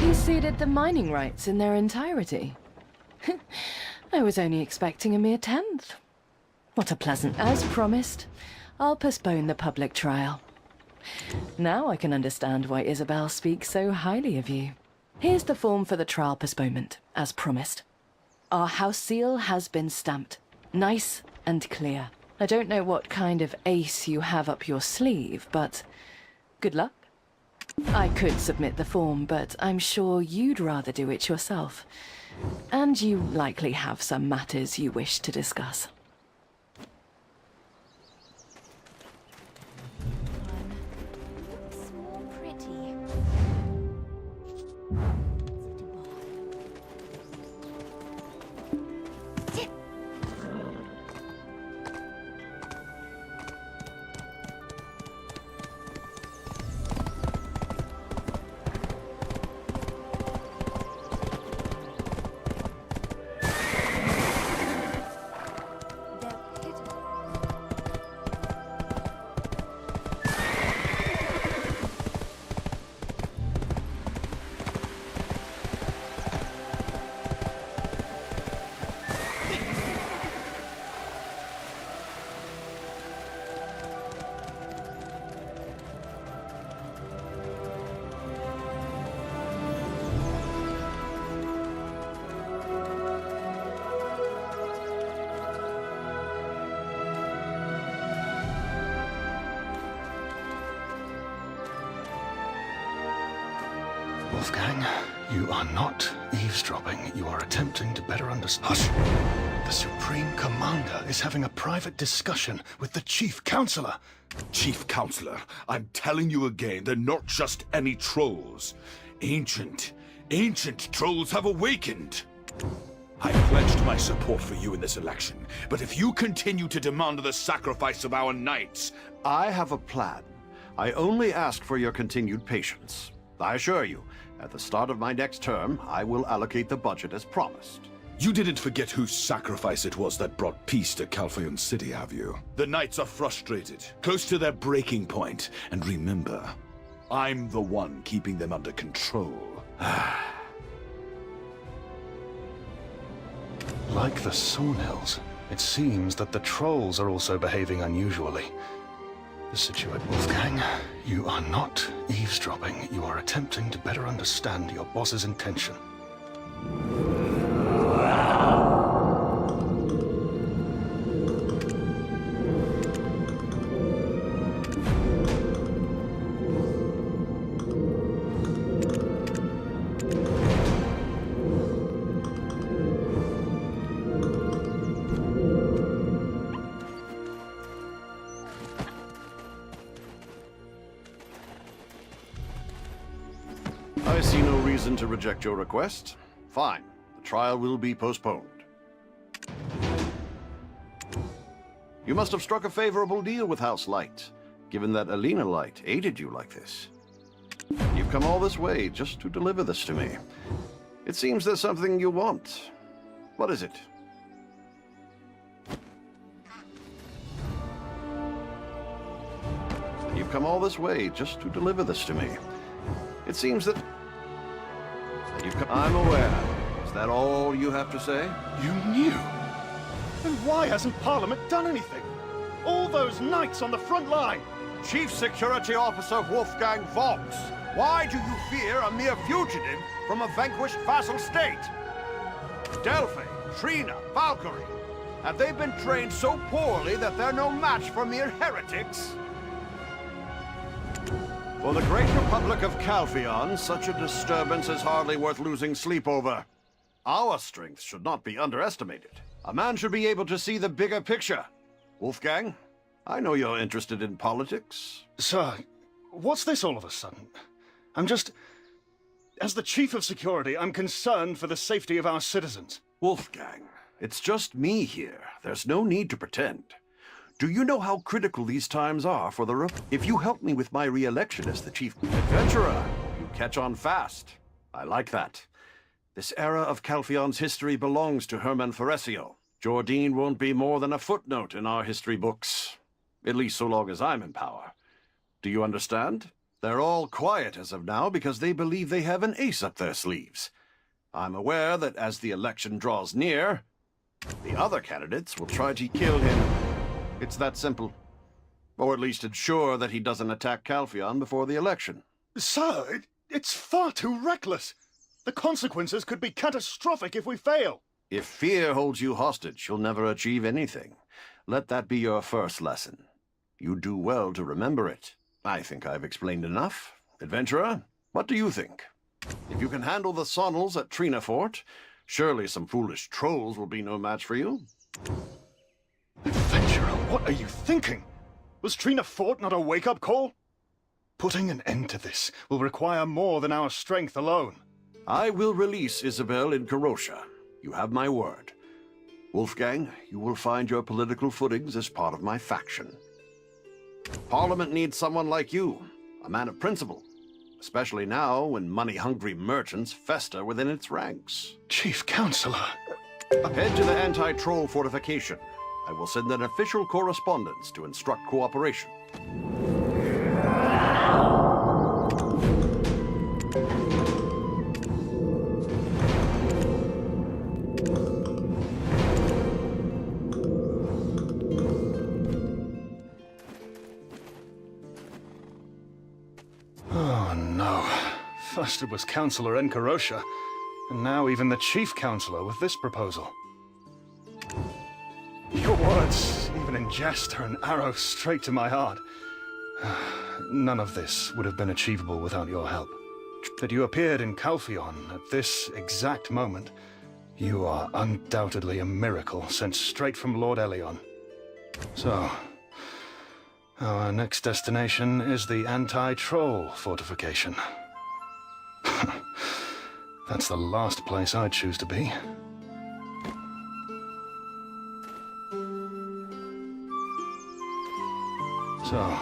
You ceded the mining rights in their entirety. I was only expecting a mere tenth. What a pleasant... As promised, I'll postpone the public trial. Now I can understand why Isabel speaks so highly of you. Here's the form for the trial postponement, as promised. Our house seal has been stamped. Nice and clear. I don't know what kind of ace you have up your sleeve, but good luck. I could submit the form, but I'm sure you'd rather do it yourself. And you likely have some matters you wish to discuss. Looks more pretty. Wolfgang, you are not eavesdropping. You are attempting to better understand. Hush! The Supreme Commander is having a private discussion with the Chief Counselor. Chief Counselor, I'm telling you again, they're not just any trolls. Ancient trolls have awakened. I pledged my support for you in this election, but if you continue to demand the sacrifice of our knights... I have a plan. I only ask for your continued patience. I assure you, at the start of my next term, I will allocate the budget as promised. You didn't forget whose sacrifice it was that brought peace to Calpheon City, have you? The knights are frustrated, close to their breaking point, and remember, I'm the one keeping them under control. Like the Sawnhills, it seems that the trolls are also behaving unusually. The situation, Wolfgang, you are not eavesdropping. You are attempting to better understand your boss's intention. I see no reason to reject your request. Fine. The trial will be postponed. You must have struck a favorable deal with House Light, given that Alina Light aided you like this. You've come all this way just to deliver this to me. It seems there's something you want. What is it? You've come all this way just to deliver this to me. It seems that you've come... I'm aware. Is that all you have to say? You knew? Then why hasn't Parliament done anything? All those knights on the front line! Chief Security Officer Wolfgang Vox, why do you fear a mere fugitive from a vanquished vassal state? Delphi, Trina, Valkyrie, have they been trained so poorly that they're no match for mere heretics? For the great Republic of Calpheon, such a disturbance is hardly worth losing sleep over. Our strength should not be underestimated. A man should be able to see the bigger picture. Wolfgang, I know you're interested in politics. Sir, what's this all of a sudden? As the Chief of Security, I'm concerned for the safety of our citizens. Wolfgang, it's just me here. There's no need to pretend. Do you know how critical these times are for the If you help me with my re-election as the Chief Adventurer, you catch on fast. I like that. This era of Calpheon's history belongs to Hermann Pharesio. Jordine won't be more than a footnote in our history books. At least so long as I'm in power. Do you understand? They're all quiet as of now because they believe they have an ace up their sleeves. I'm aware that as the election draws near, the other candidates will try to kill him. It's that simple. Or at least ensure that he doesn't attack Calpheon before the election. Sir, it's far too reckless. The consequences could be catastrophic if we fail. If fear holds you hostage, you'll never achieve anything. Let that be your first lesson. You do well to remember it. I think I've explained enough. Adventurer, what do you think? If you can handle the Sonnels at Trina Fort, surely some foolish trolls will be no match for you. Adventurer, what are you thinking? Was Trina Fort not a wake-up call? Putting an end to this will require more than our strength alone. I will release Isabel in Karosha. You have my word. Wolfgang, you will find your political footings as part of my faction. Parliament needs someone like you, a man of principle, especially now when money-hungry merchants fester within its ranks. Chief Counselor... Head to the anti-troll fortification. I will send an official correspondence to instruct cooperation. Oh no. First it was Counselor Enkarosha, and now even the Chief Counselor with this proposal. Your words, even in jest, are an arrow straight to my heart. None of this would have been achievable without your help. That you appeared in Calpheon at this exact moment, you are undoubtedly a miracle sent straight from Lord Elion. So, our next destination is the anti-troll fortification. That's the last place I'd choose to be. So...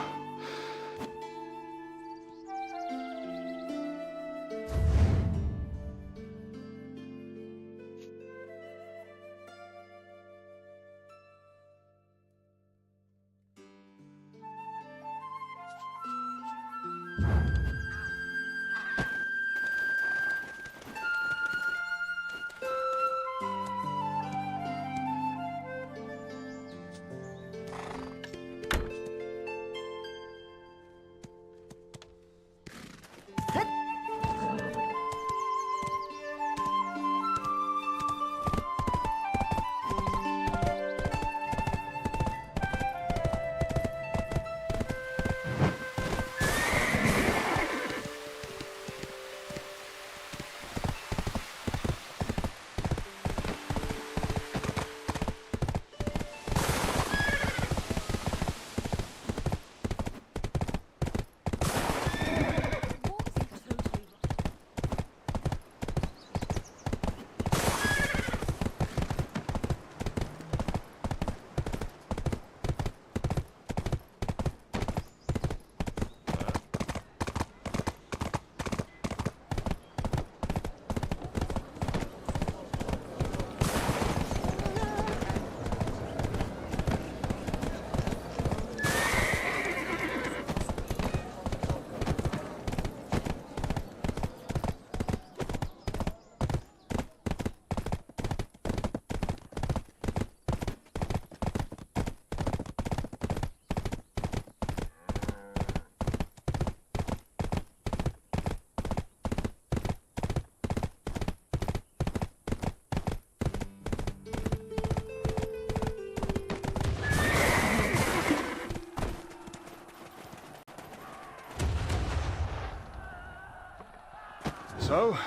So,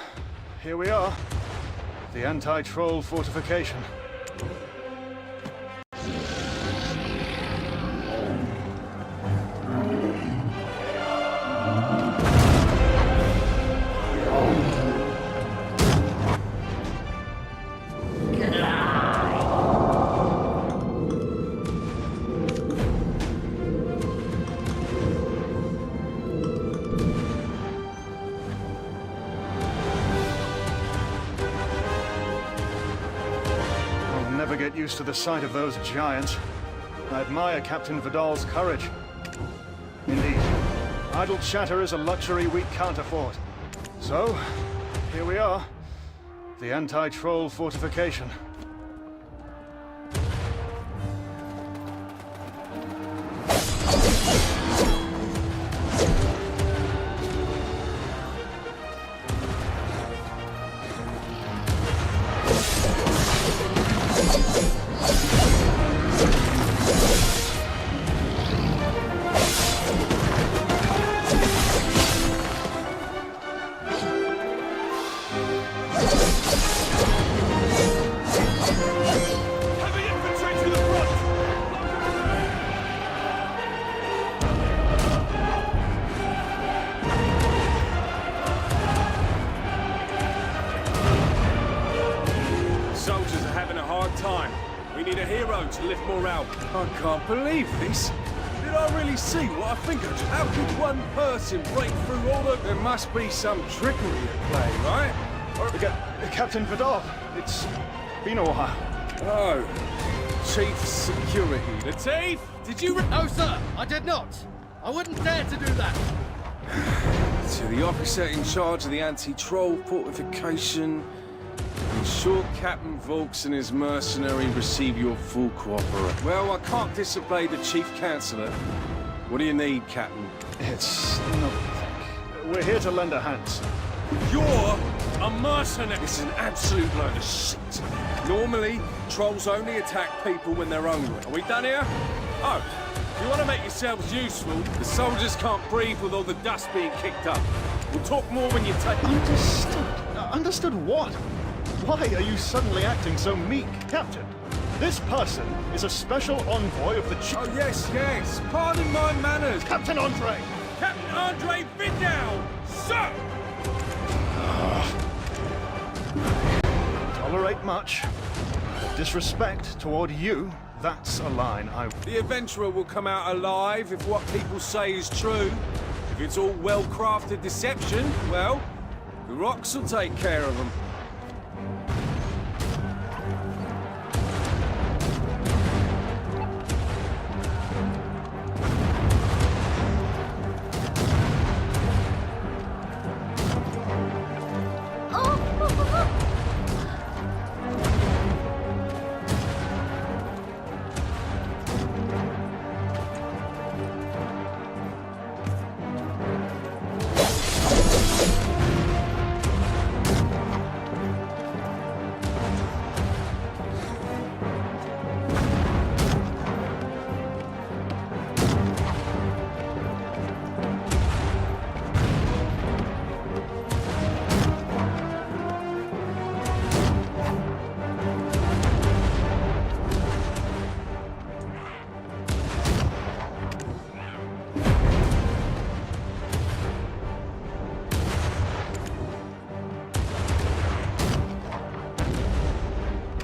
here we are. The anti-troll fortification. Never get used to the sight of those giants. I admire Captain Vidal's courage. Indeed, idle chatter is a luxury we can't afford. So, here we are. The anti-troll fortification. Heavy infantry to the front! Soldiers are having a hard time. We need a hero to lift morale. I can't believe this. Did I really see what I think I just... How could one person break through all the... There must be some trickery at play, right? Captain Vidal, it's been a while. Oh. Chief Security. Latif, did you... No, sir, I did not. I wouldn't dare to do that. To the officer in charge of the anti-troll fortification, ensure Captain Volks and his mercenary receive your full cooperation. Well, I can't disobey the Chief Counselor. What do you need, Captain? It's nothing. We're here to lend a hand, sir. You're a mercenary! It's an absolute load of shit. Normally, trolls only attack people when they're hungry. Are we done here? Oh, if you want to make yourselves useful, the soldiers can't breathe with all the dust being kicked up. We'll talk more when you take... Understood? Understood what? Why are you suddenly acting so meek, Captain? This person is a special envoy of the chief... Oh, yes. Pardon my manners. Captain Andre! Captain Andre Vidal! Sir! Tolerate much. Disrespect toward you, that's a line I... The adventurer will come out alive if what people say is true. If it's all well-crafted deception, well, the rocks will take care of them.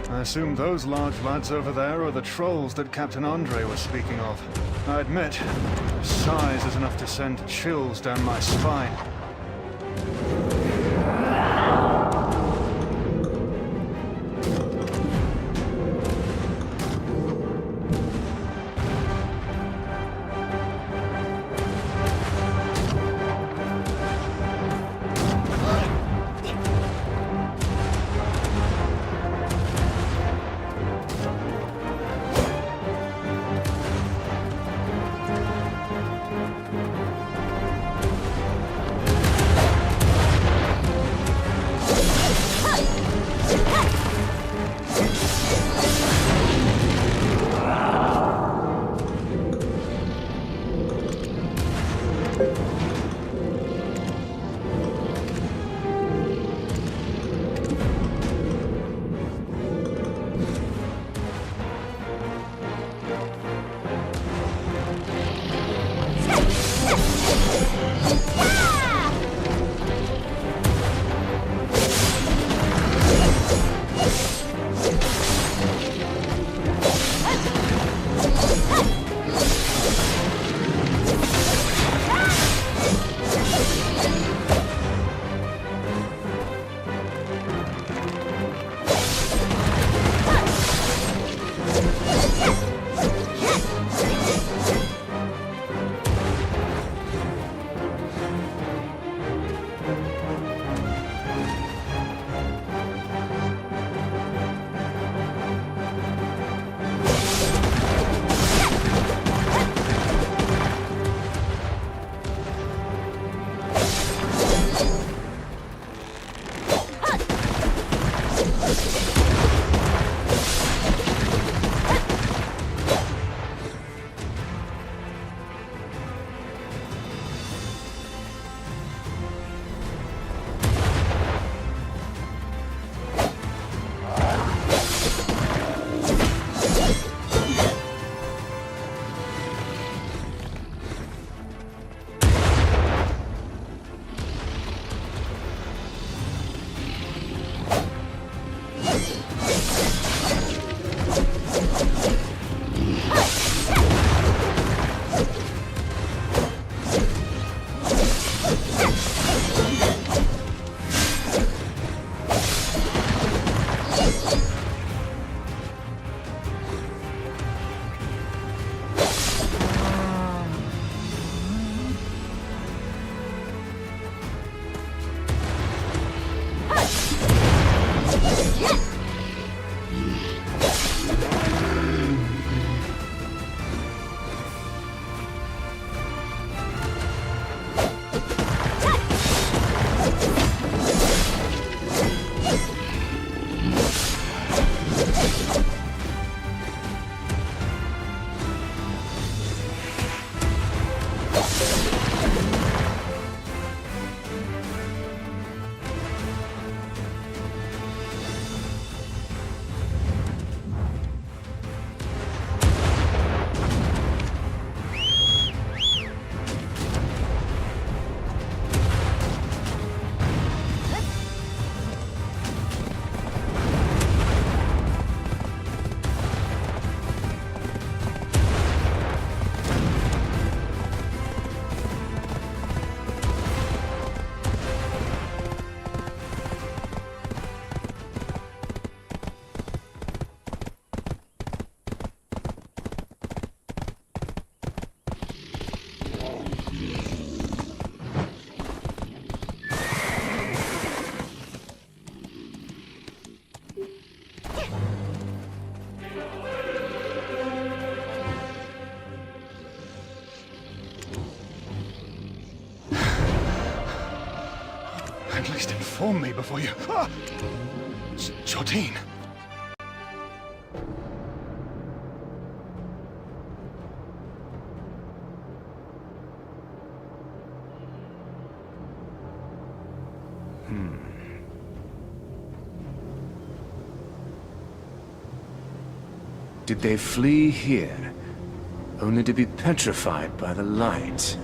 I assume those large lads over there are the trolls that Captain Andre was speaking of. I admit, their size is enough to send chills down my spine. At least inform me before you... Ah! Jardine. Did they flee here, only to be petrified by the light?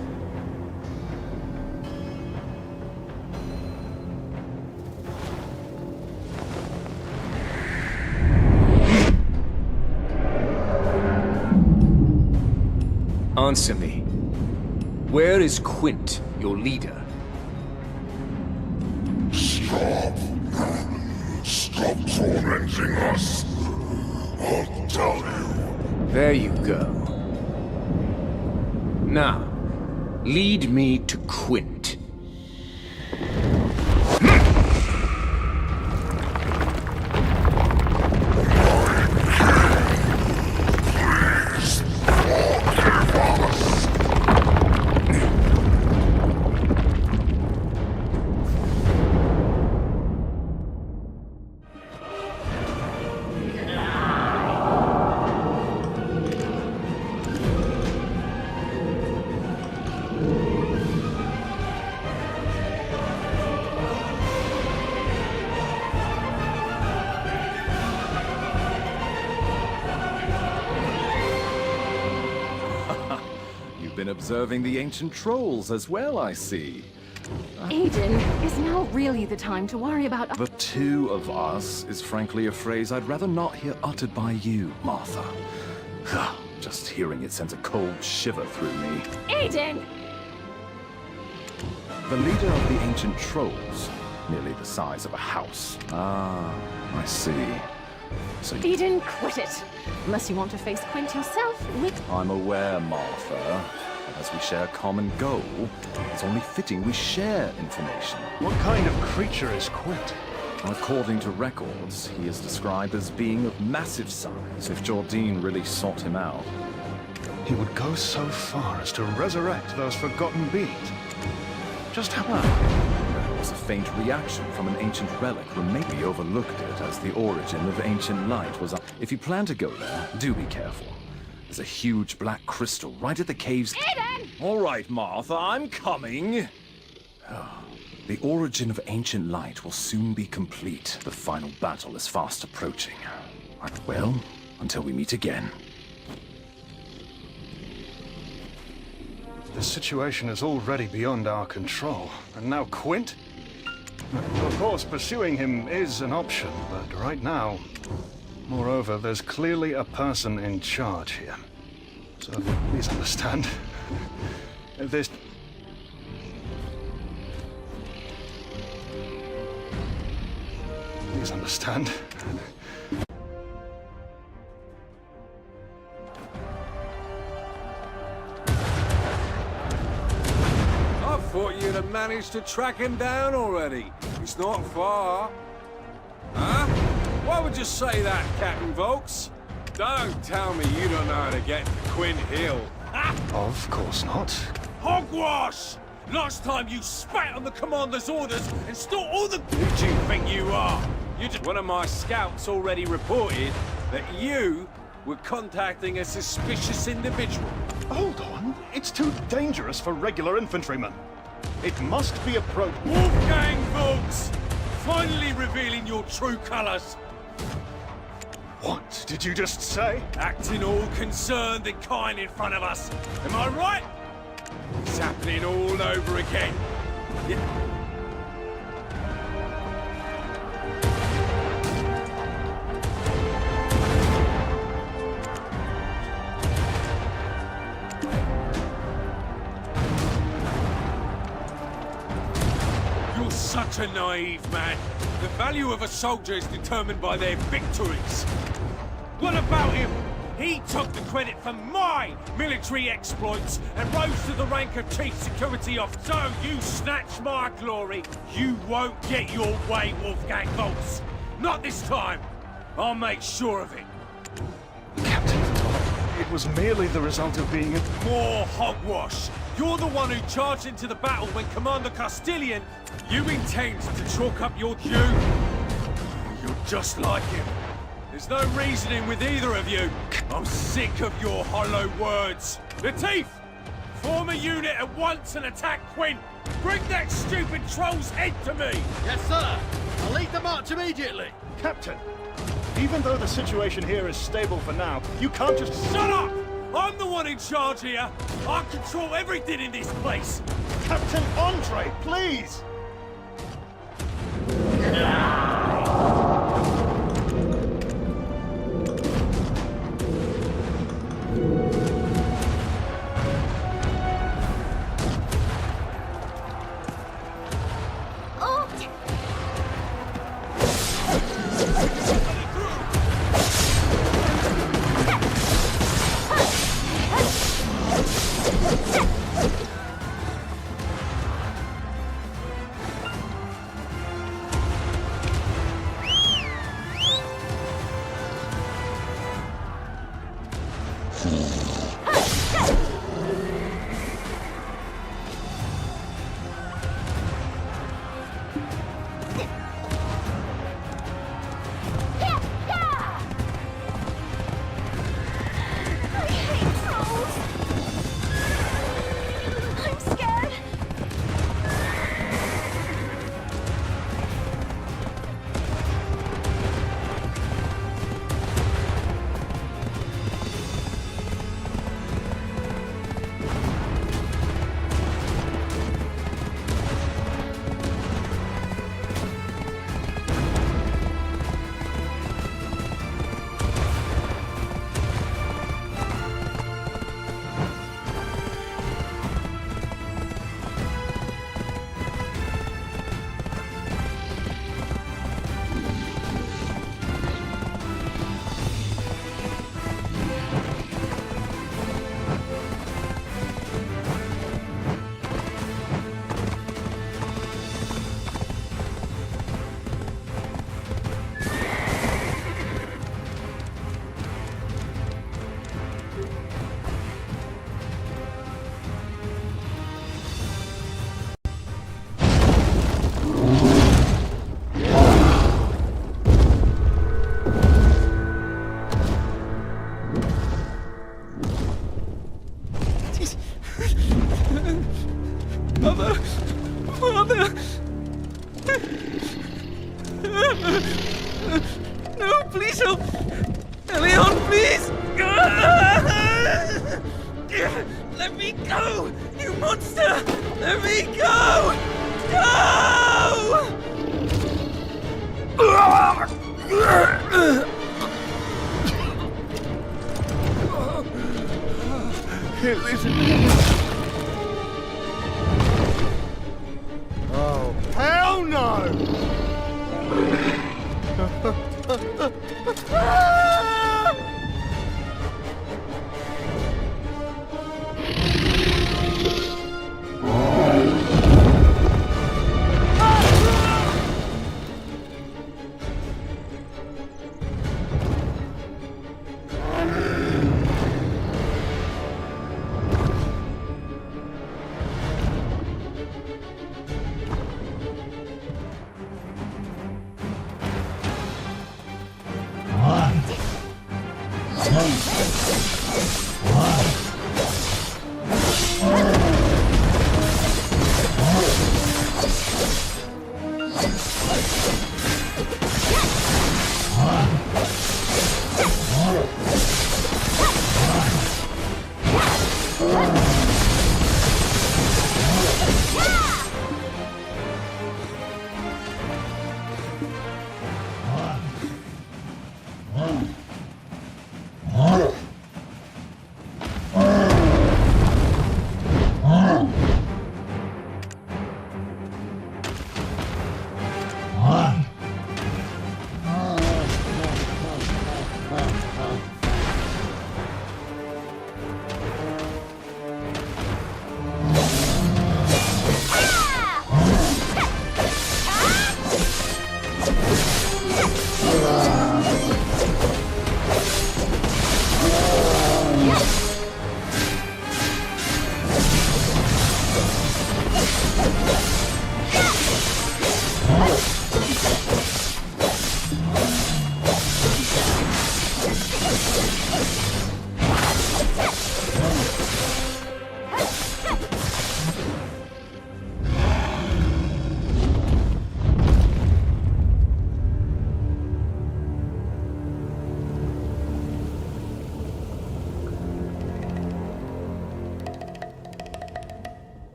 Answer me. Where is Quint, your leader? Stop. Stop tormenting us. I'll tell you. There you go. Now, lead me to Quint. Been observing the ancient trolls as well, I see. Aiden, is now really the time to worry about... The two of us is frankly a phrase I'd rather not hear uttered by you, Martha. Just hearing it sends a cold shiver through me. Aiden! The leader of the ancient trolls, nearly the size of a house. Ah, I see. So Aiden, quit it. Unless you want to face Quint yourself, I'm aware, Martha. As we share a common goal, it's only fitting we share information. What kind of creature is Quint? According to records, he is described as being of massive size if Jardine really sought him out. He would go so far as to resurrect those forgotten beings. Just how? There was a faint reaction from an ancient relic when maybe overlooked it as the origin of ancient light was... If you plan to go there, do be careful. There's a huge black crystal right at the cave's... Aiden! All right, Martha, I'm coming. The origin of ancient light will soon be complete. The final battle is fast approaching. Well, until we meet again. The situation is already beyond our control. And now Quint? Of course, pursuing him is an option, but right now... Moreover, there's clearly a person in charge here. So please understand. This... Please understand. I thought you'd have managed to track him down already. It's not far. Huh? Why would you say that, Captain Volks? Don't tell me you don't know how to get to Quint Hill. Of course not. Hogwash! Last time you spat on the commander's orders and stole all the... Who do you think you are? One of my scouts already reported that you were contacting a suspicious individual. Hold on. It's too dangerous for regular infantrymen. It must be approached. Wolfgang Volks! Finally revealing your true colors. What did you just say? Acting all concerned and kind in front of us. Am I right? It's happening all over again. You're such a naive man. The value of a soldier is determined by their victories. What about him? He took the credit for my military exploits and rose to the rank of Chief Security Officer. So you snatch my glory. You won't get your way, Wolfgang Volks. Not this time. I'll make sure of it. Captain Vitolo, it was merely the result of being... More hogwash. You're the one who charged into the battle when Commander Castilian... You intend to chalk up your due? You're just like him. There's no reasoning with either of you. I'm sick of your hollow words. Latif! Form a unit at once and attack Quint! Bring that stupid troll's head to me! Yes, sir. I'll lead the march immediately. Captain, even though the situation here is stable for now, you can't just... Shut up! I'm the one in charge here! I control everything in this place! Captain Andre, please! Father! No, please help! Leon, please! Let me go! You monster! Let me go! No! Oh, hell no!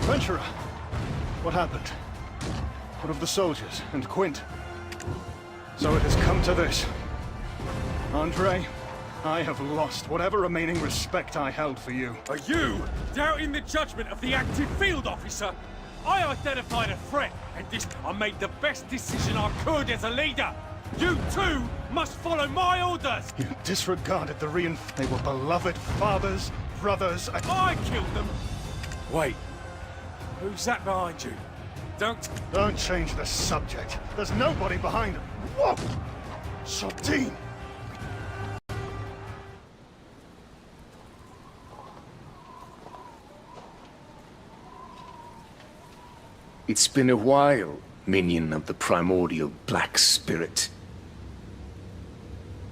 Adventurer, what happened? What of the soldiers and Quint? So it has come to this. Andre, I have lost whatever remaining respect I held for you. Are you doubting the judgment of the active field officer? I identified a threat, and I made the best decision I could as a leader. You too must follow my orders. You disregarded the They were beloved fathers, brothers, and... I killed them. Wait, who's that behind you? Don't change the subject. There's nobody behind them. Whoa! Shaldin! It's been a while, minion of the primordial Black Spirit.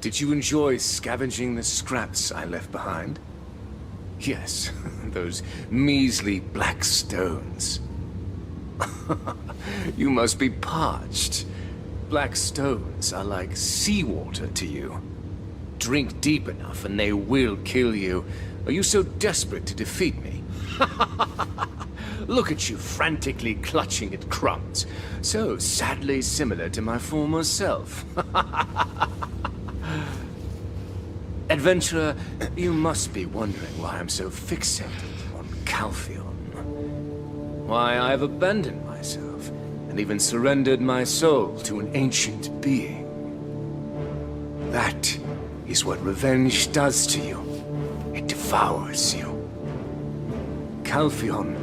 Did you enjoy scavenging the scraps I left behind? Yes, those measly black stones. You must be parched. Black stones are like seawater to you. Drink deep enough and they will kill you. Are you so desperate to defeat me? Look at you frantically clutching at crumbs. So sadly similar to my former self. Adventurer, you must be wondering why I'm so fixated on Calpheon. Why I've abandoned myself and even surrendered my soul to an ancient being. That is what revenge does to you. It devours you. Calpheon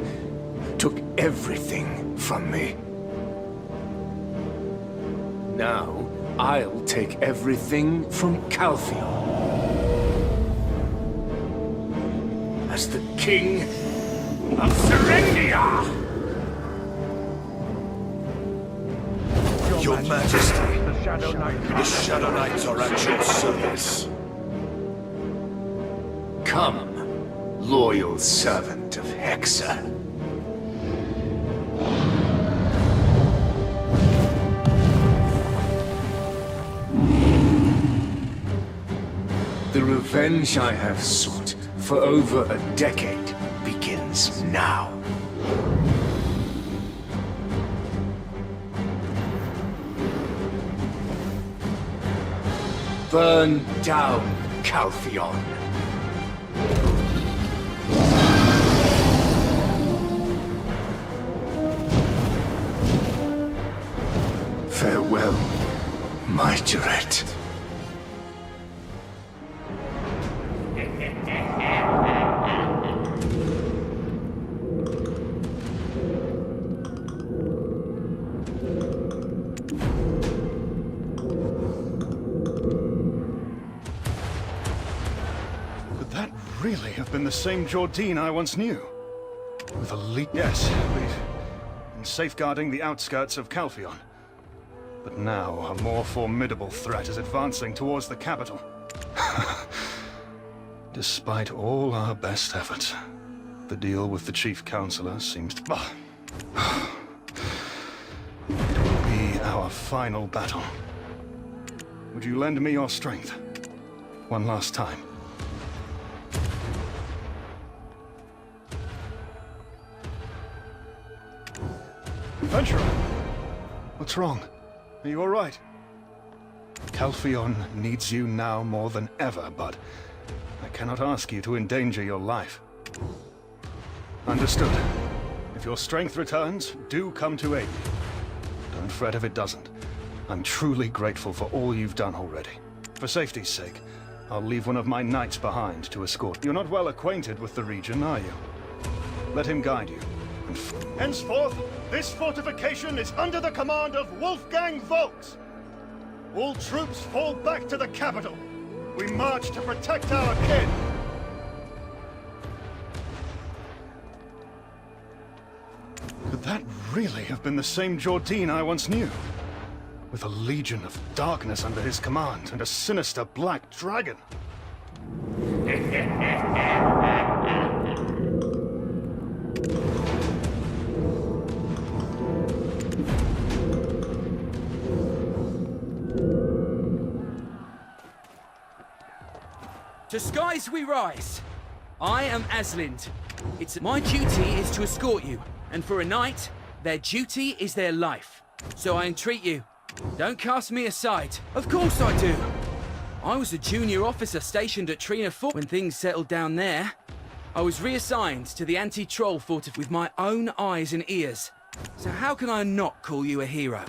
took everything from me. Now, I'll take everything from Calpheon. As the King of Serendia! Your Majesty, the Shadow Knights are at your service. Come, loyal servant of Hexa. The revenge I have sought for over a decade begins now. Burn down Calpheon. Farewell, my Juret. Really have been the same Jordine I once knew. With a lead, yes, and safeguarding the outskirts of Calpheon. But now, a more formidable threat is advancing towards the capital. Despite all our best efforts, the deal with the Chief Counselor seems to... It will be our final battle. Would you lend me your strength? One last time. Adventurer! What's wrong? Are you all right? Calpheon needs you now more than ever, but I cannot ask you to endanger your life. Understood. If your strength returns, do come to aid me. Don't fret if it doesn't. I'm truly grateful for all you've done already. For safety's sake, I'll leave one of my knights behind to escort. You're not well acquainted with the region, are you? Let him guide you. Henceforth, this fortification is under the command of Wolfgang Volks. All troops fall back to the capital. We march to protect our kin. Could that really have been the same Jordine I once knew? With a legion of darkness under his command and a sinister black dragon. To skies we rise. I am Aslind. My duty is to escort you, and for a knight, their duty is their life. So I entreat you, don't cast me aside. Of course I do. I was a junior officer stationed at Trina Fort. When things settled down there, I was reassigned to the anti-troll fort with my own eyes and ears. So how can I not call you a hero?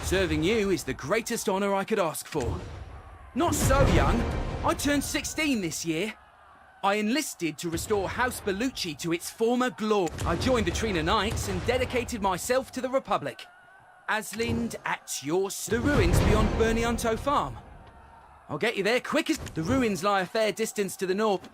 Serving you is the greatest honor I could ask for. Not so young. I turned 16 this year. I enlisted to restore House Bellucci to its former glory. I joined the Trina Knights and dedicated myself to the Republic. Aslind at your... The ruins beyond Bernianto Farm. I'll get you there quick as... The ruins lie a fair distance to the north.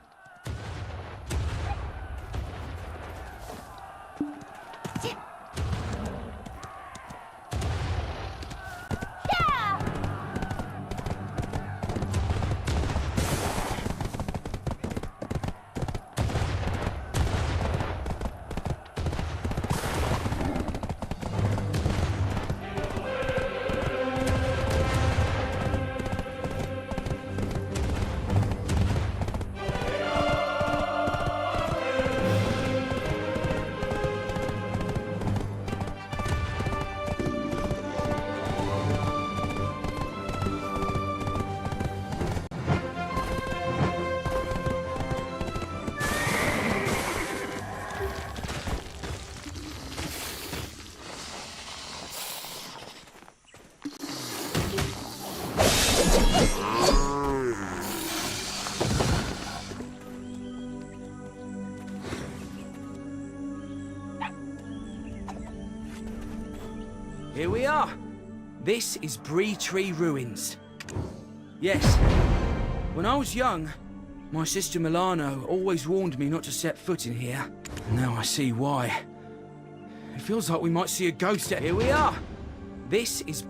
Here we are. This is Bree Tree Ruins. Yes, when I was young, my sister Milano always warned me not to set foot in here. Now I see why. It feels like we might see a ghost. Here we are. This is...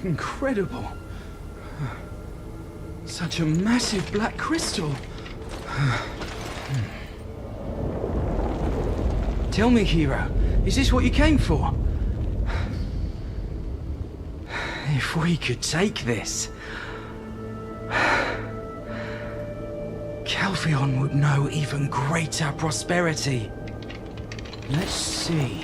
Incredible. Such a massive black crystal. Tell me, hero, is this what you came for? If we could take this, Calpheon would know even greater prosperity. Let's see.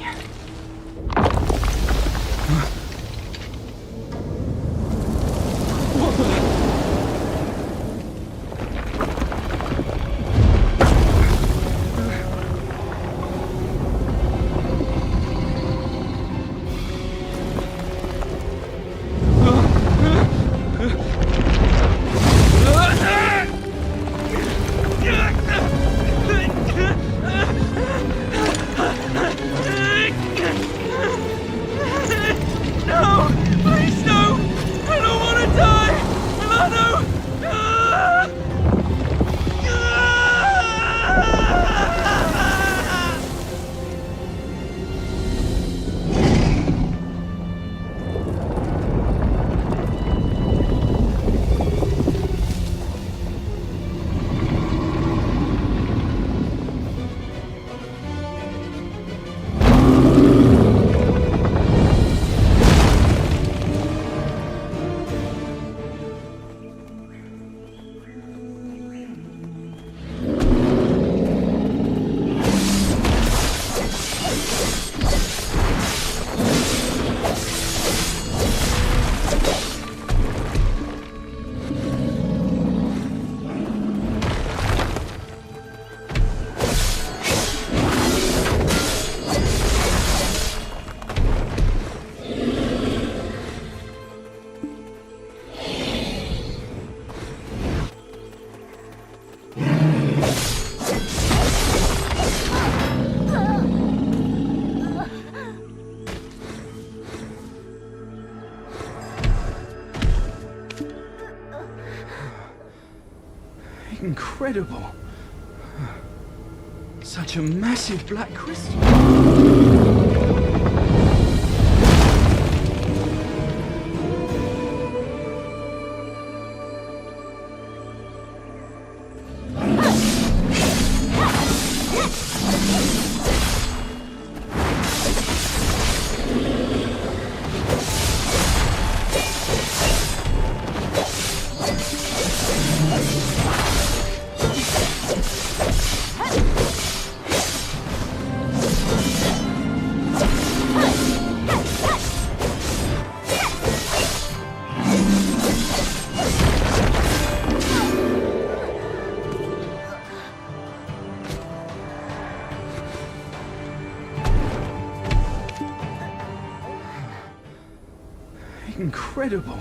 Incredible. Such a massive black crystal. Incredible.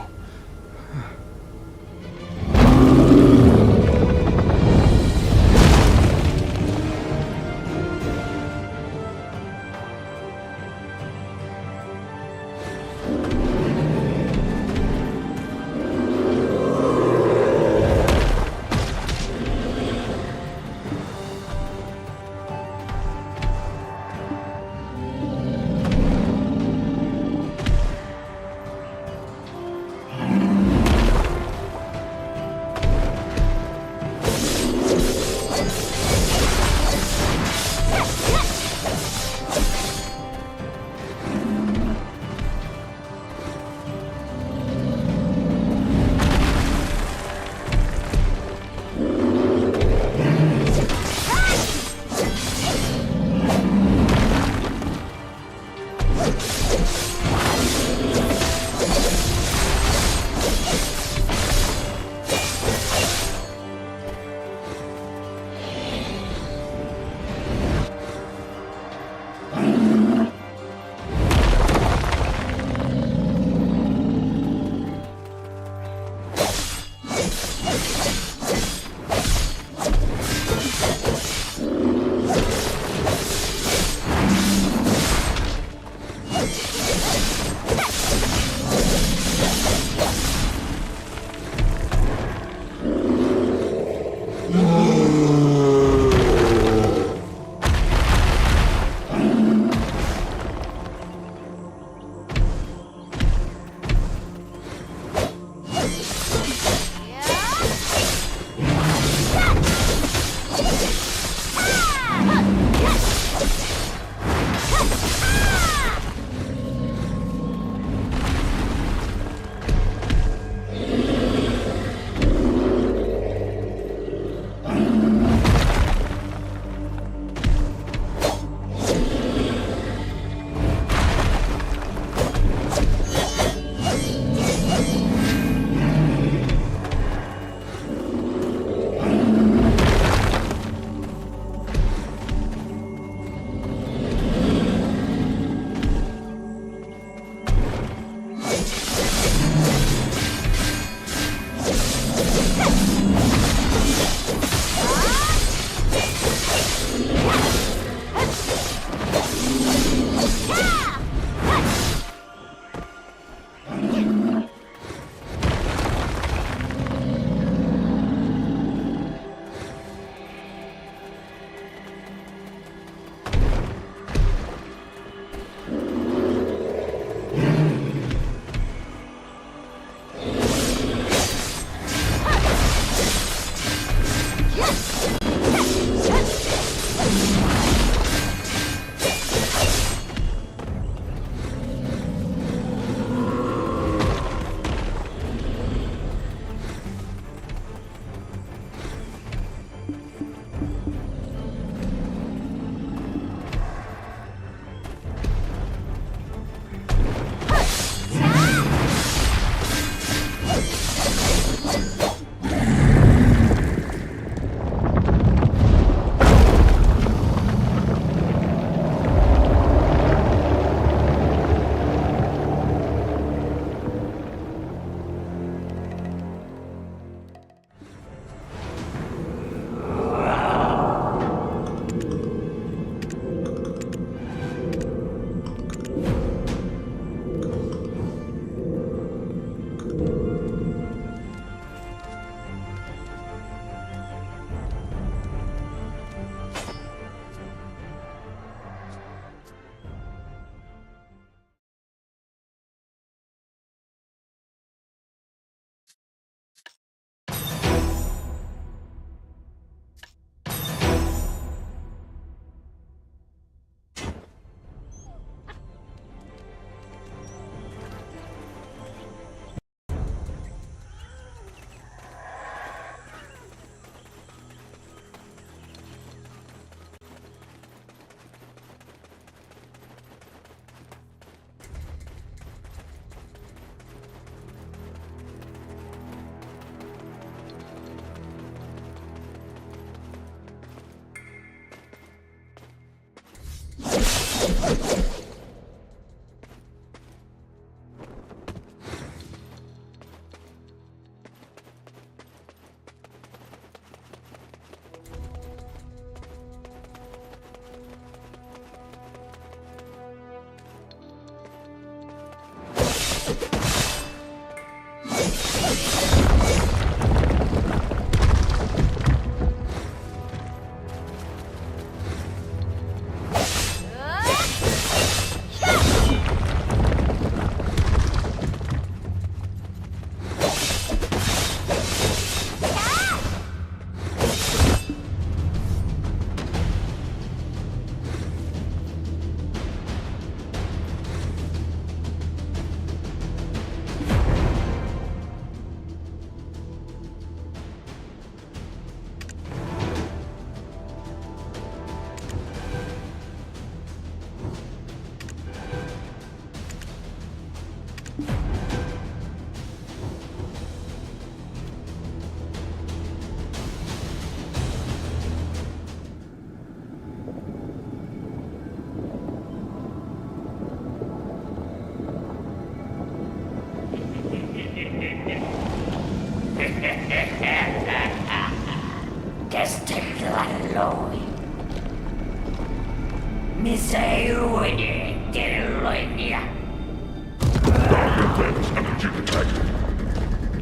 Defense energy detected.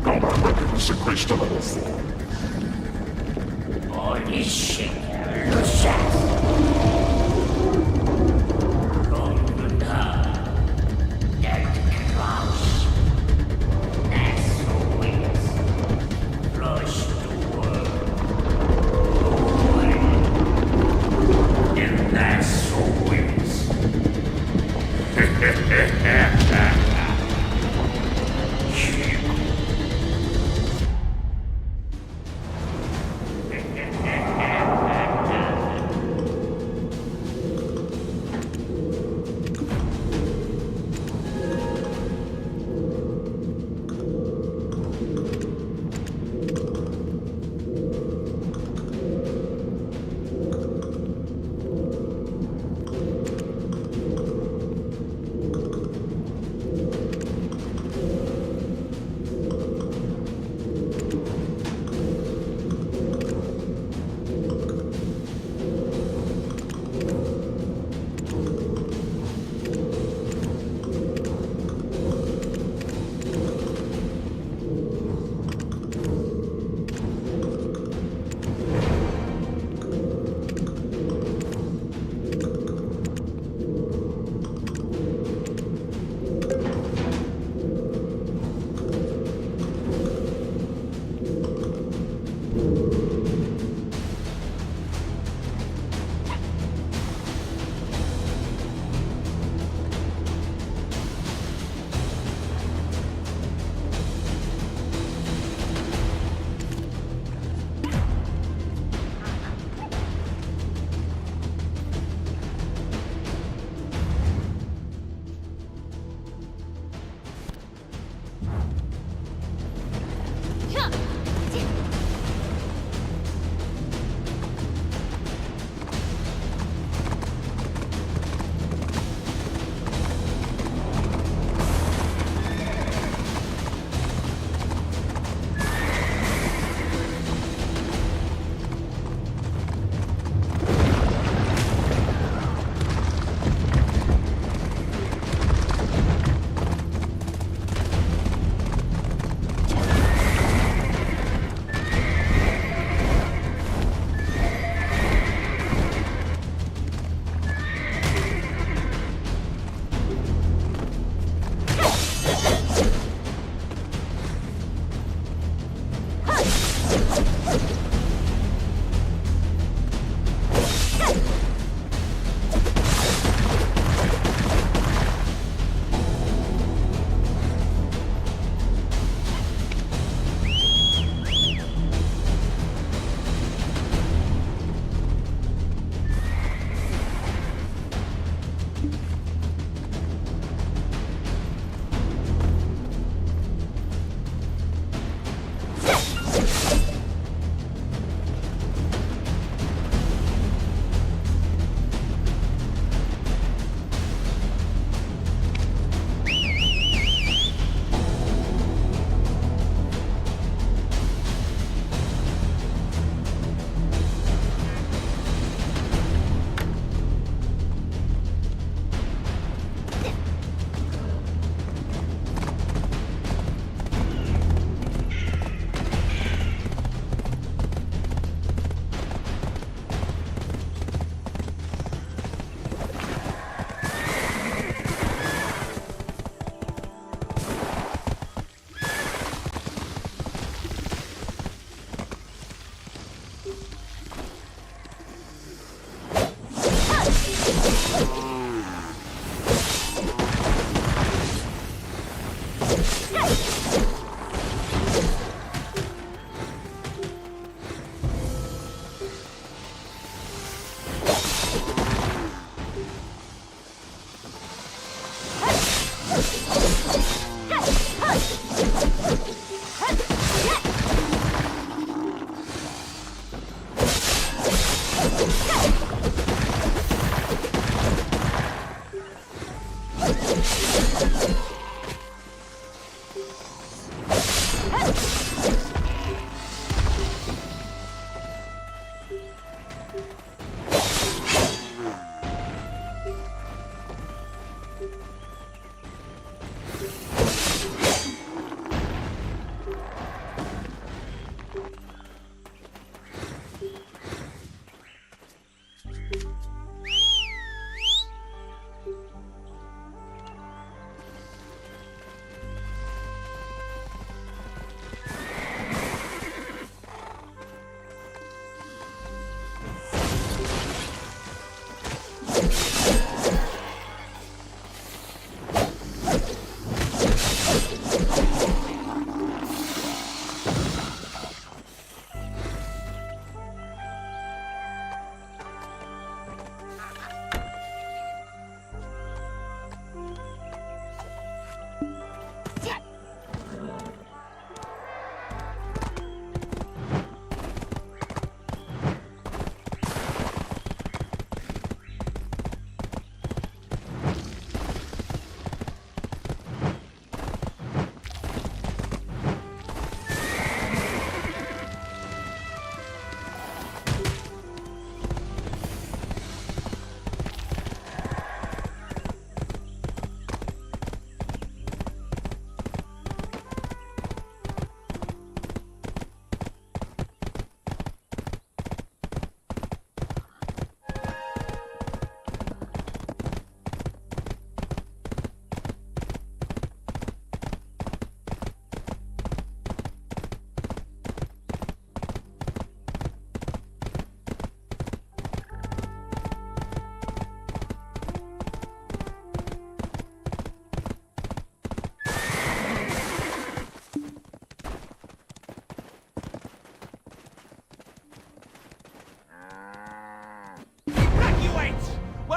Combat readiness increased to level 4. Holy shit, Lucius!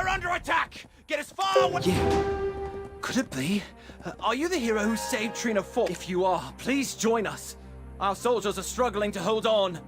under attack! Get as far away— You? Could it be? Are you the hero who saved Trina Falk? If you are, please join us. Our soldiers are struggling to hold on.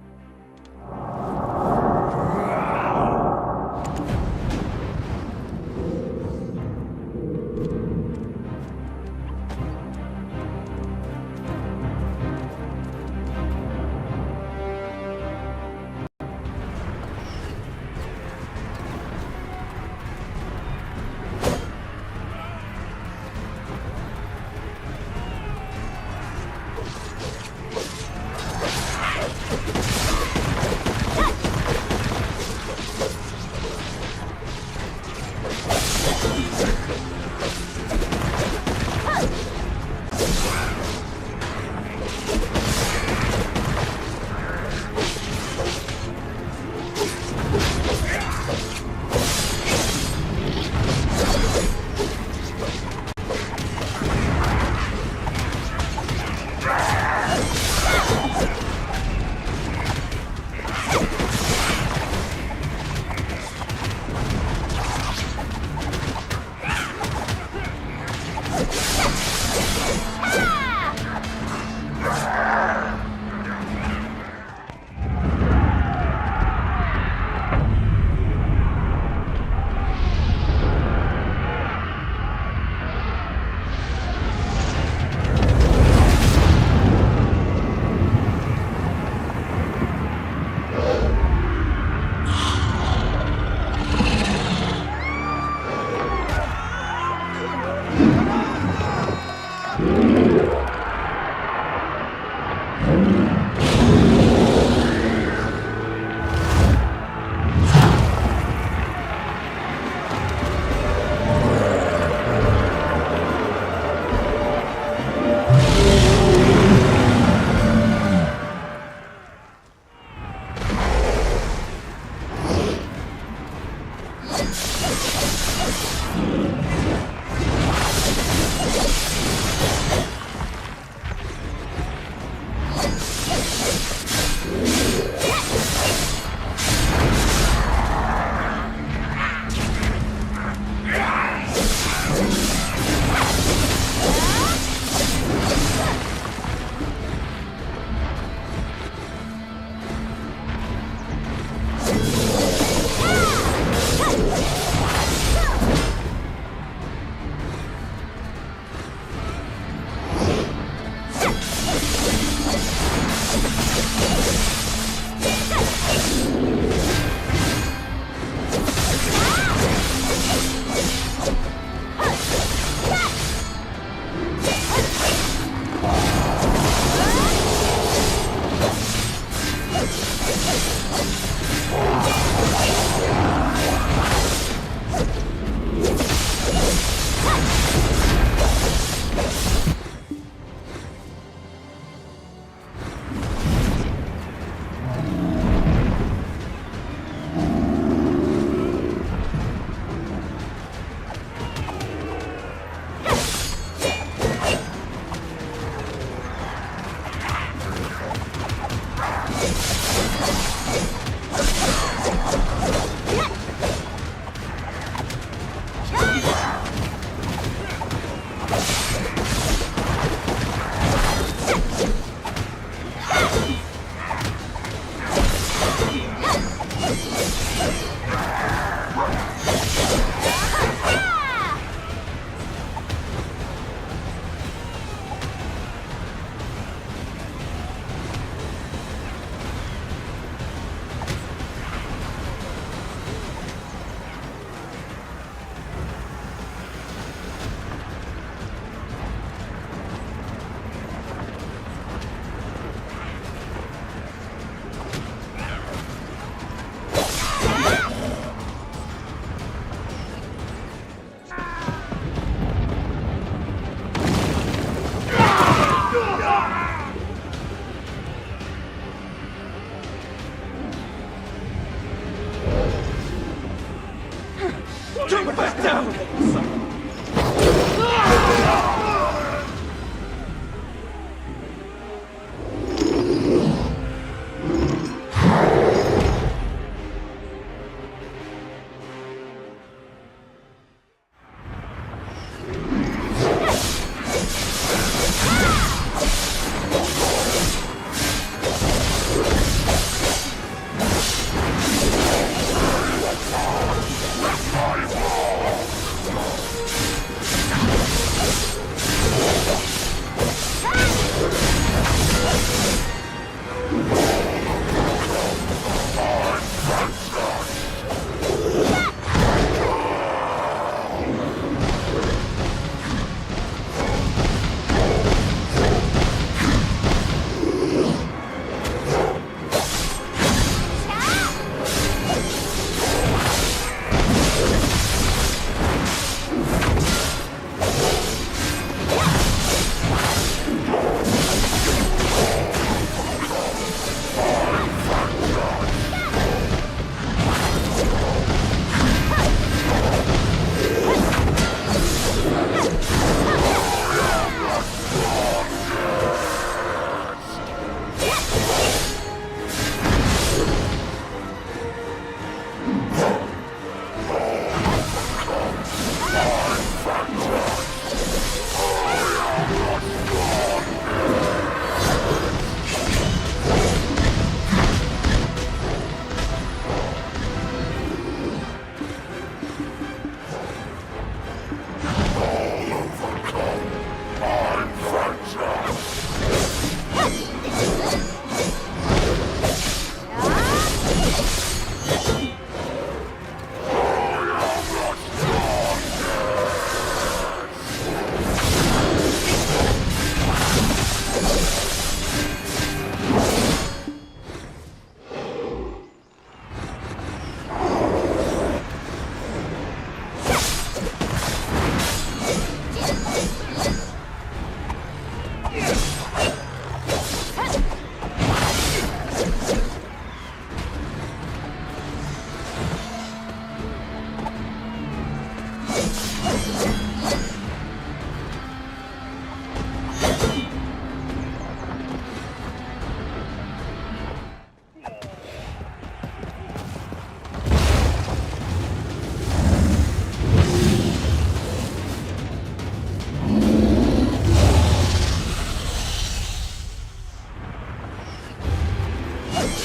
Ah!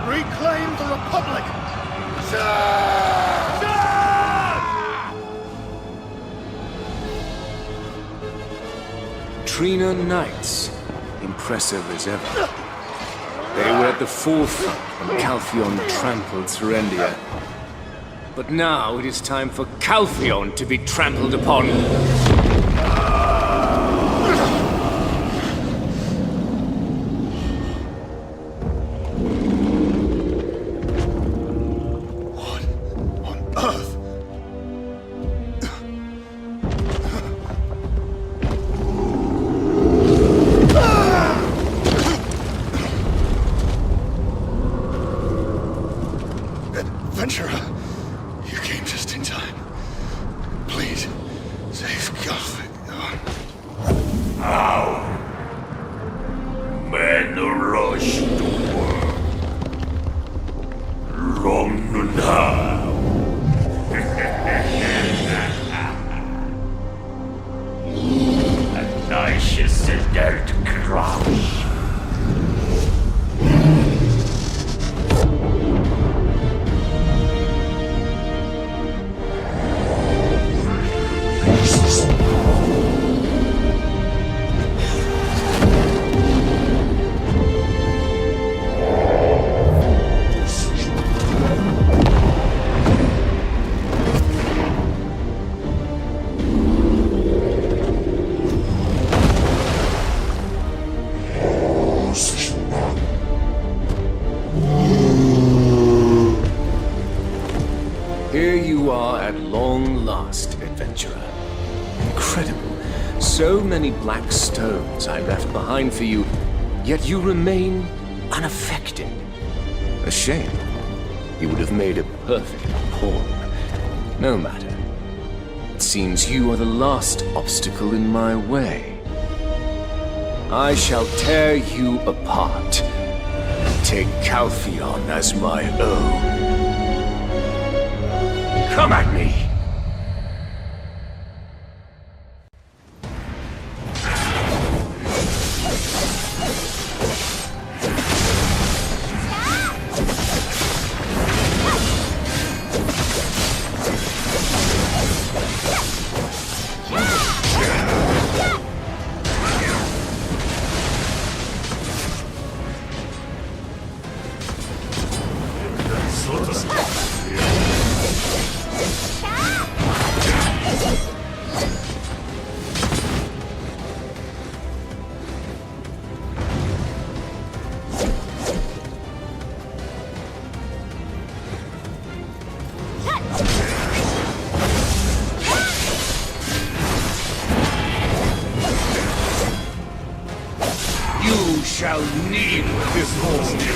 Reclaim the Republic! Trina Knights, impressive as ever. They were at the forefront when Calpheon trampled Serendia. But now it is time for Calpheon to be trampled upon. What on earth? Adventurer, you came just in time. Please, save Calpheon. Now, men rush to work. Long now. A nice dead crouch. Here you are at long last, adventurer. Incredible. So many black stones I left behind for you, yet you remain unaffected. A shame. You would have made a perfect pawn. No matter. It seems you are the last obstacle in my way. I shall tear you apart and take Calpheon as my own. Come at me! You shall kneel before me.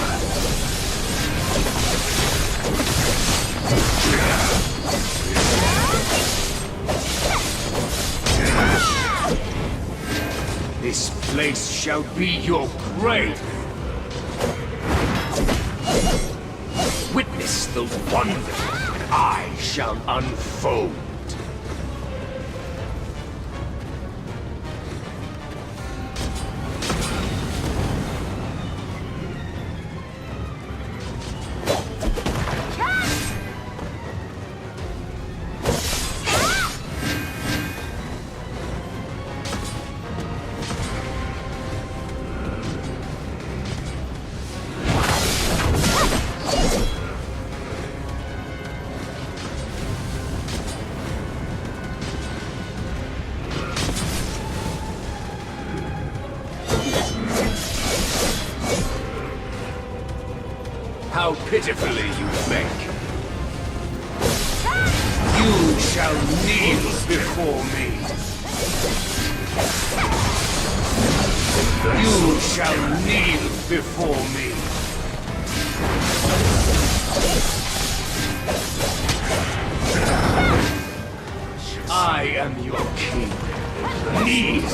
This place shall be your grave. Witness the wonder I shall unfold. How pitifully you beg. You shall kneel before me. You shall kneel before me. I am your king. Kneel.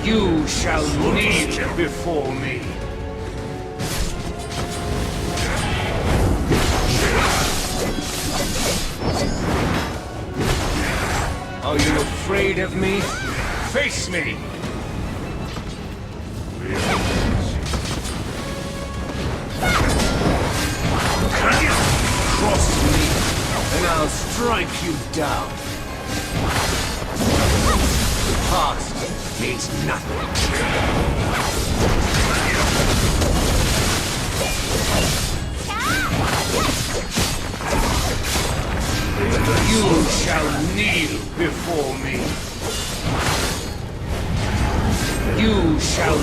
You shall kneel before me. Are you afraid of me? Face me! Cross me, and I'll strike you down. The past means nothing. You shall kneel before me. You shall...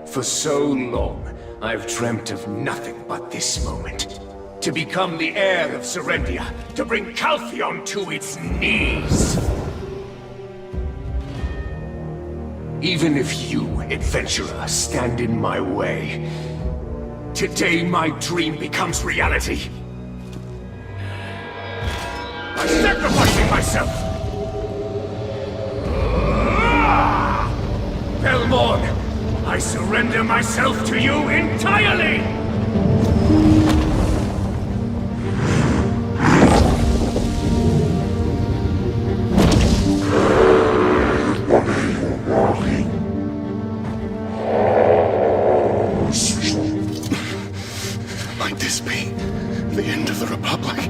For so long, I've dreamt of nothing but this moment. To become the heir of Serendia, to bring Calpheon to its knees. Even if you, adventurer, stand in my way, today my dream becomes reality. I'm sacrificing myself! Belmorn, I surrender myself to you entirely! Might this be the end of the Republic?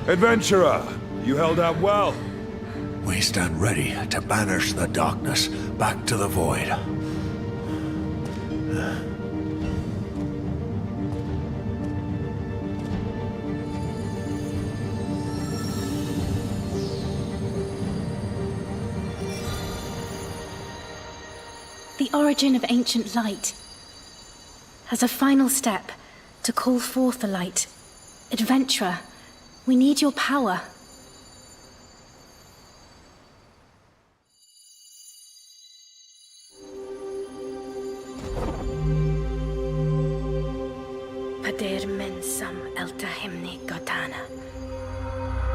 Adventurer, you held out well. We stand ready to banish the darkness back to the void. The origin of ancient light. As a final step, to call forth the light. Adventurer, we need your power. Pader mensam eltahimni gotana.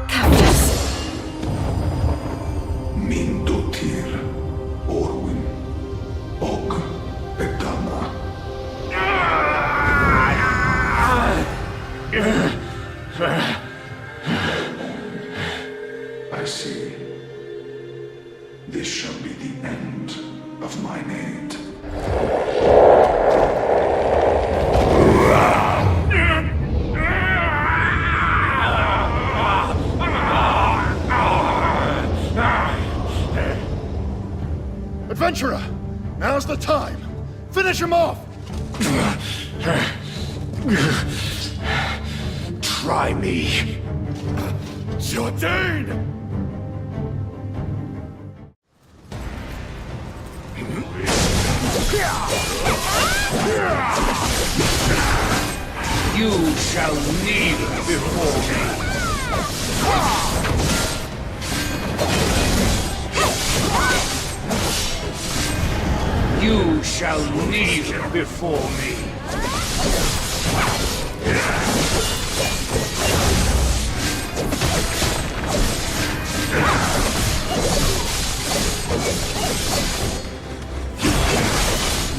Cavius! Mindotir, Orwin, Og, Edama. I see. This shall be the end of my need. Adventurer, now's the time. Finish him off! Try me. Jordan! You shall kneel before me. You shall kneel before me.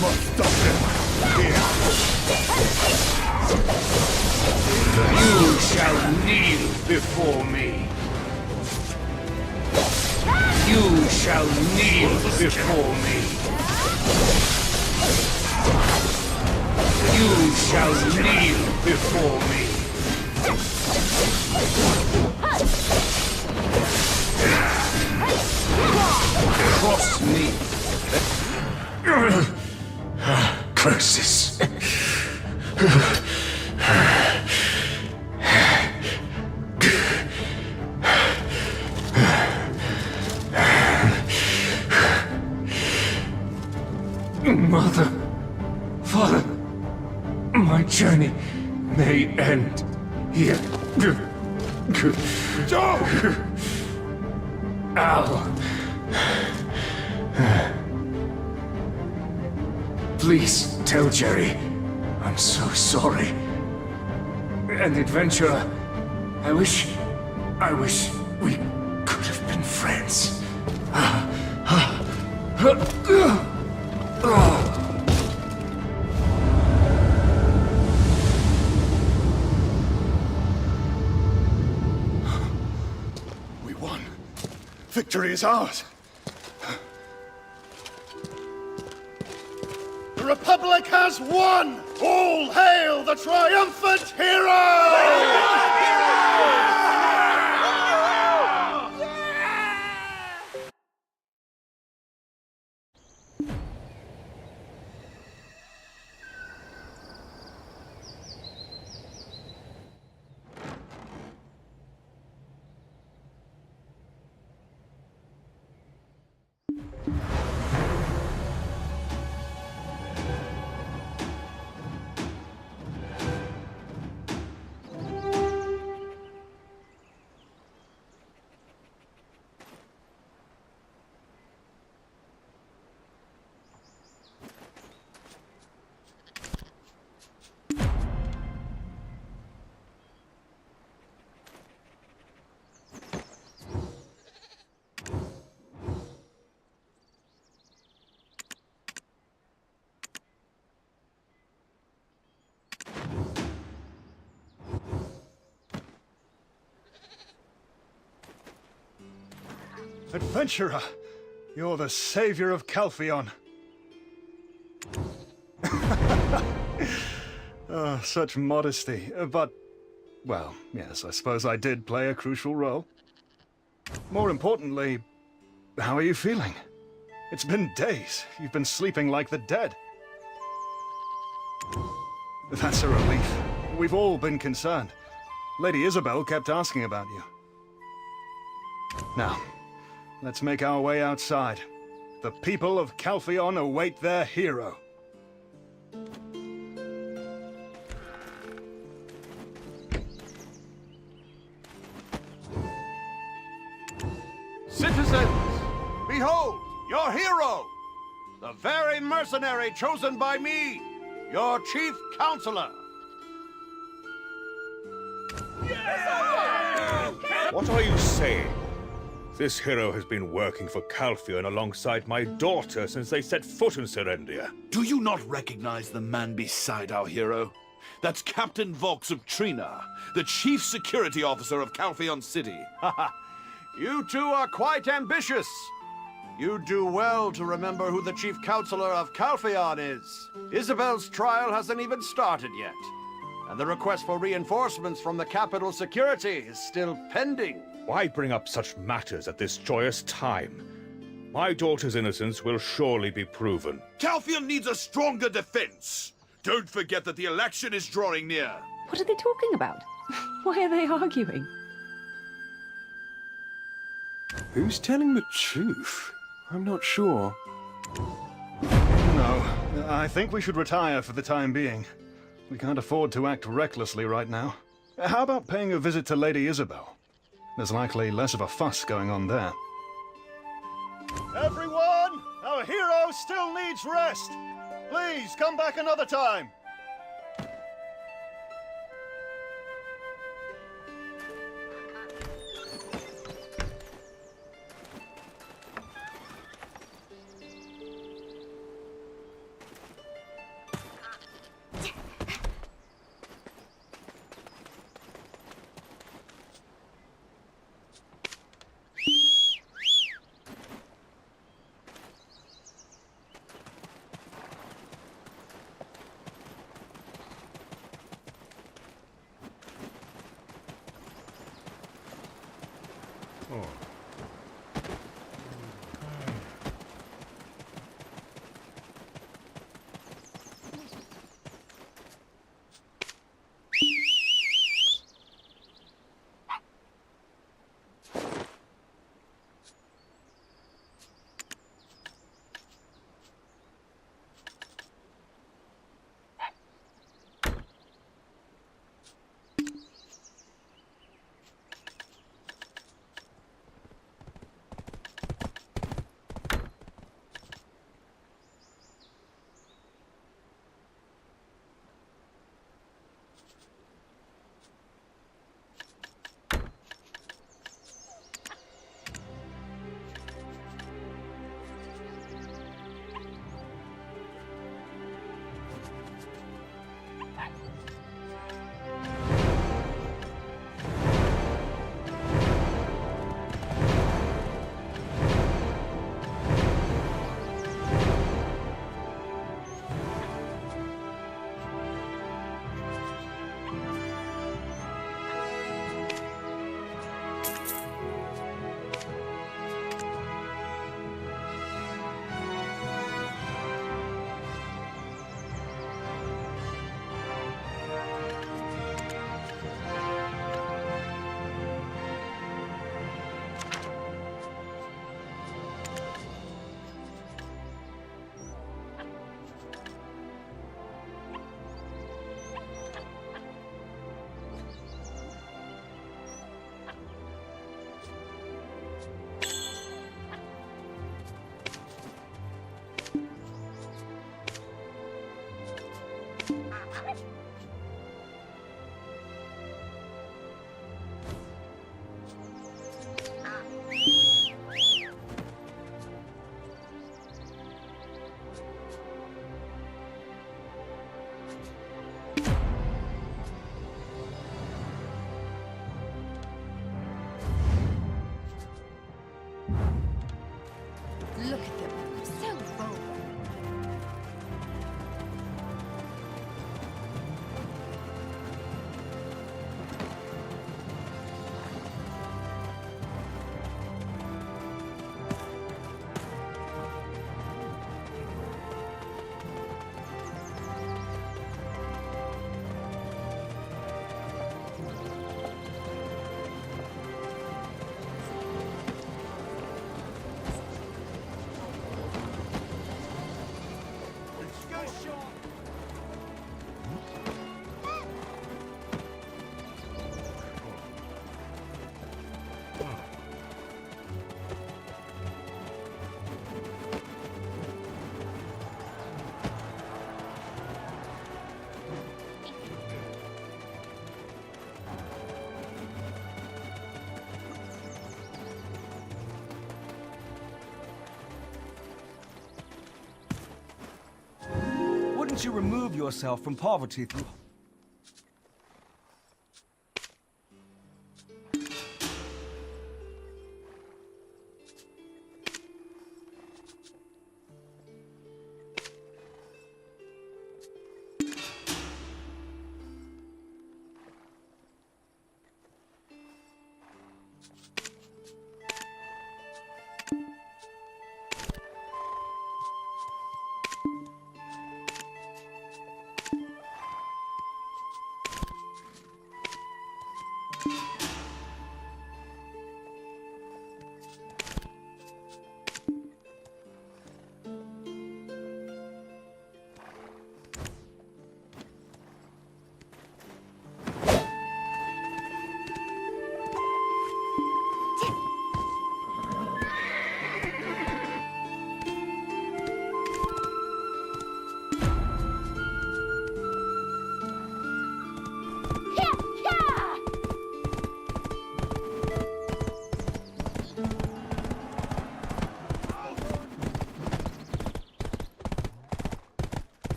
Must stop him. Here. You shall kneel before me. You shall kneel before me. You shall kneel before me. Cross me. Curses. Mother, Father, my journey may end here. Joe! Al. Please tell Jerry I'm so sorry. And adventurer, I wish We could have been friends. We won. Victory is ours. The Republic has won! All hail the triumphant hero! Adventurer, you're the savior of Calpheon. Oh, such modesty. But, well, yes, I suppose I did play a crucial role. More importantly, how are you feeling? It's been days. You've been sleeping like the dead. That's a relief. We've all been concerned. Lady Isabel kept asking about you. Now, let's make our way outside. The people of Calpheon await their hero. Citizens, behold, your hero! The very mercenary chosen by me, your chief counselor! What are you saying? This hero has been working for Calpheon alongside my daughter since they set foot in Serendia. Do you not recognize the man beside our hero? That's Captain Volks of Trina, the chief security officer of Calpheon City. You two are quite ambitious. You do well to remember who the chief counselor of Calpheon is. Isabel's trial hasn't even started yet. And the request for reinforcements from the capital security is still pending. Why bring up such matters at this joyous time? My daughter's innocence will surely be proven. Calpheon needs a stronger defense. Don't forget that the election is drawing near. What are they talking about? Why are they arguing? Who's telling the truth? I'm not sure. No, I think we should retire for the time being. We can't afford to act recklessly right now. How about paying a visit to Lady Isabel? There's likely less of a fuss going on there. Everyone, our hero still needs rest. Please come back another time. Look at them. So vulgar. Wouldn't you remove yourself from poverty through...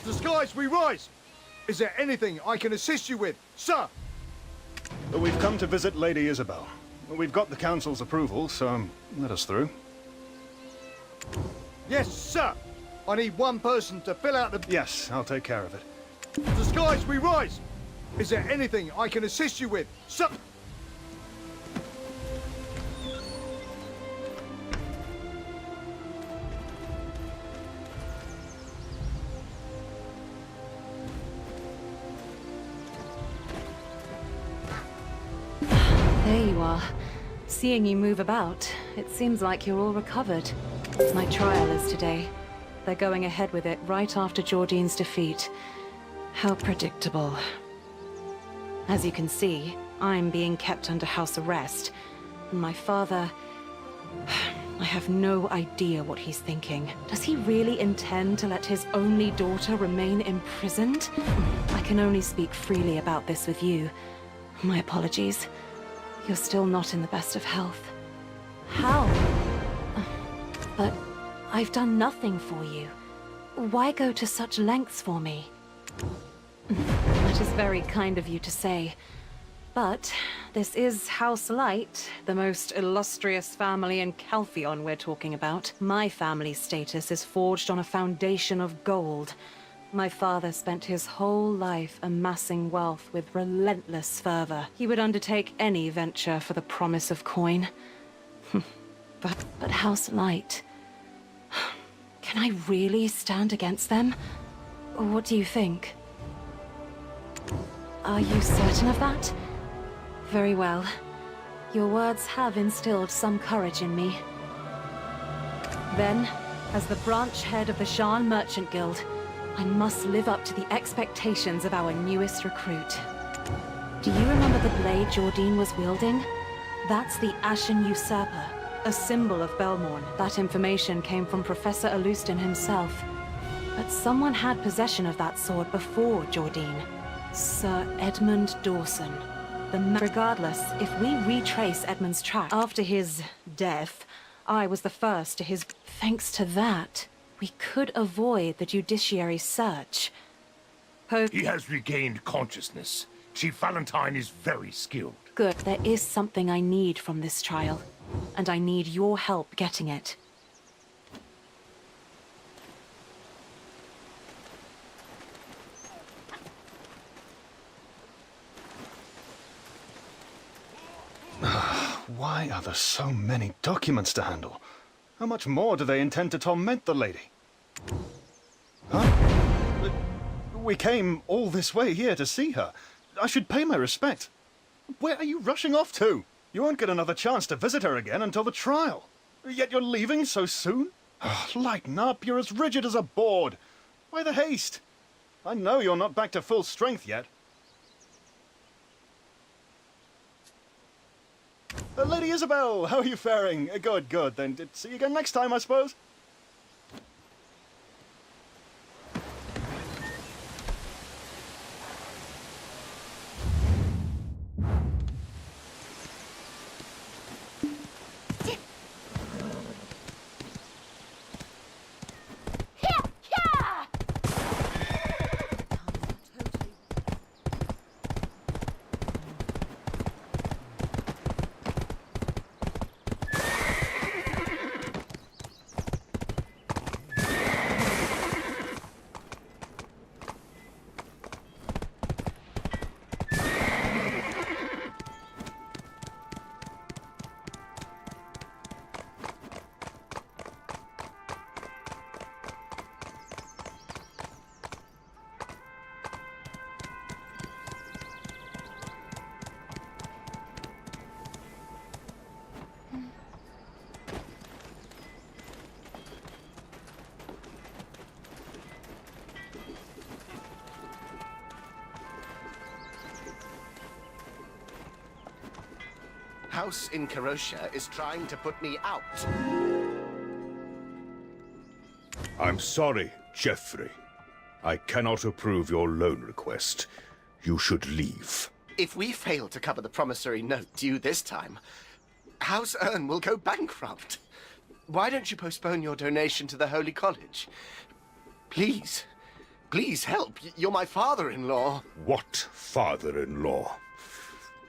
Disguise, we rise! Is there anything I can assist you with, sir? We've come to visit Lady Isabel. We've got the Council's approval, so let us through. Yes, sir! I need one person to fill out the... Yes, I'll take care of it. Disguise, we rise! Is there anything I can assist you with, sir? There you are. Seeing you move about, it seems like you're all recovered. My trial is today. They're going ahead with it right after Jordine's defeat. How predictable. As you can see, I'm being kept under house arrest, and my father... I have no idea what he's thinking. Does he really intend to let his only daughter remain imprisoned? I can only speak freely about this with you. My apologies. You're still not in the best of health. How? But I've done nothing for you. Why go to such lengths for me? That is very kind of you to say. But this is House Light, the most illustrious family in Calpheon we're talking about. My family's status is forged on a foundation of gold. My father spent his whole life amassing wealth with relentless fervor. He would undertake any venture for the promise of coin. But House Light... Can I really stand against them? What do you think? Are you certain of that? Very well. Your words have instilled some courage in me. Then, as the branch head of the Shan Merchant Guild, I must live up to the expectations of our newest recruit. Do you remember the blade Jordine was wielding? That's the Ashen Usurper, a symbol of Belmorn. That information came from Professor Alustin himself. But someone had possession of that sword before Jordine. Sir Edmund Dawson. Regardless, if we retrace Edmund's track after his death, I was the first to his... Thanks to that, we could avoid the judiciary search. He has regained consciousness. Chief Valentine is very skilled. Good. There is something I need from this trial, and I need your help getting it. Why are there so many documents to handle? How much more do they intend to torment the lady? Huh? We came all this way here to see her. I should pay my respect. Where are you rushing off to? You won't get another chance to visit her again until the trial. Yet you're leaving so soon? Lighten up, you're as rigid as a board. Why the haste? I know you're not back to full strength yet. Lady Isabel, how are you faring? Good, good. Then see you again next time, I suppose. House in Karoshia is trying to put me out. I'm sorry, Jeffrey. I cannot approve your loan request. You should leave. If we fail to cover the promissory note due this time, House Ern will go bankrupt. Why don't you postpone your donation to the Holy College? Please, please help. You're my father-in-law. What father-in-law?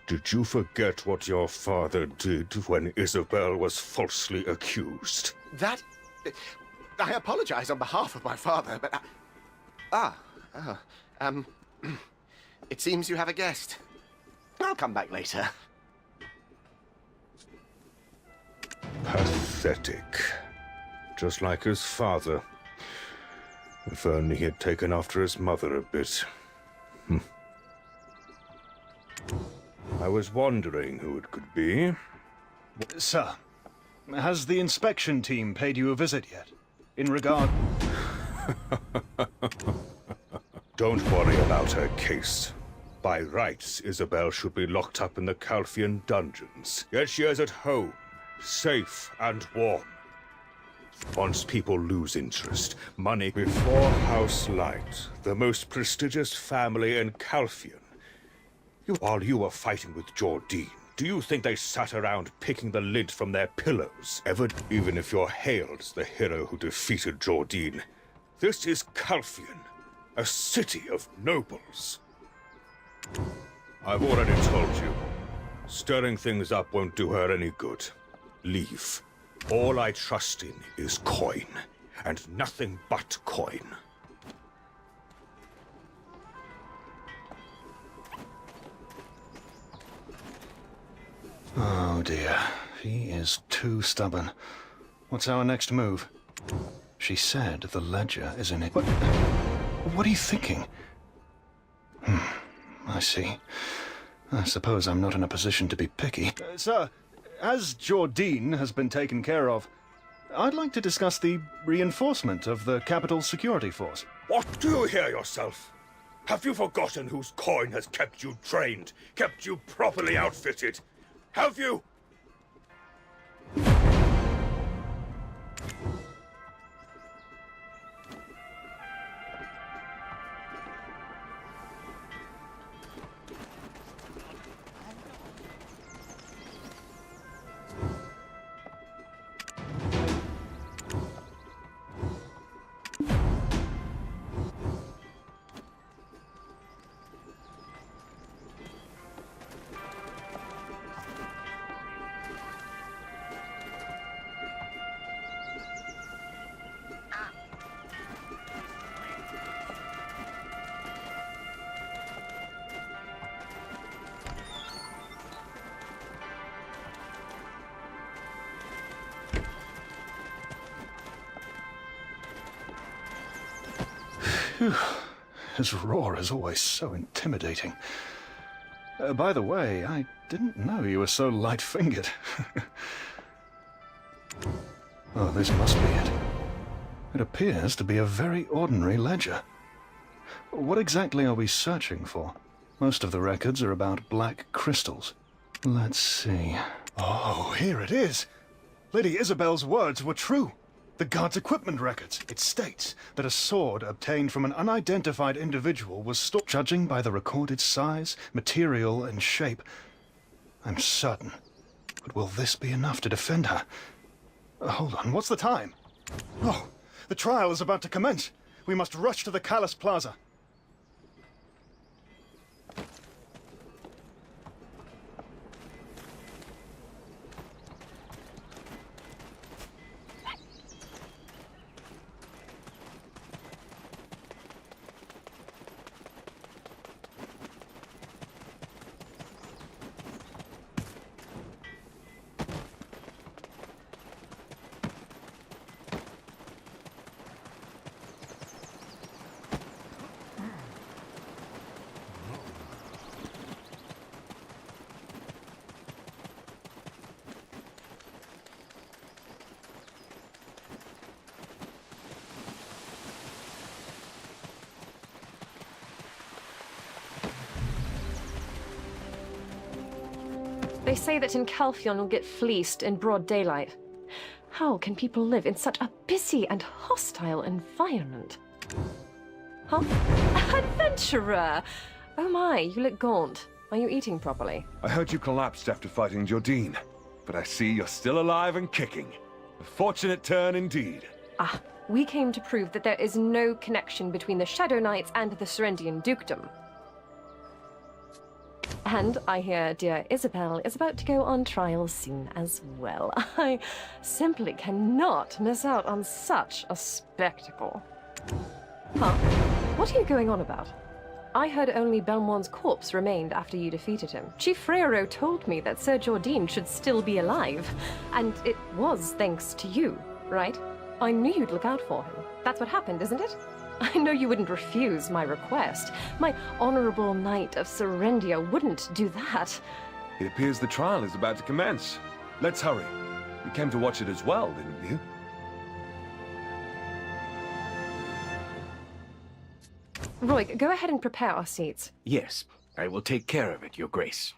Did you forget what your father did when Isabel was falsely accused? That... I apologize on behalf of my father, but... It seems you have a guest. I'll come back later. Pathetic. Just like his father. If only he had taken after his mother a bit. I was wondering who it could be. Sir, has the inspection team paid you a visit yet? In regard... Don't worry about her case. By rights, Isabel should be locked up in the Calpheon dungeons. Yet she is at home, safe and warm. Once people lose interest, money before House Light, the most prestigious family in Calphion. While you were fighting with Jordine, do you think they sat around picking the lid from their pillows? Even if you're hailed as the hero who defeated Jordine, this is Calphion, a city of nobles. I've already told you, stirring things up won't do her any good. Leave. All I trust in is coin, and nothing but coin. Oh dear, he is too stubborn. What's our next move? She said the ledger is in it. What are you thinking? I see. I suppose I'm not in a position to be picky. Sir, as Jordine has been taken care of, I'd like to discuss the reinforcement of the capital security force. What do you hear yourself? Have you forgotten whose coin has kept you trained, kept you properly outfitted? Have you? His roar is always so intimidating. By the way, I didn't know you were so light-fingered. Oh, this must be it. It appears to be a very ordinary ledger. What exactly are we searching for? Most of the records are about black crystals. Let's see. Oh, here it is! Lady Isabel's words were true. The guard's equipment records. It states that a sword obtained from an unidentified individual was stored. Judging by the recorded size, material, and shape, I'm certain. But will this be enough to defend her? Hold on, what's the time? Oh, the trial is about to commence. We must rush to the Calus Plaza. They say that in Calphion you'll get fleeced in broad daylight. How can people live in such a busy and hostile environment? Huh? Adventurer! Oh my, you look gaunt. Are you eating properly? I heard you collapsed after fighting Jordine, but I see you're still alive and kicking. A fortunate turn indeed. Ah, we came to prove that there is no connection between the Shadow Knights and the Serendian Dukedom. And I hear dear Isabel is about to go on trial soon as well. I simply cannot miss out on such a spectacle. Huh? What are you going on about? I heard only Belmont's corpse remained after you defeated him. Chief Freyro told me that Sir Jordine should still be alive, and it was thanks to you, right? I knew you'd look out for him. That's what happened, isn't it? I know you wouldn't refuse my request. My honorable knight of Serendia wouldn't do that. It appears the trial is about to commence. Let's hurry. You came to watch it as well, didn't you? Roy, go ahead and prepare our seats. Yes, I will take care of it, Your Grace.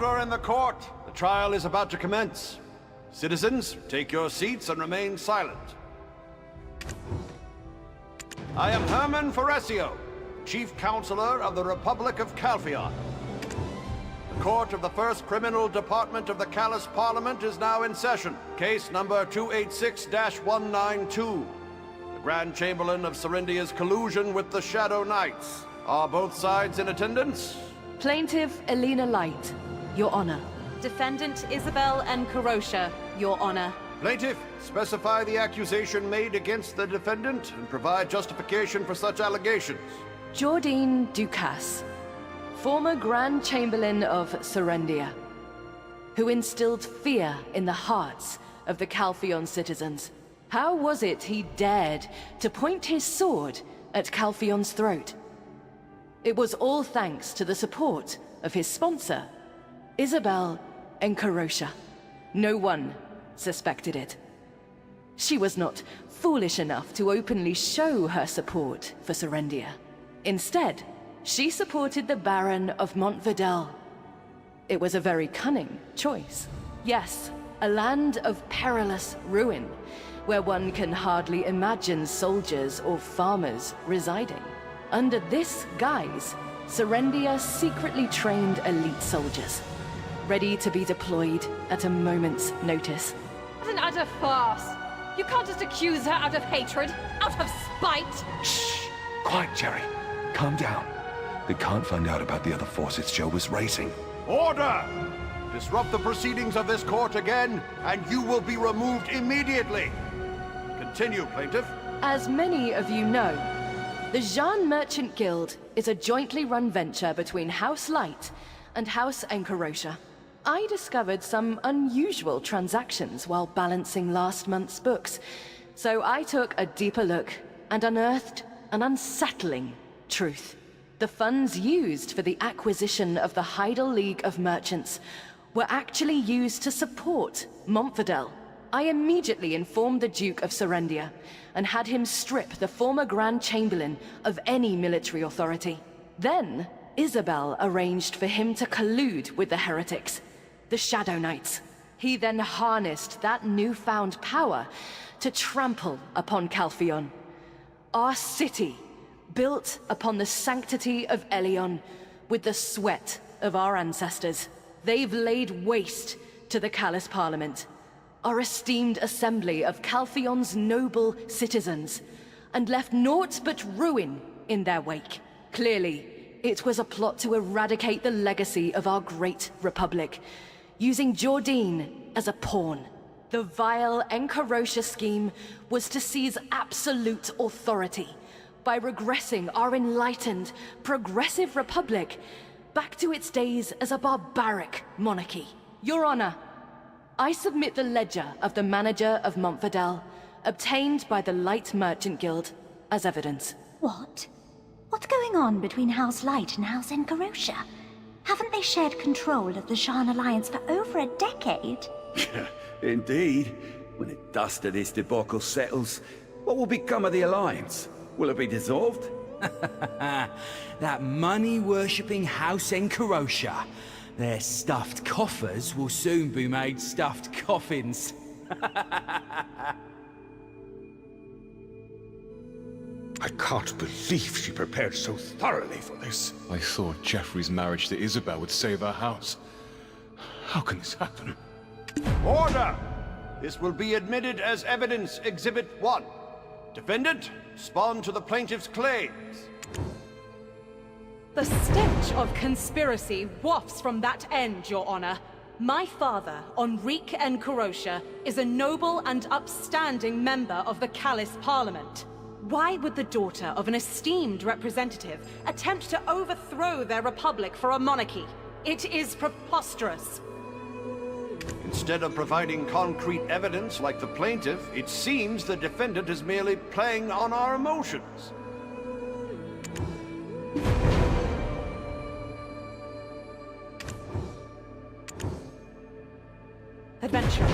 Order in the court! The trial is about to commence. Citizens, take your seats and remain silent. I am Herman Foresio, Chief Counselor of the Republic of Calpheon. The court of the First Criminal Department of the Callus Parliament is now in session. Case number 286-192. The Grand Chamberlain of Serendia's collusion with the Shadow Knights. Are both sides in attendance? Plaintiff Elena Light, Your Honor. Defendant Isabel and Karosha, Your Honor. Plaintiff, specify the accusation made against the defendant and provide justification for such allegations. Jordine Ducasse, former Grand Chamberlain of Serendia, who instilled fear in the hearts of the Calpheon citizens. How was it he dared to point his sword at Calpheon's throat? It was all thanks to the support of his sponsor, Isabel and Karosha. No one suspected it. She was not foolish enough to openly show her support for Serendia. Instead, she supported the Baron of Montvidel. It was a very cunning choice. Yes, a land of perilous ruin, where one can hardly imagine soldiers or farmers residing. Under this guise, Serendia secretly trained elite soldiers, ready to be deployed at a moment's notice. What an utter farce! You can't just accuse her out of hatred, out of spite! Shh! Quiet, Jerry. Calm down. They can't find out about the other forces Joe was raising. Order! Disrupt the proceedings of this court again, and you will be removed immediately. Continue, plaintiff. As many of you know, the Jean Merchant Guild is a jointly run venture between House Light and House Enkarosha. I discovered some unusual transactions while balancing last month's books, so I took a deeper look and unearthed an unsettling truth. The funds used for the acquisition of the Heidel League of Merchants were actually used to support Montvidel. I immediately informed the Duke of Serendia and had him strip the former Grand Chamberlain of any military authority. Then, Isabel arranged for him to collude with the heretics, the Shadow Knights. He then harnessed that newfound power to trample upon Calpheon. Our city, built upon the sanctity of Elion, with the sweat of our ancestors. They've laid waste to the Callus Parliament, our esteemed assembly of Calpheon's noble citizens, and left naught but ruin in their wake. Clearly, it was a plot to eradicate the legacy of our great republic, using Jordine as a pawn. The vile Enkarosha scheme was to seize absolute authority by regressing our enlightened, progressive republic back to its days as a barbaric monarchy. Your Honor, I submit the ledger of the manager of Montvidel, obtained by the Light Merchant Guild, as evidence. What? What's going on between House Light and House Enkarosha? Haven't they shared control of the Shan Alliance for over a decade? Indeed. When the dust of this debacle settles, what will become of the Alliance? Will it be dissolved? That money-worshipping House Enkarosha. Their stuffed coffers will soon be made stuffed coffins. I can't believe she prepared so thoroughly for this. I thought Geoffrey's marriage to Isabel would save our house. How can this happen? Order! This will be admitted as evidence, Exhibit 1. Defendant, respond to the plaintiff's claims. The stench of conspiracy wafts from that end, Your Honor. My father, Enrique Enkarosha, is a noble and upstanding member of the Callus Parliament. Why would the daughter of an esteemed representative attempt to overthrow their republic for a monarchy? It is preposterous. Instead of providing concrete evidence like the plaintiff, it seems the defendant is merely playing on our emotions. Adventurer,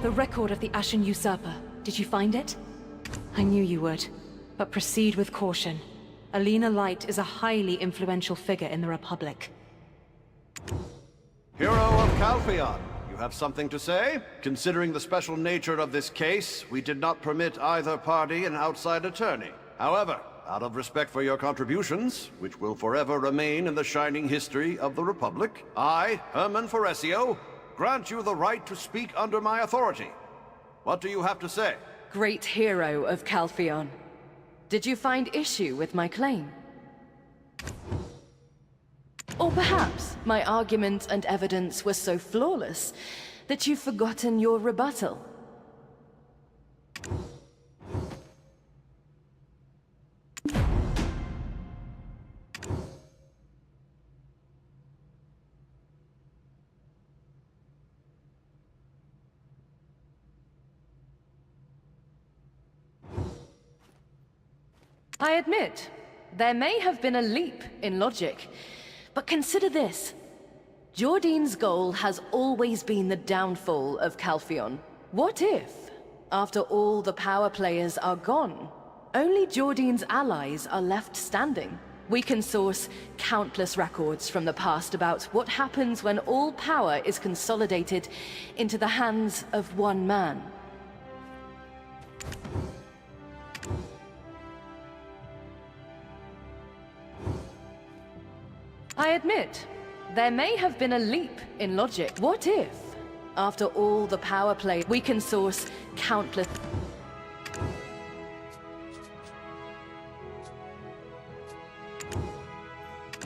the record of the Ashen Usurper. Did you find it? I knew you would, but proceed with caution. Elena Light is a highly influential figure in the Republic. Hero Calpheon, you have something to say? Considering the special nature of this case, we did not permit either party an outside attorney. However, out of respect for your contributions, which will forever remain in the shining history of the Republic, I, Herman Foresio, grant you the right to speak under my authority. What do you have to say? Great hero of Calpheon. Did you find issue with my claim? Or perhaps my argument and evidence were so flawless that you've forgotten your rebuttal? I admit, there may have been a leap in logic, but consider this. Jordine's goal has always been the downfall of Calpheon. What if, after all the power players are gone, only Jordine's allies are left standing? We can source countless records from the past about what happens when all power is consolidated into the hands of one man. I admit, there may have been a leap in logic. What if, after all the power play, we can source countless...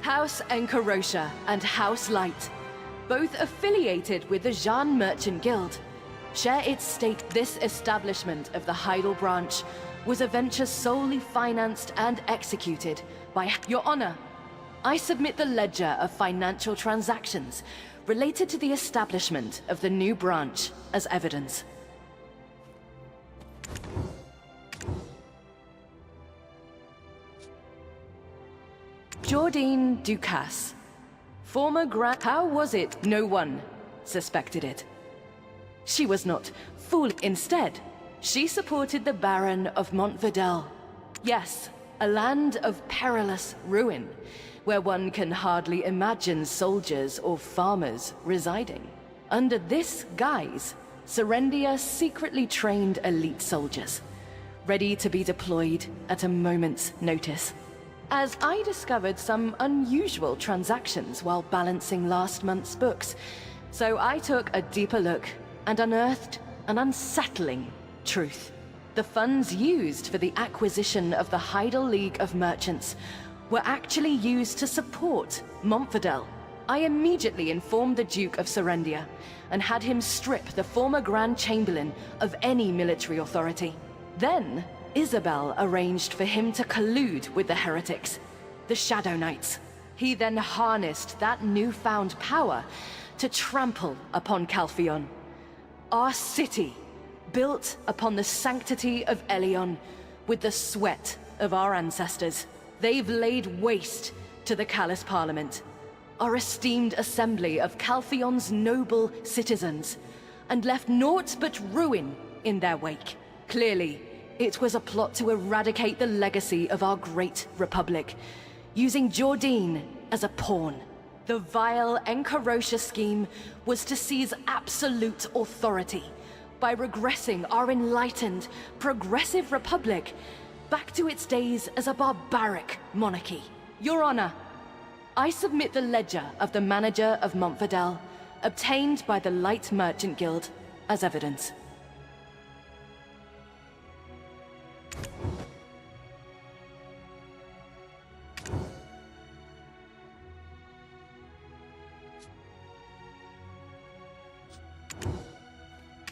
House Encarosha and House Light, both affiliated with the Jean Merchant Guild, share its stake. This establishment of the Heidel branch was a venture solely financed and executed by... Your Honor, I submit the ledger of financial transactions related to the establishment of the new branch as evidence. Jordine Ducasse, former Grand... How was it no one suspected it? She was not fool. Instead, she supported the Baron of Montvidel. Yes, a land of perilous ruin, where one can hardly imagine soldiers or farmers residing. Under this guise, Serendia secretly trained elite soldiers, ready to be deployed at a moment's notice. As I discovered some unusual transactions while balancing last month's books, so I took a deeper look and unearthed an unsettling truth. The funds used for the acquisition of the Heidel League of Merchants were actually used to support Montvidel. I immediately informed the Duke of Serendia and had him strip the former Grand Chamberlain of any military authority. Then, Isabel arranged for him to collude with the heretics, the Shadow Knights. He then harnessed that newfound power to trample upon Calpheon, our city, built upon the sanctity of Elion with the sweat of our ancestors. They've laid waste to the Callus Parliament, our esteemed assembly of Calpheon's noble citizens, and left naught but ruin in their wake. Clearly, it was a plot to eradicate the legacy of our great republic, using Jordine as a pawn. The vile Encarosha scheme was to seize absolute authority by regressing our enlightened, progressive republic back to its days as a barbaric monarchy. Your Honor, I submit the ledger of the manager of Montvidel, obtained by the Light Merchant Guild, as evidence.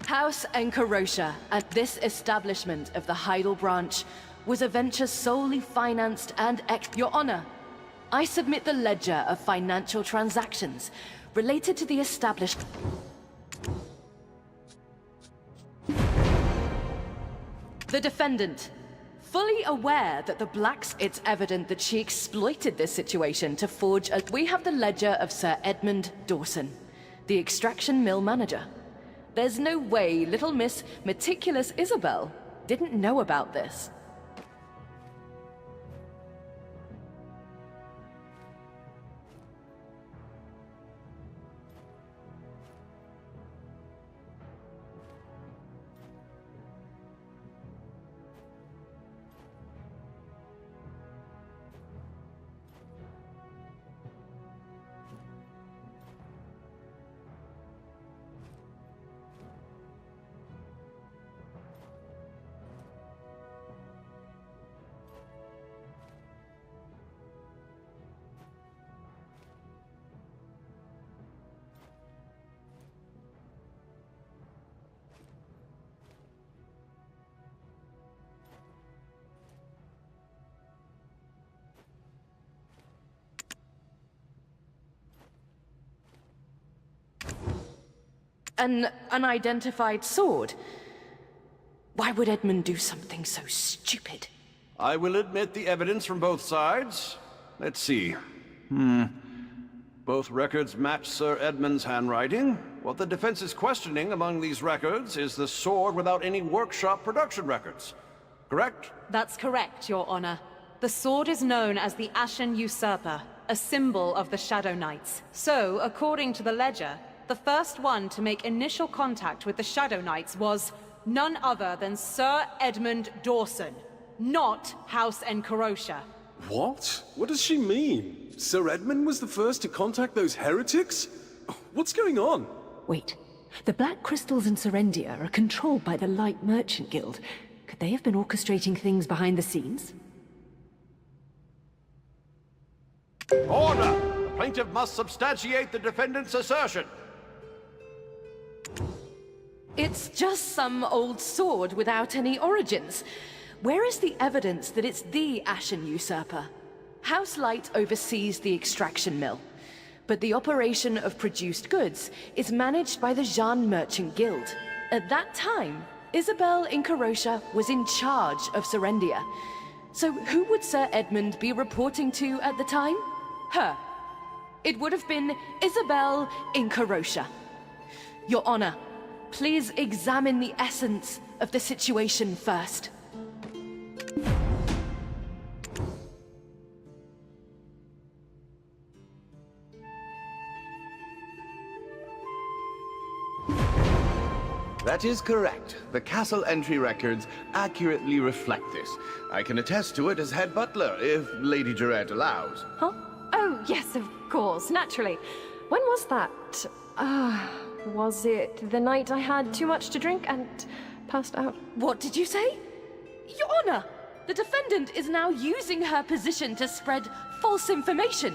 House Encarosha, at this establishment of the Heidel branch, was a venture solely financed and Your Honor, I submit the ledger of financial transactions related to the established... The defendant, fully aware that the Blacks... It's evident that she exploited this situation to forge a... We have the ledger of Sir Edmund Dawson, the extraction mill manager. There's no way little Miss Meticulous Isabel didn't know about this. an unidentified sword. Why would Edmund do something so stupid? I will admit the evidence from both sides. Let's see. Both records match Sir Edmund's handwriting. What the defense is questioning among these records is the sword without any workshop production records. Correct? That's correct, Your Honor. The sword is known as the Ashen Usurper, a symbol of the Shadow Knights. So, according to the ledger, the first one to make initial contact with the Shadow Knights was none other than Sir Edmund Dawson, not House Encarocia. What? What does she mean? Sir Edmund was the first to contact those heretics? What's going on? Wait. The Black Crystals in Serendia are controlled by the Light Merchant Guild. Could they have been orchestrating things behind the scenes? Order! The plaintiff must substantiate the defendant's assertion. It's just some old sword without any origins. Where is the evidence that it's the Ashen Usurper? House Light oversees the extraction mill, but the operation of produced goods is managed by the Jean Merchant Guild. At that time, Isabel Encarocia was in charge of Serendia. So who would Sir Edmund be reporting to at the time? Her. It would have been Isabel Encarocia. Your Honor, please examine the essence of the situation first. That is correct. The castle entry records accurately reflect this. I can attest to it as head butler, if Lady Durant allows. Huh? Oh, yes, of course, naturally. When was that? Was it the night I had too much to drink and passed out? What did you say? Your Honor, the defendant is now using her position to spread false information.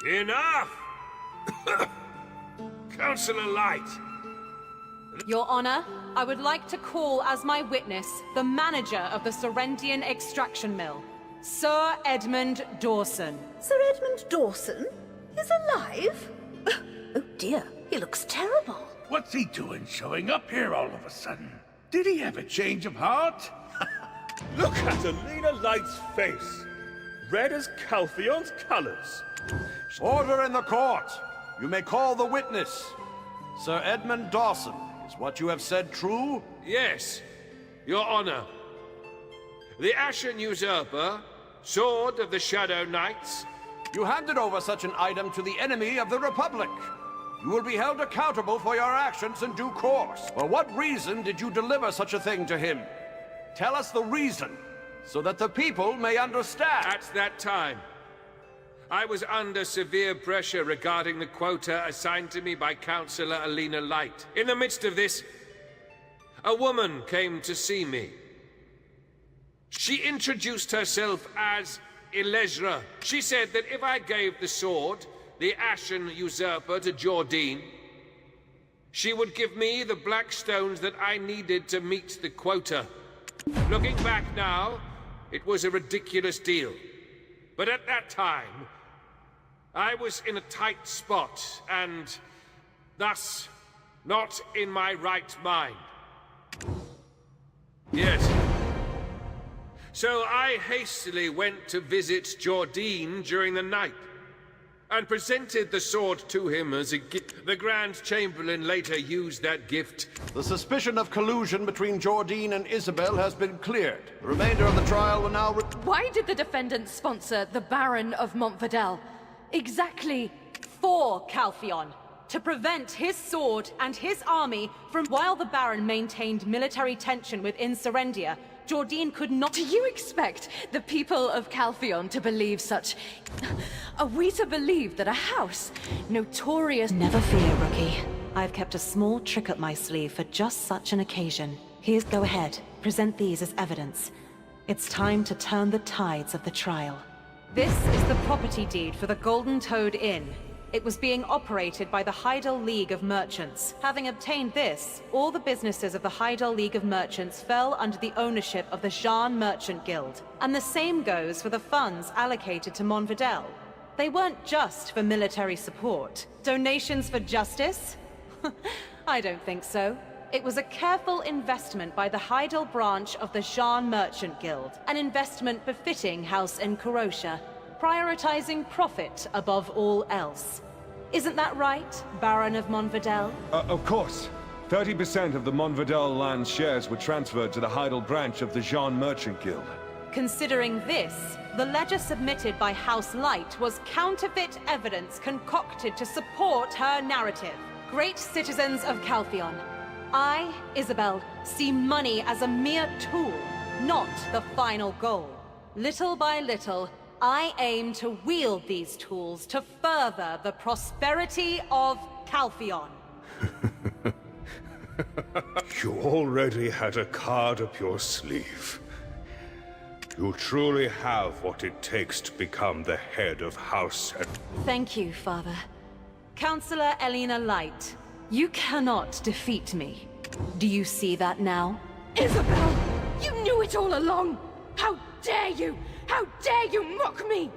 Enough! Councillor Light! Your Honor, I would like to call as my witness the manager of the Serendian extraction mill, Sir Edmund Dawson. Sir Edmund Dawson? He's alive? Oh dear, he looks terrible. What's he doing showing up here all of a sudden? Did he have a change of heart? Look at Alina Light's face. Red as Calphion's colors. Order in the court. You may call the witness. Sir Edmund Dawson, is what you have said true? Yes, Your Honor. The Ashen Usurper, Sword of the Shadow Knights. You handed over such an item to the enemy of the Republic. You will be held accountable for your actions in due course. For what reason did you deliver such a thing to him? Tell us the reason, so that the people may understand. At that time, I was under severe pressure regarding the quota assigned to me by Councillor Alina Light. In the midst of this, a woman came to see me. She introduced herself as Elezra. She said that if I gave the sword, the Ashen Usurper, to Jordine, she would give me the black stones that I needed to meet the quota. Looking back now, it was a ridiculous deal. But at that time, I was in a tight spot, and thus not in my right mind. Yes. So I hastily went to visit Jordine during the night, and presented the sword to him as a gift. The Grand Chamberlain later used that gift. The suspicion of collusion between Jordine and Isabel has been cleared. The remainder of the trial will now... Why did the defendant sponsor the Baron of Montvidel? Exactly. For Calphion, to prevent his sword and his army from... While the Baron maintained military tension within Serendia, Jordine could not... Do you expect the people of Calphion to believe such... Are we to believe that a house notorious... Never fear, Rookie. I've kept a small trick up my sleeve for just such an occasion. Here's... Go ahead. Present these as evidence. It's time to turn the tides of the trial. This is the property deed for the Golden Toad Inn. It was being operated by the Hydael League of Merchants. Having obtained this, all the businesses of the Hydael League of Merchants fell under the ownership of the Jean Merchant Guild. And the same goes for the funds allocated to Montvidel. They weren't just for military support. Donations for justice? I don't think so. It was a careful investment by the Heidel branch of the Jean Merchant Guild. An investment befitting House Encarocia, prioritizing profit above all else. Isn't that right, Baron of Montvidel? Of course. 30% of the Montvidel land shares were transferred to the Heidel branch of the Jean Merchant Guild. Considering this, the ledger submitted by House Light was counterfeit evidence concocted to support her narrative. Great citizens of Calpheon, I, Isabel, see money as a mere tool, not the final goal. Little by little, I aim to wield these tools to further the prosperity of Calpheon. You already had a card up your sleeve. You truly have what it takes to become the head of House and... Thank you, Father. Counselor Elena Light, you cannot defeat me. Do you see that now? Isabel! You knew it all along! How dare you! How dare you mock me!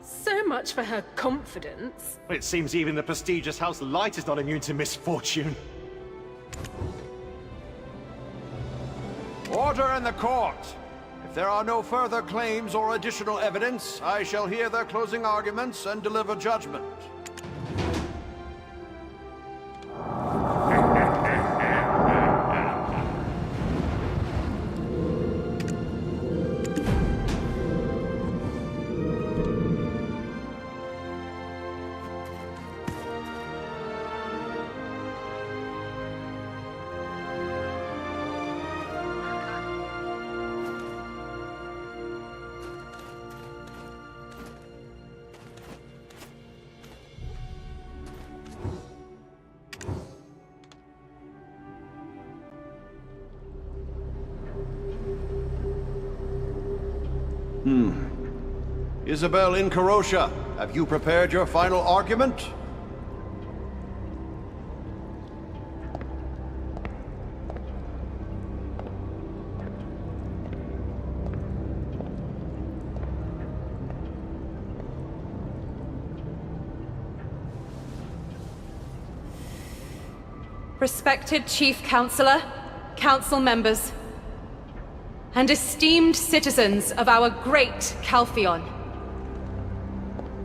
So much for her confidence. It seems even the prestigious House Light is not immune to misfortune. Order in the court! If there are no further claims or additional evidence, I shall hear their closing arguments and deliver judgment. Isabel Encarocia, have you prepared your final argument? Respected Chief Counselor, Council members, and esteemed citizens of our great Calpheon.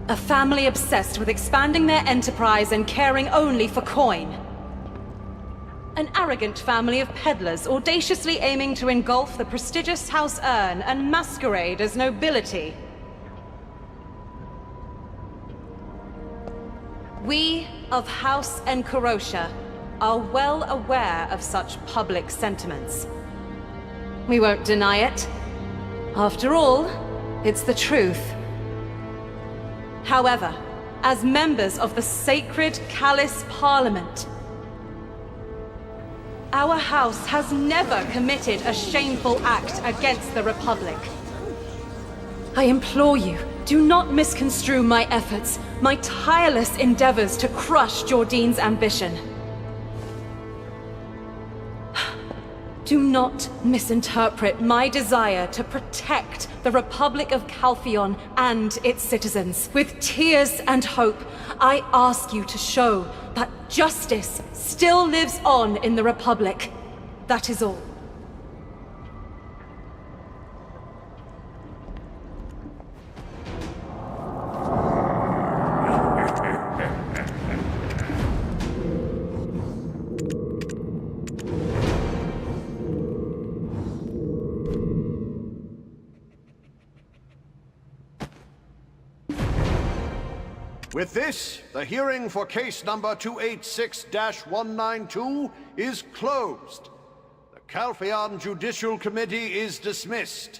A family obsessed with expanding their enterprise and caring only for coin. An arrogant family of peddlers audaciously aiming to engulf the prestigious House Urn and masquerade as nobility. We of House Encarocia are well aware of such public sentiments. We won't deny it. After all, it's the truth. However, as members of the sacred Callus Parliament, our house has never committed a shameful act against the Republic. I implore you, do not misconstrue my efforts, my tireless endeavors to crush Jordine's ambition. Do not misinterpret my desire to protect the Republic of Calpheon and its citizens. With tears and hope, I ask you to show that justice still lives on in the Republic. That is all. With this, the hearing for case number 286-192 is closed. The Calpheon Judicial Committee is dismissed.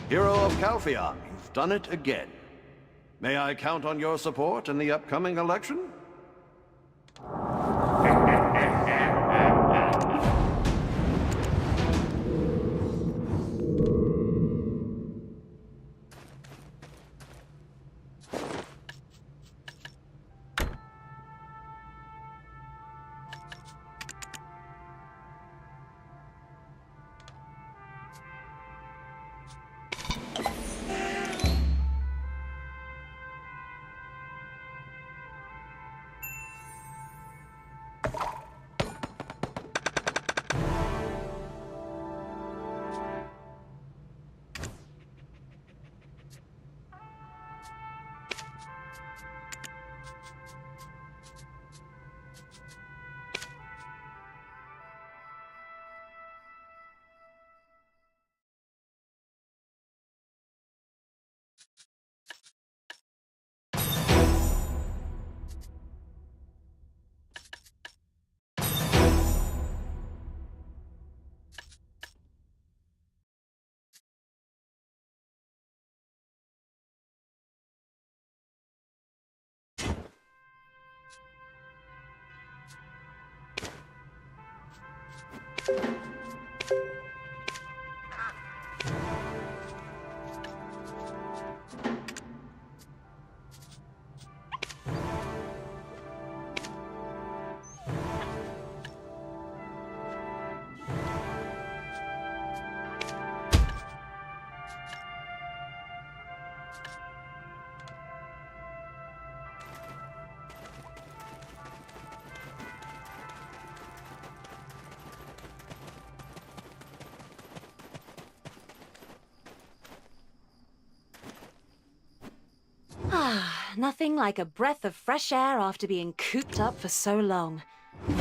Hero of Calpheon, you've done it again. May I count on your support in the upcoming election? Nothing like a breath of fresh air after being cooped up for so long.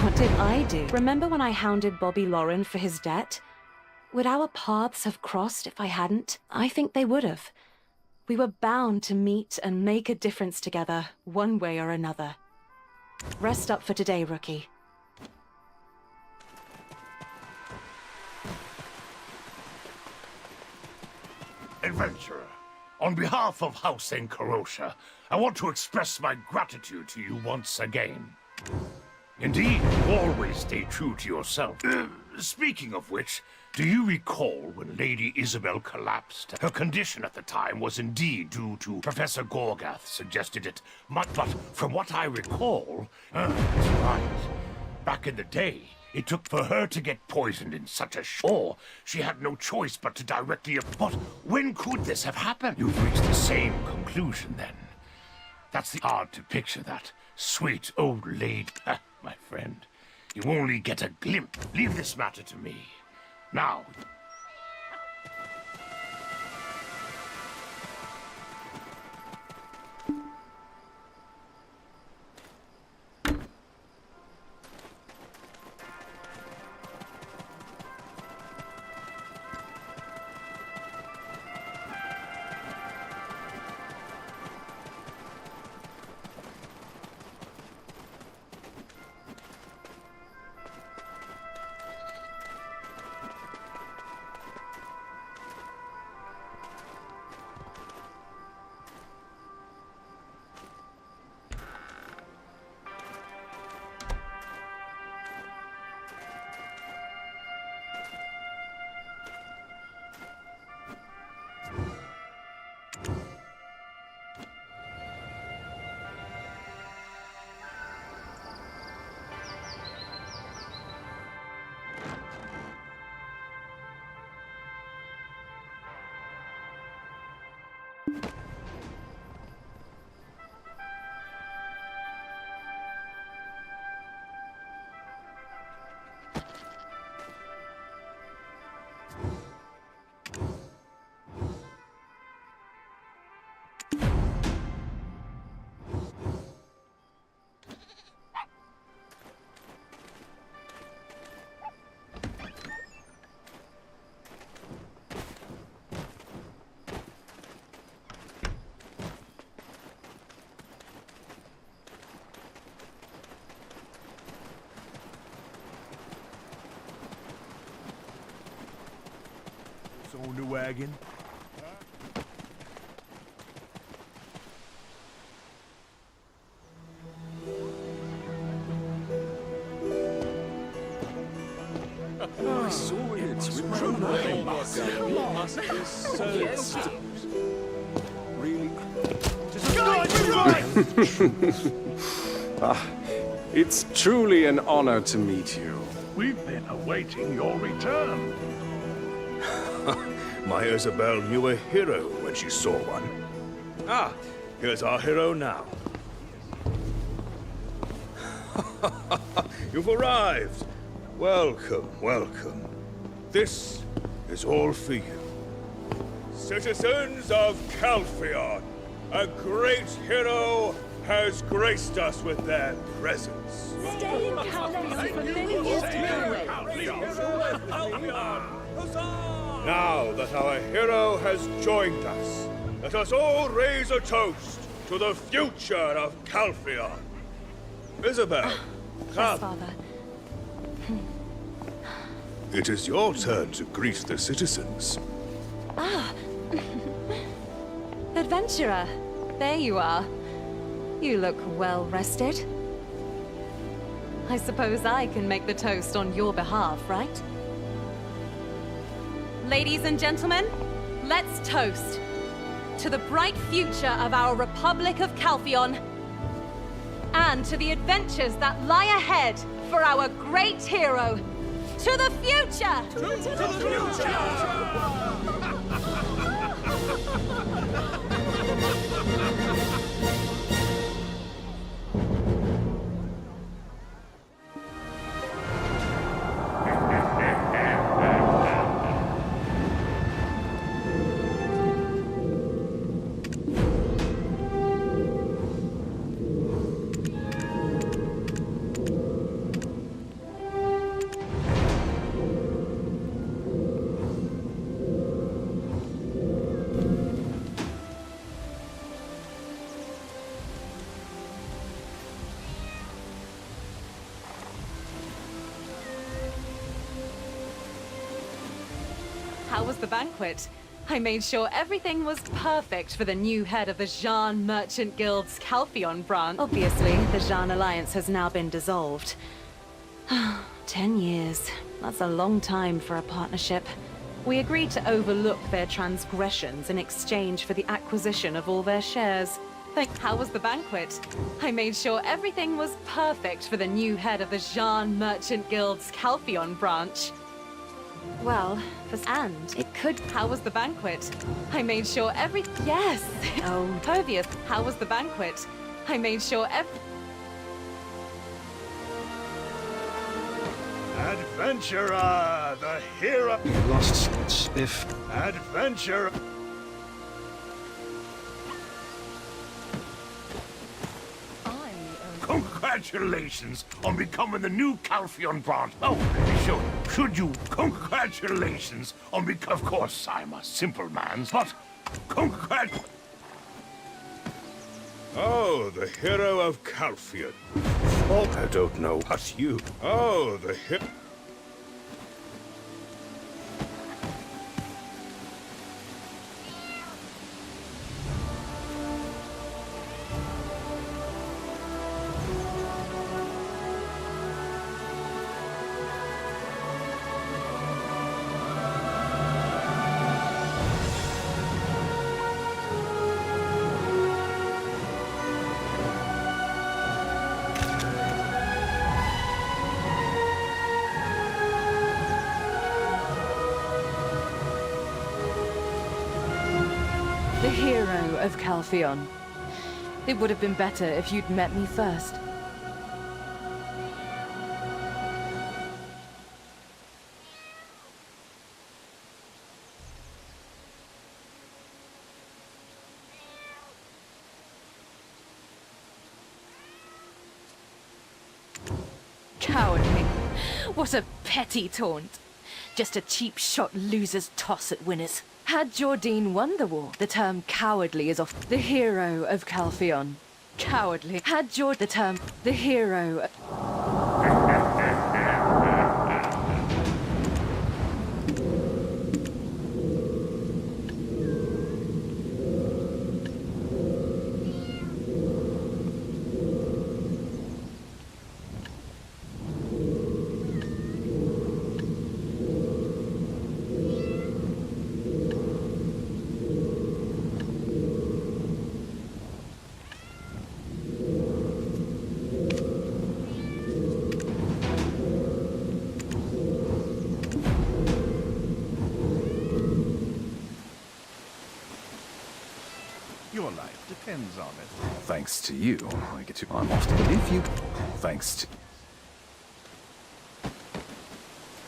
What did I do? Remember when I hounded Bobby Lauren for his debt? Would our paths have crossed if I hadn't? I think they would have. We were bound to meet and make a difference together, one way or another. Rest up for today, rookie. Adventurer, on behalf of House Encarosha, I want to express my gratitude to you once again. Indeed, you always stay true to yourself. Speaking of which, do you recall when Lady Isabel collapsed? Her condition at the time was indeed due to Professor Gorgath suggested it. But from what I recall, that's right. Back in the day, it took for her to get poisoned in such a shore. She had no choice but to directly... But when could this have happened? You've reached the same conclusion then. That's hard to picture that. Sweet old lady. My friend, you only get a glimpse. Leave this matter to me. Now... On the wagon. I saw it with my own eyes. Really? It's truly an honor to meet you. We've been awaiting your return. My Isabel knew a hero when she saw one. Ah, here's our hero now. You've arrived. Welcome, welcome. This is all for you. Citizens of Calpheon, a great hero has graced us with their presence. Stay in Calpheon for many years to come. Now that our hero has joined us, let us all raise a toast to the future of Calpheon. Isabel, come. Yes, Father. It is your turn to greet the citizens. Ah! Adventurer, there you are. You look well rested. I suppose I can make the toast on your behalf, right? Ladies and gentlemen, let's toast to the bright future of our Republic of Calpheon and to the adventures that lie ahead for our great hero. To the future! To the How was the banquet? I made sure everything was perfect for the new head of the Jean Merchant Guild's Calpheon branch. Obviously, the Jean Alliance has now been dissolved. 10 years. That's a long time for a partnership. We agreed to overlook their transgressions in exchange for the acquisition of all their shares. How was the banquet? I made sure everything was perfect for the new head of the Jean Merchant Guild's Calpheon branch. Well, and it could. How was the banquet? I made sure Yes! Oh, Pervious. How was the banquet? I made sure Adventurer, the hero. You lost Spiff. Adventurer. Congratulations on becoming the new Calpheon branch. Oh, should you? Congratulations on Of course, I'm a simple man, but Oh, the hero of Calpheon. Oh, I don't know what you... Oh, the hero... The hero of Calpheon. It would have been better if you'd met me first. Cowardly. What a petty taunt. Just a cheap shot losers toss at winners. Had Jordine won the war, the term cowardly is off. The hero of Calpheon. Cowardly. Had the term the hero. Your life depends on it. Thanks to you, I get to... I'm off to believe you. Thanks to...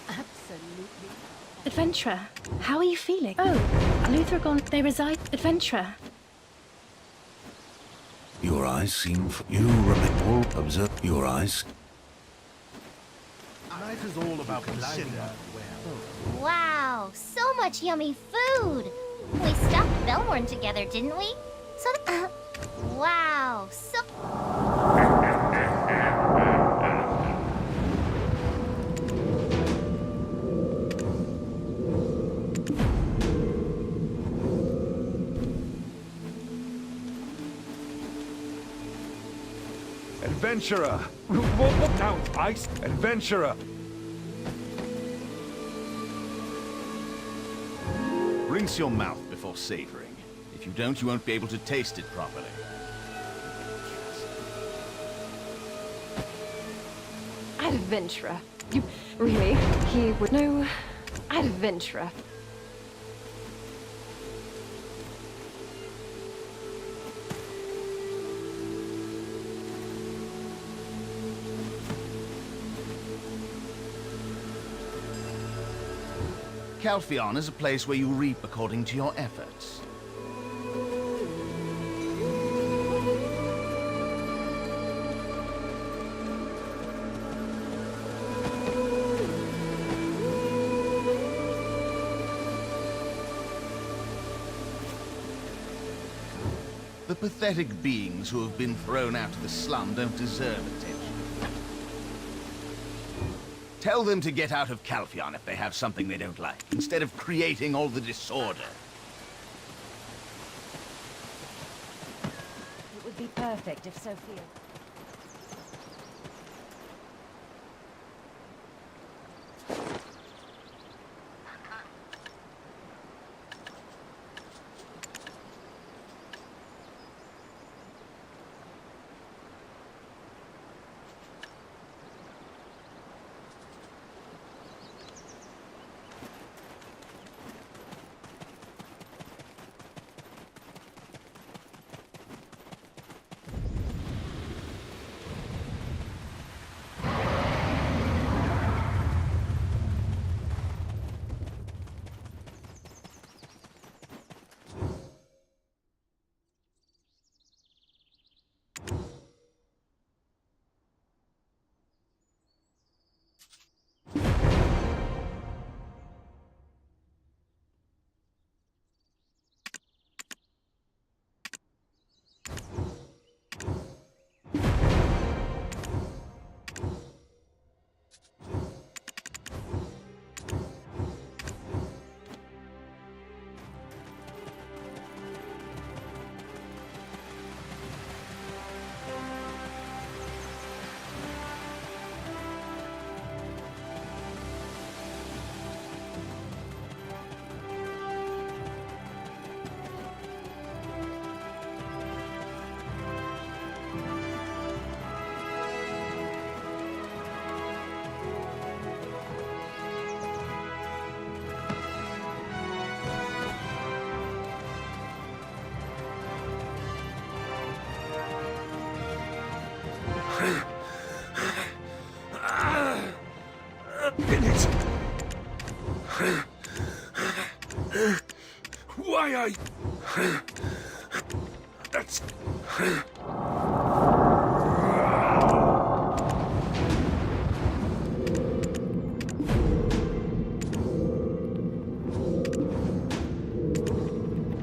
Absolutely. Adventurer, how are you feeling? Oh, Luthragon, they reside... Adventurer. Your eyes seem... You remain all observe... Your eyes... Life is all about consider. Wow, so much yummy food! We stuffed Belmorn together, didn't we? So, wow, so... Adventurer! What now? Ice? Adventurer! Rinse your mouth before savoring. If you don't, you won't be able to taste it properly. Adventurer. You really? He would know. Adventurer. Calpheon is a place where you reap according to your efforts. The pathetic beings who have been thrown out of the slum don't deserve attention. Tell them to get out of Calpheon if they have something they don't like, instead of creating all the disorder. It would be perfect if Sophia... Why I... That's...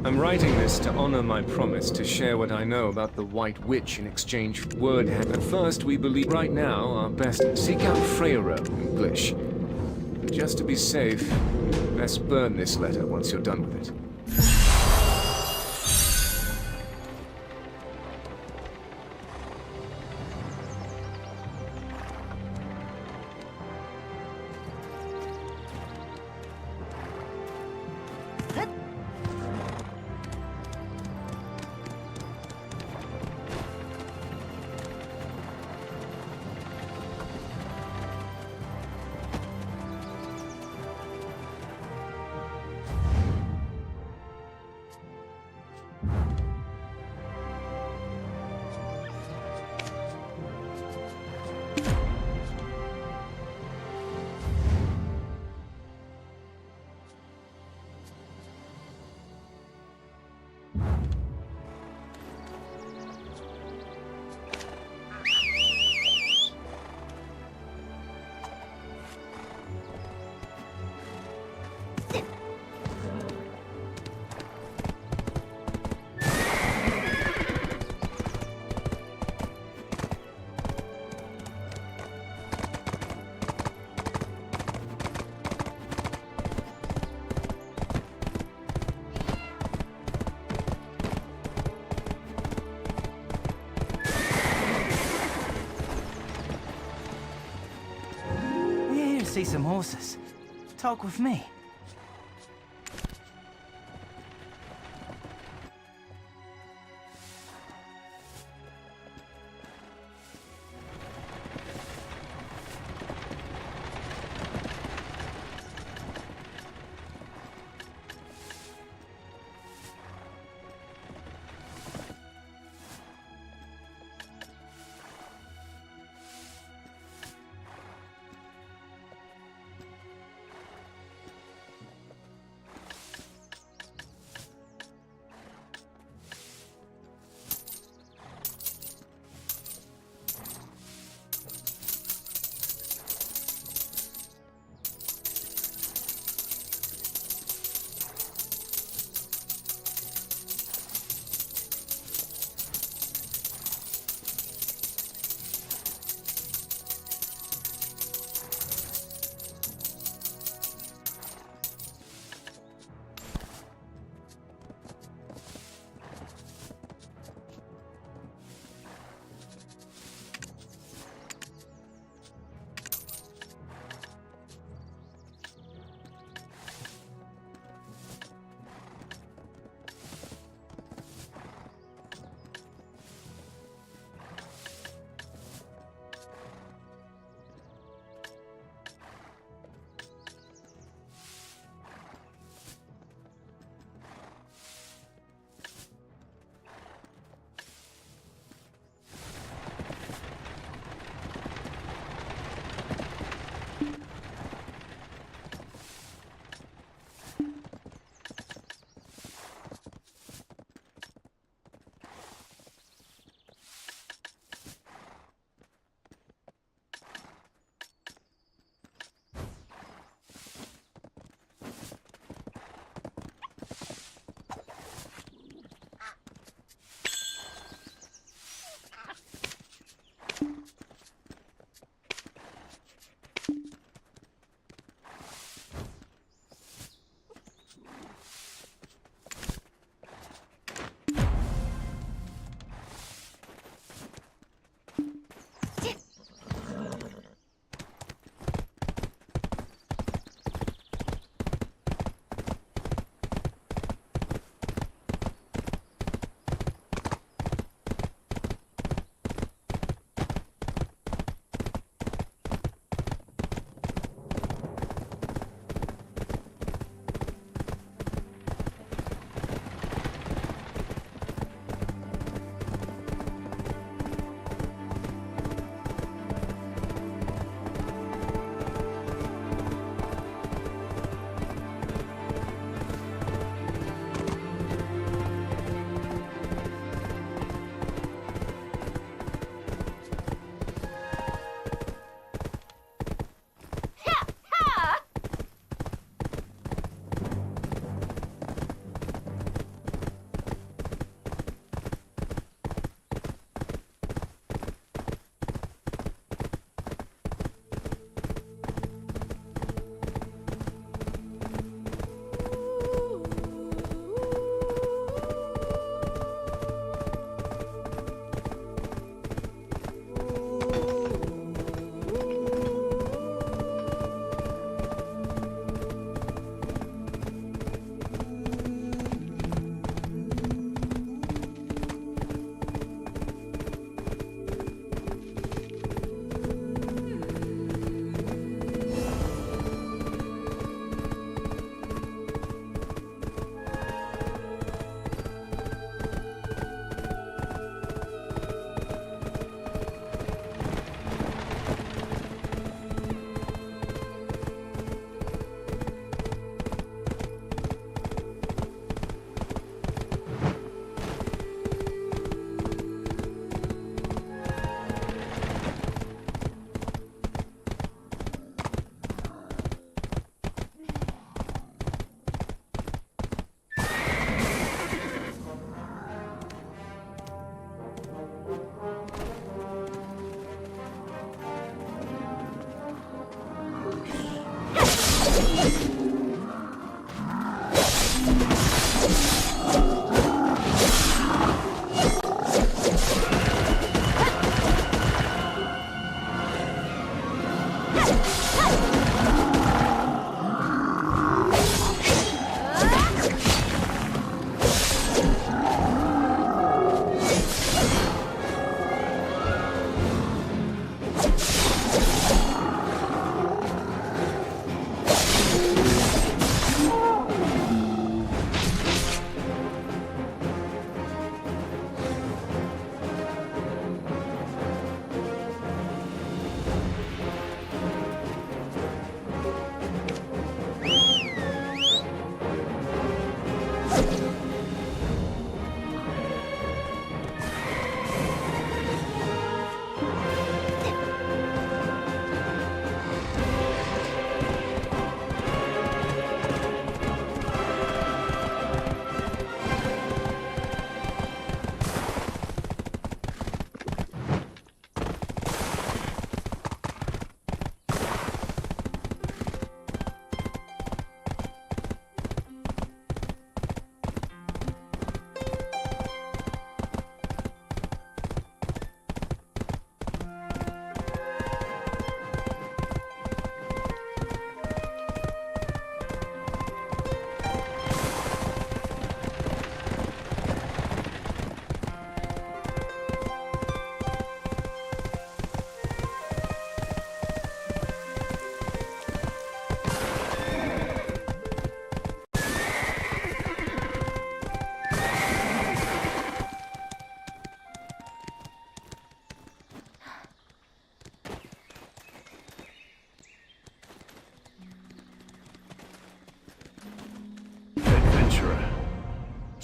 I'm writing this to honor my promise to share what I know about the White Witch in exchange for word hand. At first, we believe right now our best seek out Freyro in Glish. And just to be safe, best burn this letter once you're done with it. See some horses. Talk with me.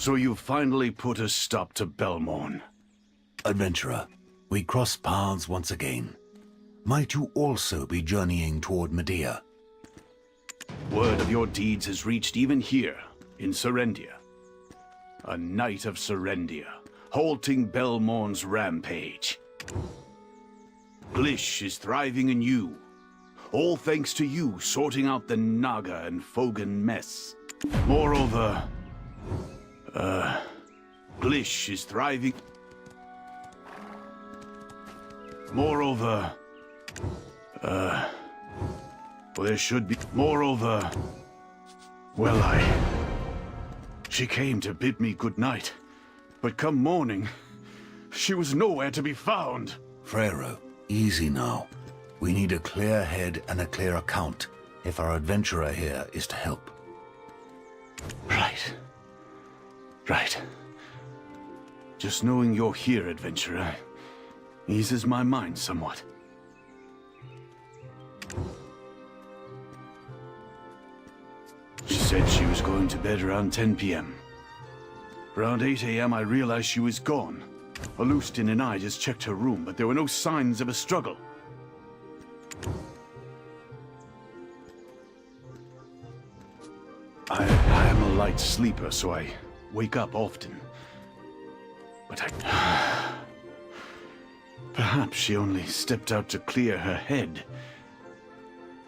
So you finally put a stop to Belmorn. Adventurer, we cross paths once again. Might you also be journeying toward Medea? Word of your deeds has reached even here, in Serendia. A knight of Serendia, halting Belmorn's rampage. Glish is thriving in you. All thanks to you sorting out the Naga and Fogan mess. Moreover, Glish is thriving. Moreover, well, there should be. Moreover, well, she came to bid me good night, but come morning, she was nowhere to be found. Freyro, easy now. We need a clear head and a clear account if our adventurer here is to help. Right. Right. Just knowing you're here, adventurer, eases my mind somewhat. She said she was going to bed around 10 p.m. Around 8 a.m. I realized she was gone. Alustin and I just checked her room, but there were no signs of a struggle. I am a light sleeper, so I wake up often. But perhaps she only stepped out to clear her head.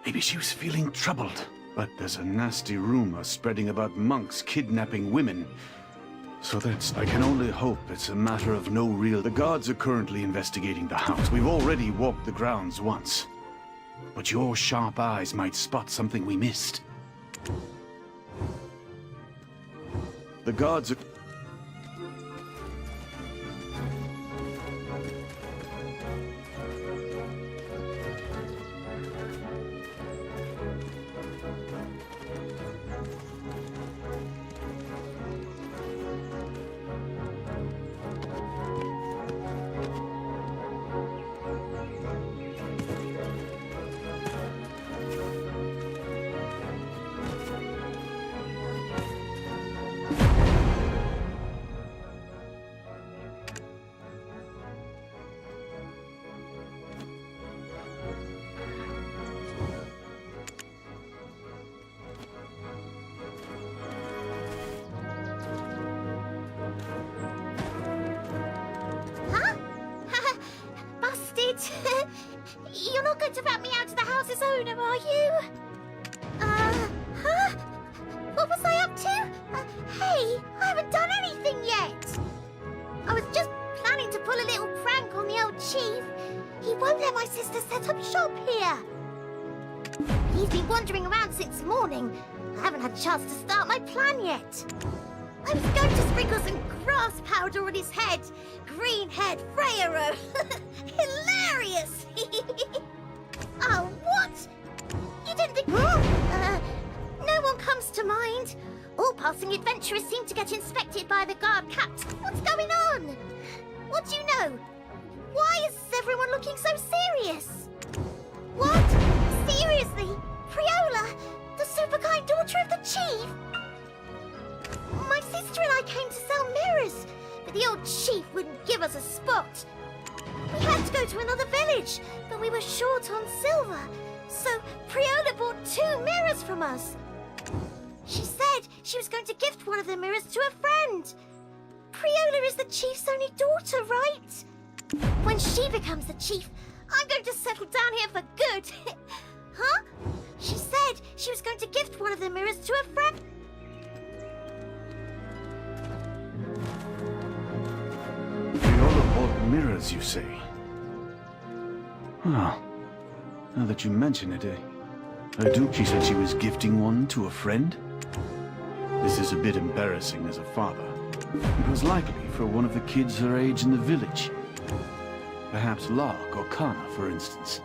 Maybe she was feeling troubled. But there's a nasty rumor spreading about monks kidnapping women. So I can only hope it's a matter of no real... The guards are currently investigating the house. We've already walked the grounds once. But your sharp eyes might spot something we missed. The guards are... You're not going to rat me out of the house's owner, are you? Huh? What was I up to? Hey, I haven't done anything yet. I was just planning to pull a little prank on the old chief. He won't let my sister set up shop here. He's been wandering around since morning. I haven't had a chance to start my plan yet. I was going to sprinkle some grass powder on his head. Green-haired Freyro. Hilarious! Oh, what? You didn't think... no one comes to mind. All passing adventurers seem to get inspected by the guard caps. What's going on? What do you know? Why is everyone looking so serious? What? Seriously? Priola? The super kind daughter of the chief? My sister and I came to sell mirrors, but the old chief wouldn't give us a spot. We had to go to another village, but we were short on silver, so Priola bought 2 mirrors from us. She said she was going to gift one of the mirrors to a friend. Priola is the chief's only daughter, right? When she becomes the chief, I'm going to settle down here for good. Huh? She said she was going to gift one of the mirrors to a friend. Priola bought mirrors, you say? Oh, now that you mention it, I do. She said she was gifting one to a friend? This is a bit embarrassing as a father. It was likely for one of the kids her age in the village. Perhaps Lark or Kana, for instance.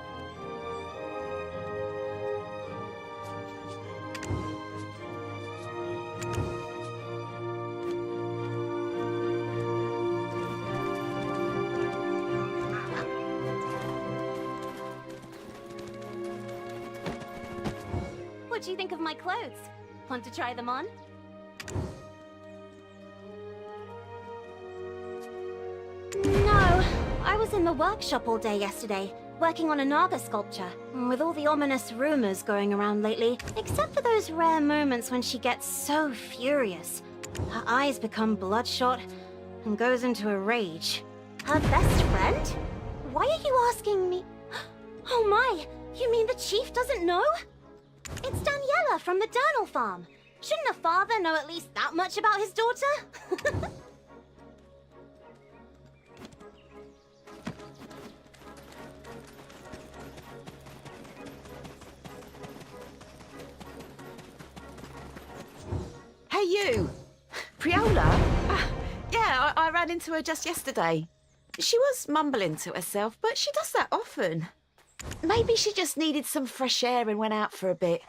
What do you think of my clothes? Want to try them on? was in the workshop all day yesterday, working on a Naga sculpture. With all the ominous rumors going around lately, except for those rare moments when she gets so furious. Her eyes become bloodshot and goes into a rage. Her best friend? Why are you asking me? Oh my, you mean the chief doesn't know? It's Daniela from the Durnal farm. Shouldn't a father know at least that much about his daughter? Hey, you! Priola? Yeah, I ran into her just yesterday. She was mumbling to herself, but she does that often. Maybe she just needed some fresh air and went out for a bit.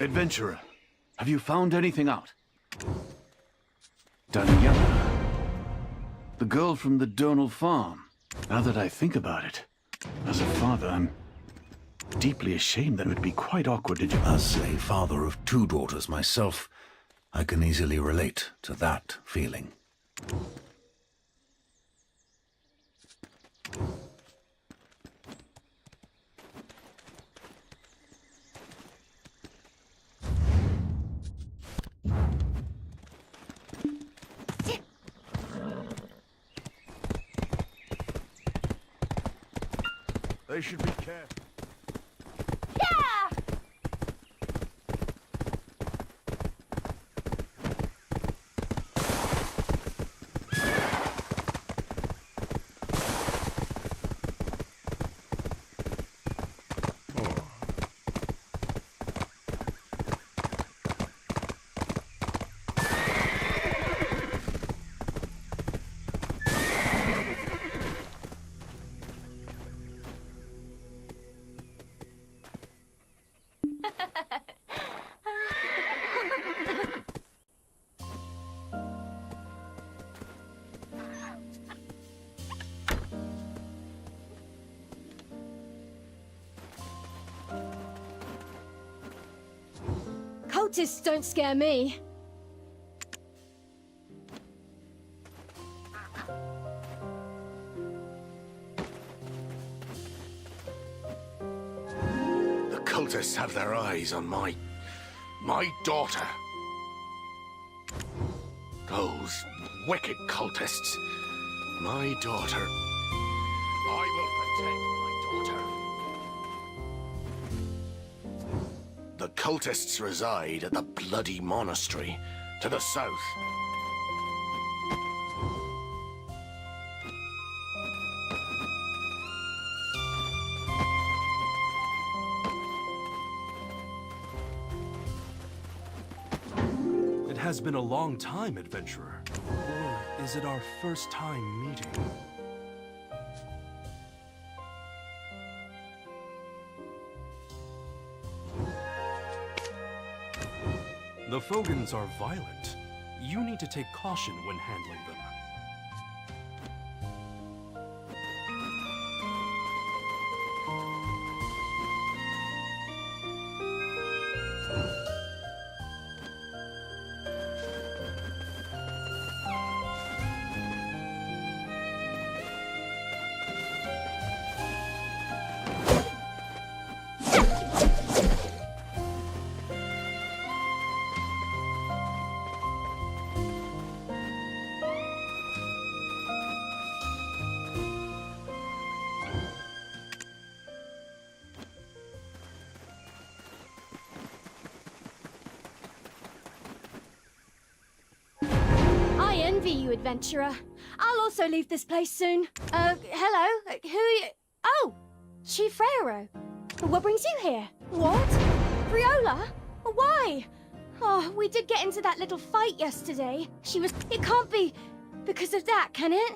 Adventurer, have you found anything out? Daniela. The girl from the Durnal farm. Now that I think about it, as a father, I'm deeply ashamed that it would be quite awkward to... As a father of 2 daughters myself, I can easily relate to that feeling. They should be careful. Cultists don't scare me. The cultists have their eyes on my daughter. Those wicked cultists. My daughter. I will protect my daughter. The cultists reside at the bloody monastery to the south. It has been a long time, adventurer. Or is it our first time meeting? The Fogans are violent. You need to take caution when handling them. You adventurer. I'll also leave this place soon. Hello? Who are you? Oh! Chief Freyro. What brings you here? What? Priola? Why? Oh, we did get into that little fight yesterday. It can't be because of that, can it?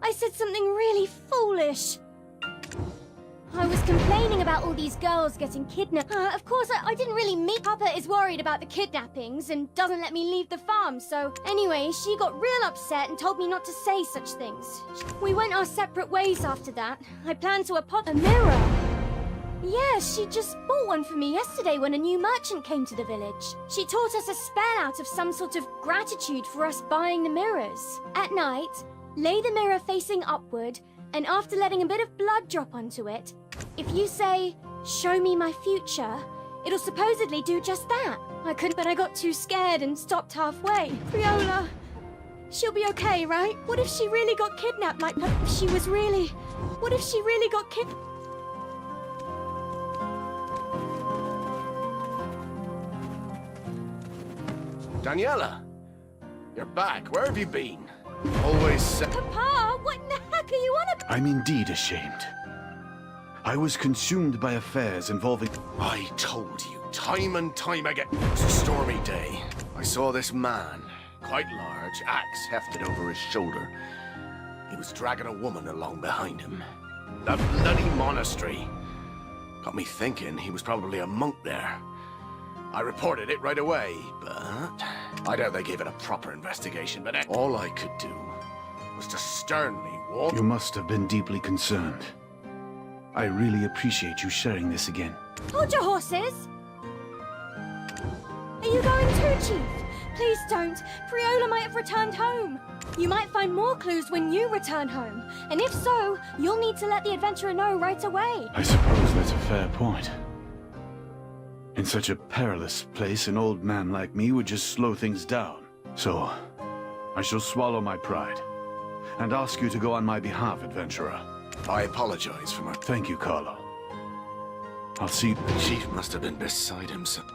I said something really foolish. I was complaining about all these girls getting kidnapped. Of course, I didn't really mean. Papa is worried about the kidnappings and doesn't let me leave the farm, so... Anyway, she got real upset and told me not to say such things. We went our separate ways after that. I planned to a mirror. Yeah, she just bought one for me yesterday when a new merchant came to the village. She taught us a spell out of some sort of gratitude for us buying the mirrors. At night, lay the mirror facing upward, and after letting a bit of blood drop onto it, if you say, "Show me my future," it'll supposedly do just that. I couldn't, but I got too scared and stopped halfway. Priola, she'll be okay, right? What if she really got kidnapped like that? What if she really got kidnapped? Daniela, you're back. Where have you been? Always Papa, what in the heck are you on about? I'm indeed ashamed. I was consumed by affairs involving... I told you, time and time again. It was a stormy day. I saw this man, quite large, axe hefted over his shoulder. He was dragging a woman along behind him. That bloody monastery. Got me thinking he was probably a monk there. I reported it right away, but I doubt they gave it a proper investigation. But all I could do was to sternly warn... You must have been deeply concerned. I really appreciate you sharing this again. Hold your horses! Are you going too, Chief? Please don't. Priola might have returned home. You might find more clues when you return home. And if so, you'll need to let the adventurer know right away. I suppose that's a fair point. In such a perilous place, an old man like me would just slow things down. So, I shall swallow my pride and ask you to go on my behalf, adventurer. I apologize for my... Thank you, Carlo. I'll see... The chief must have been beside himself.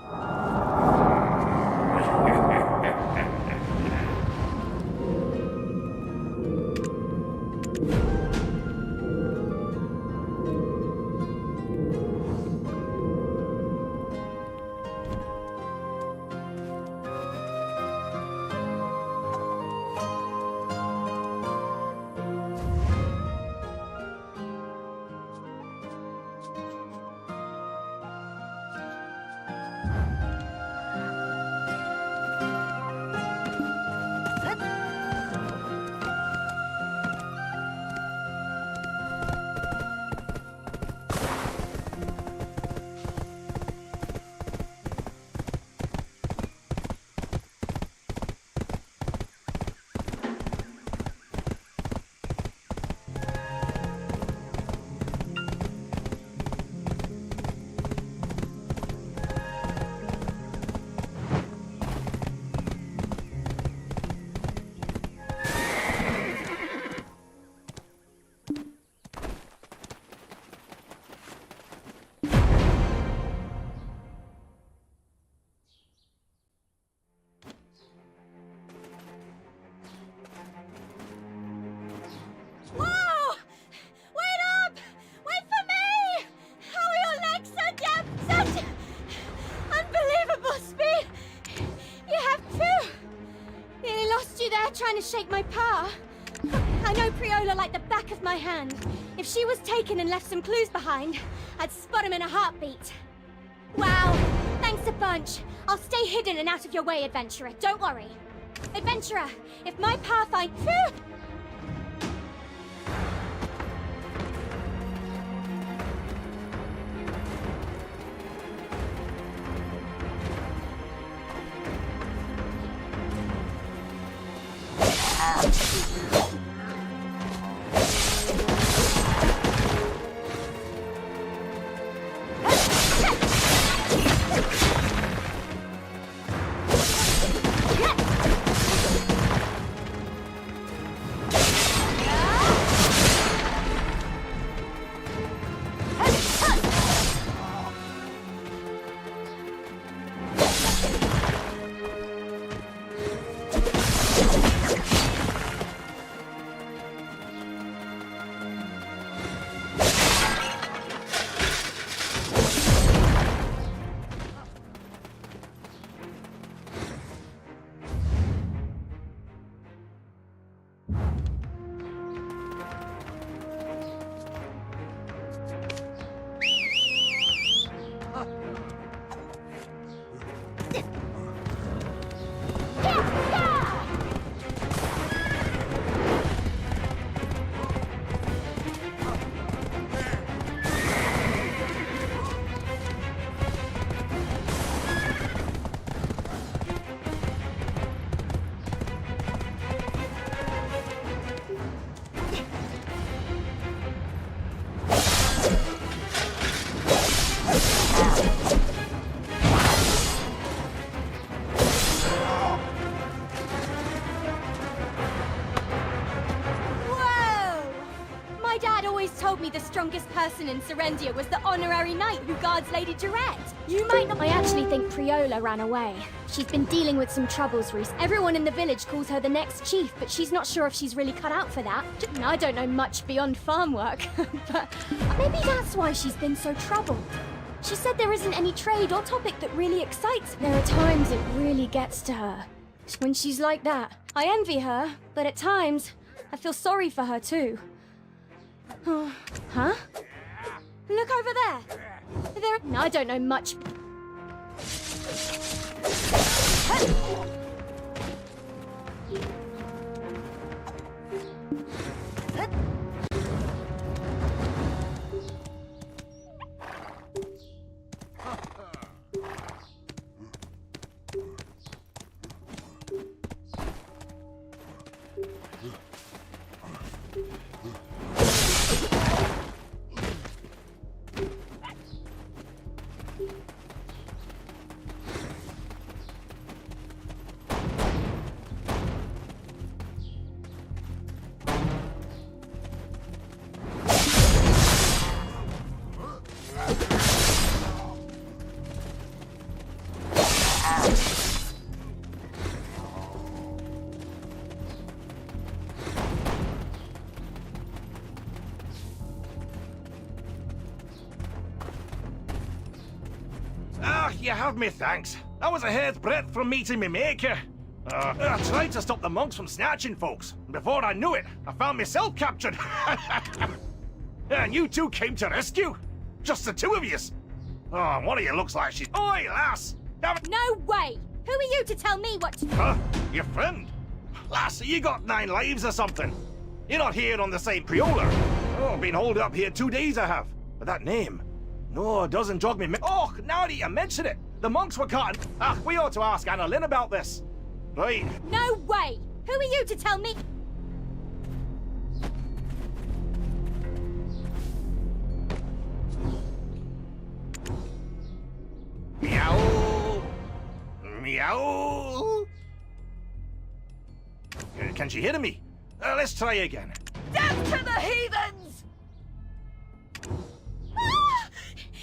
Trying to shake my paw. I know Priola like the back of my hand. If she was taken and left some clues behind, I'd spot him in a heartbeat. Wow, thanks a bunch. I'll stay hidden and out of your way, adventurer. Don't worry. Adventurer, if my path finds... person in Serendia was the honorary knight who guards Lady Durette. You might not... I actually think Priola ran away. She's been dealing with some troubles recently. Everyone in the village calls her the next chief, but she's not sure if she's really cut out for that. I don't know much beyond farm work, but maybe that's why she's been so troubled. She said there isn't any trade or topic that really excites her. There are times it really gets to her. When she's like that. I envy her, but at times, I feel sorry for her too. Huh? Look over there! I don't know much. You have me, thanks. That was a hair's breadth from meeting me maker. I tried to stop the monks from snatching folks. Before I knew it, I found myself captured. And you two came to rescue? Just the two of yous? Oh, one of you looks like she's... Oi, lass! No way! Who are you to tell me what to... Huh? Your friend? Lass, you got 9 lives or something. You're not here on the same Priola. Oh, been holed up here 2 days I have. But that name... No, it doesn't jog me. Oh, now that you mention it, the monks were caught. We ought to ask Annalyn about this. Right. No way! Who are you to tell me? Meow. Meow. Can she hear me? Let's try again. Death to the heathens!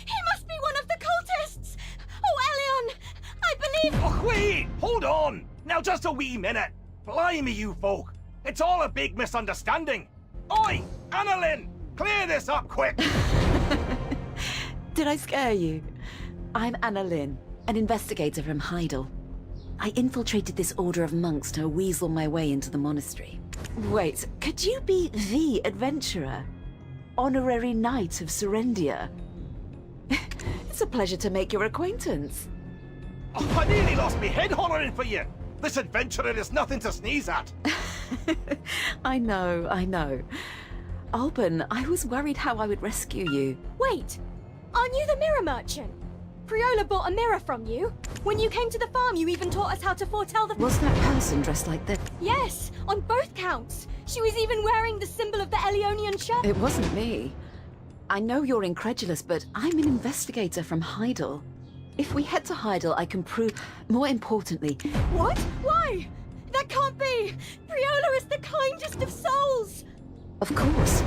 He must be one of the cultists! Oh, Elion! I believe... Oh, wait! Hold on! Now just a wee minute. Blimey, you folk. It's all a big misunderstanding. Oi! Annalyn! Clear this up quick! Did I scare you? I'm Annalyn, an investigator from Heidel. I infiltrated this order of monks to weasel my way into the monastery. Wait, could you be the adventurer? Honorary Knight of Serendia? It's a pleasure to make your acquaintance. Oh, I nearly lost me head hollering for you. This adventurer is nothing to sneeze at. I know. Alban, I was worried how I would rescue you. Wait! Aren't you the mirror merchant? Priola bought a mirror from you. When you came to the farm, you even taught us how to foretell the... Was that person dressed like that? Yes, on both counts. She was even wearing the symbol of the Elionian church. It wasn't me. I know you're incredulous, but I'm an investigator from Heidel. If we head to Heidel, I can prove... More importantly... What? Why? That can't be! Priola is the kindest of souls! Of course.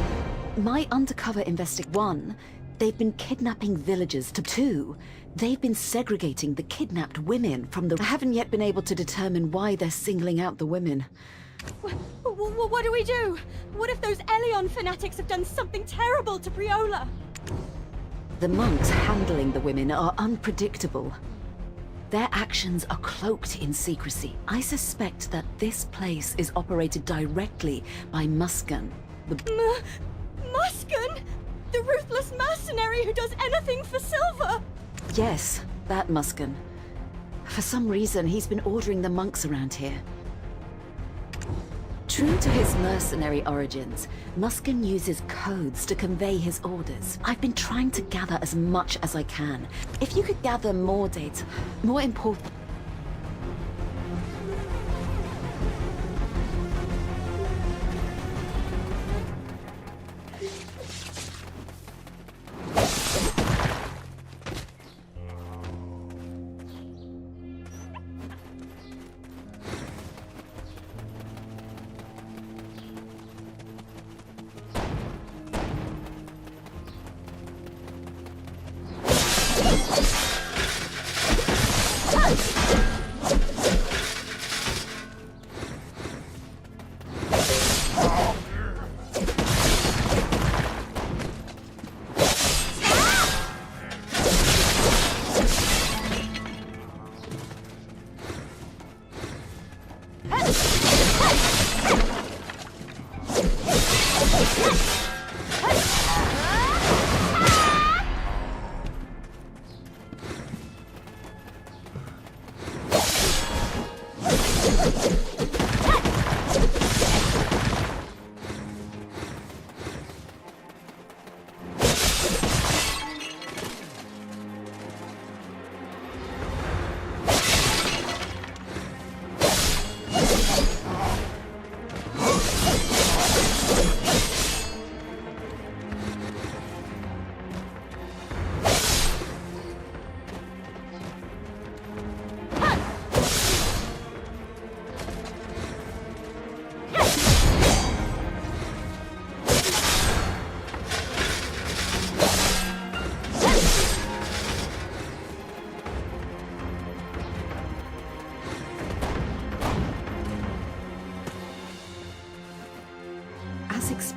My undercover One, they've been kidnapping villagers. 2, they've been segregating the kidnapped women from the... I haven't yet been able to determine why they're singling out the women. What do we do? What if those Elion fanatics have done something terrible to Priola? The monks handling the women are unpredictable. Their actions are cloaked in secrecy. I suspect that this place is operated directly by Muskan. Muskan? The ruthless mercenary who does anything for silver? Yes, that Muskan. For some reason, he's been ordering the monks around here. True to his mercenary origins, Muskan uses codes to convey his orders. I've been trying to gather as much as I can. If you could gather more data, more important...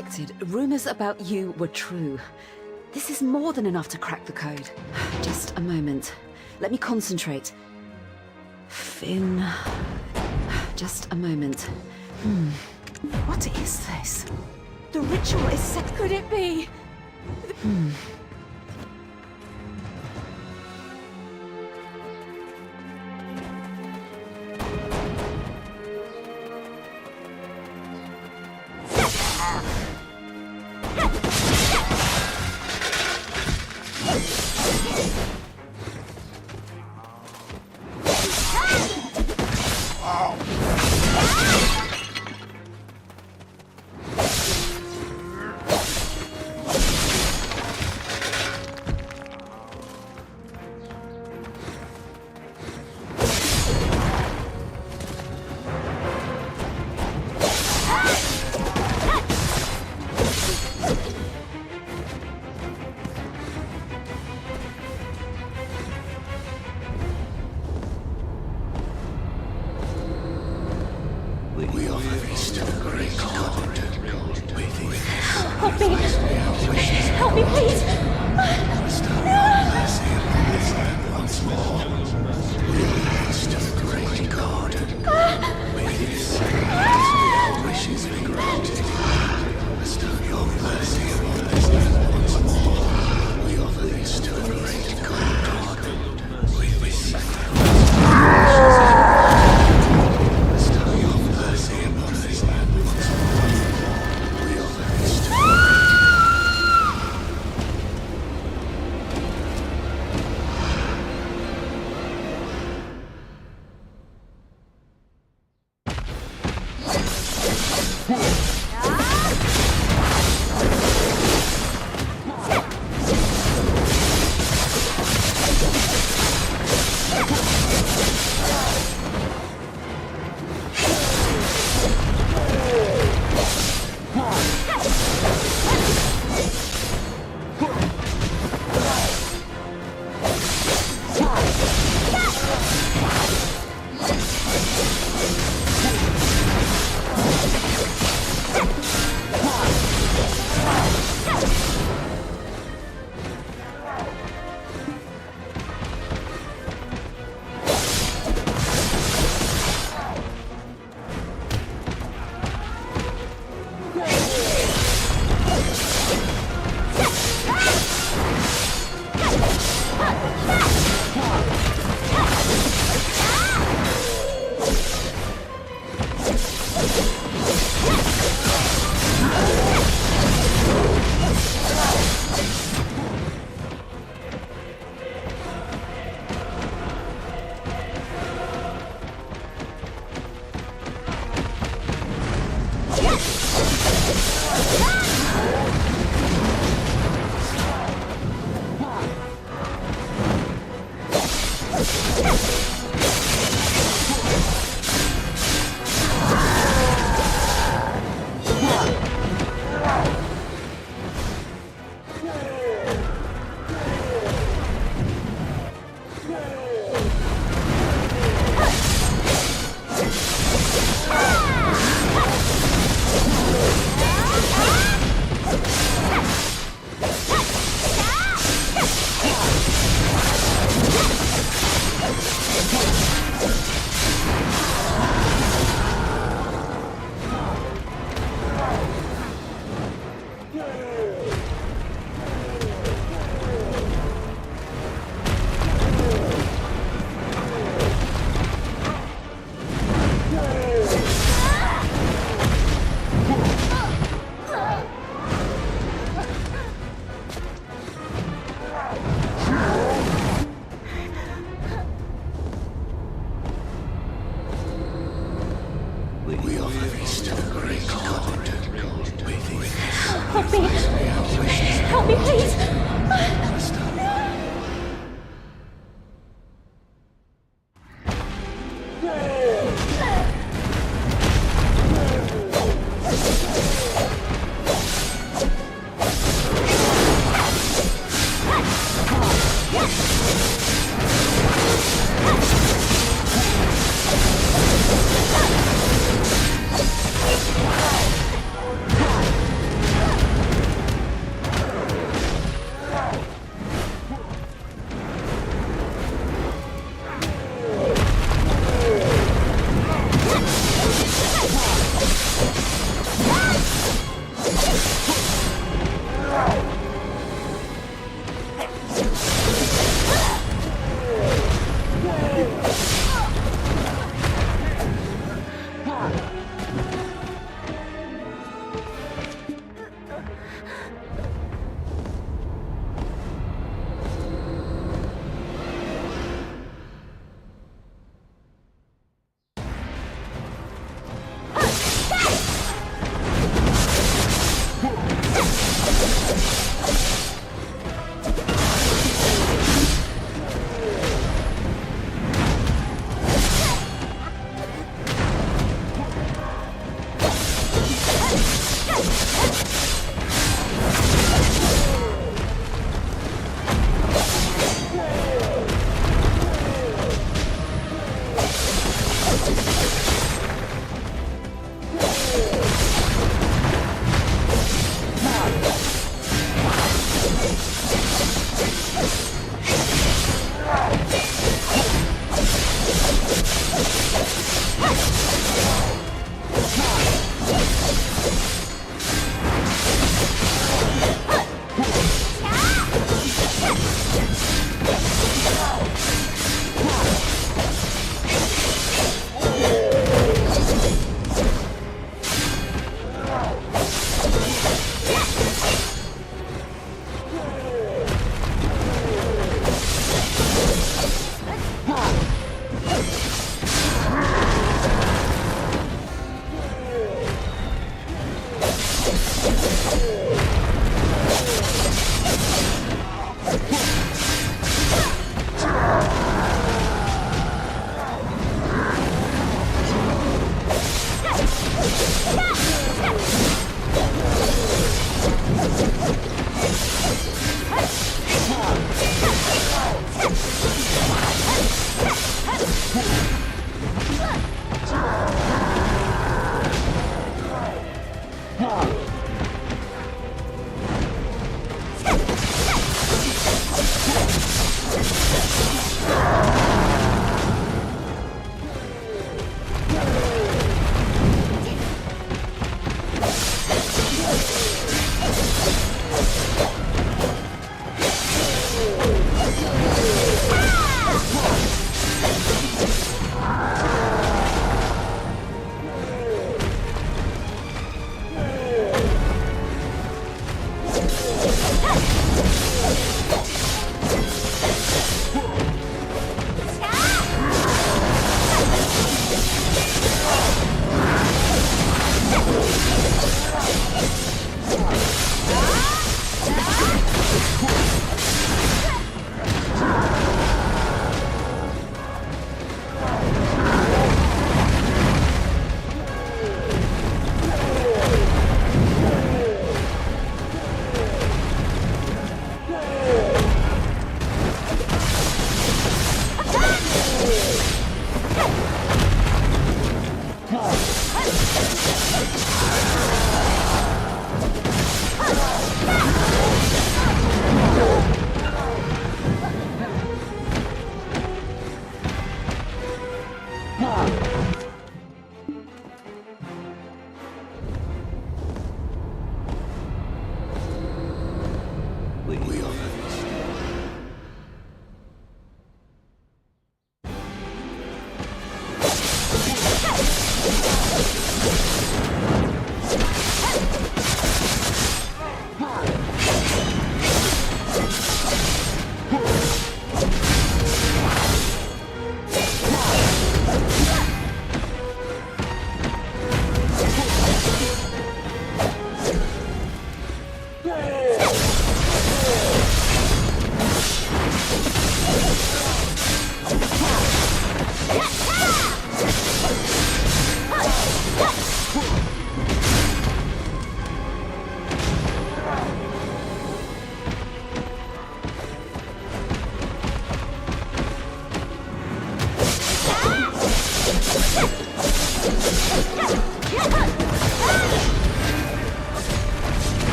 suspected. Rumors about you were true. This is more than enough to crack the code. Just a moment. Let me concentrate. Finn... Just a moment. What is this? The ritual is set... Could it be?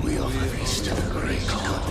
We are the feast of the great god.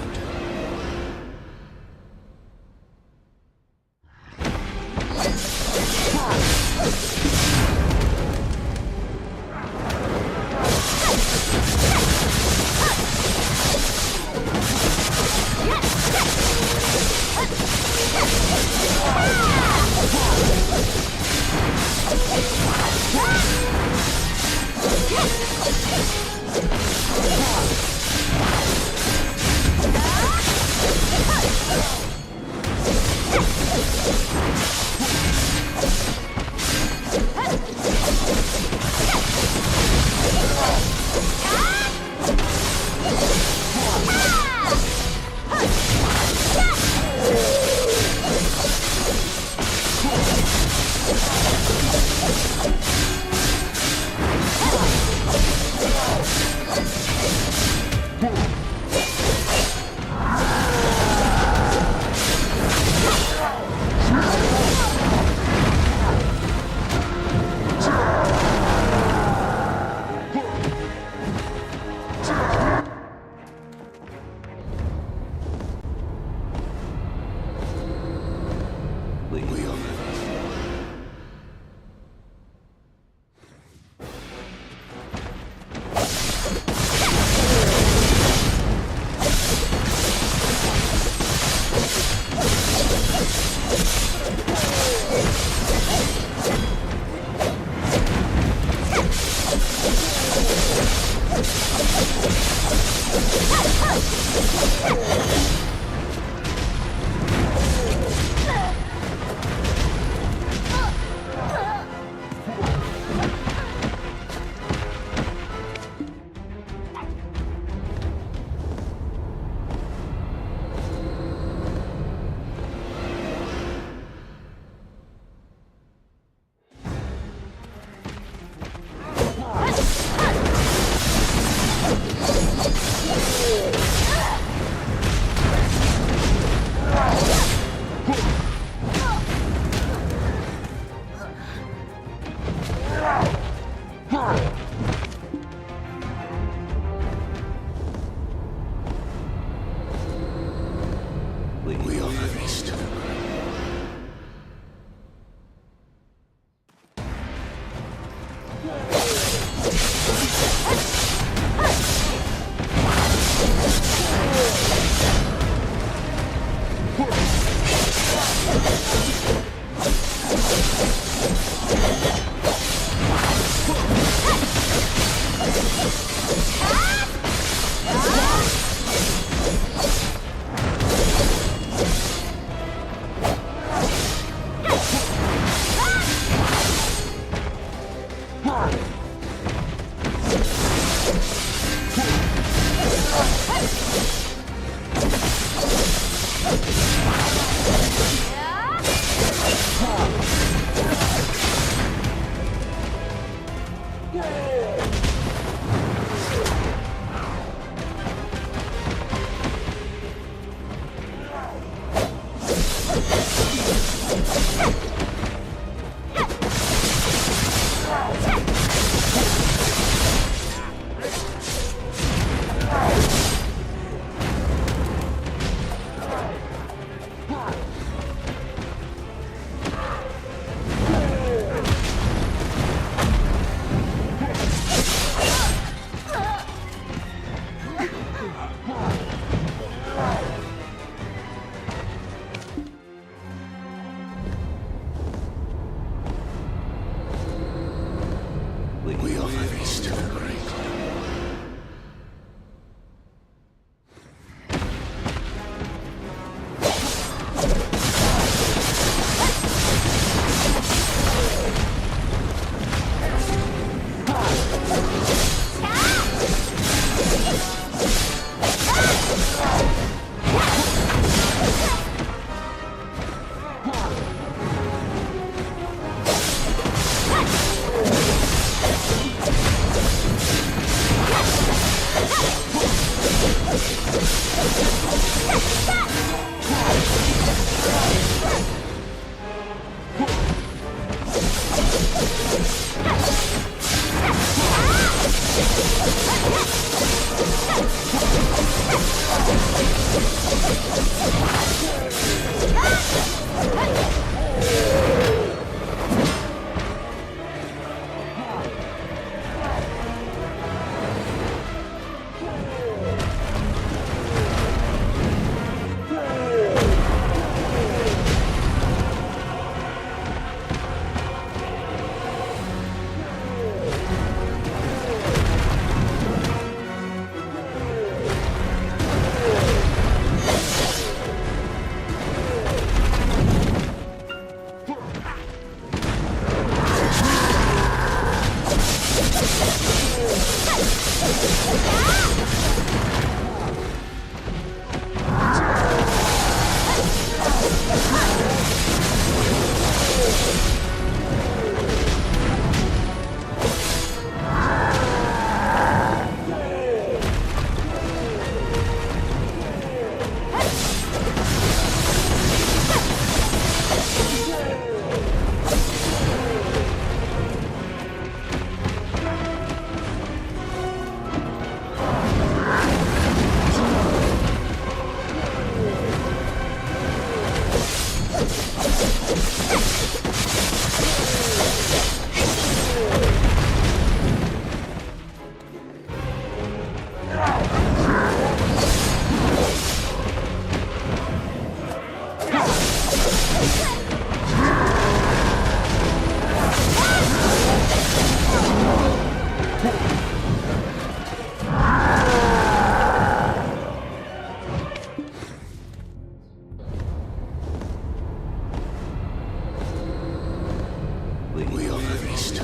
We are the beast.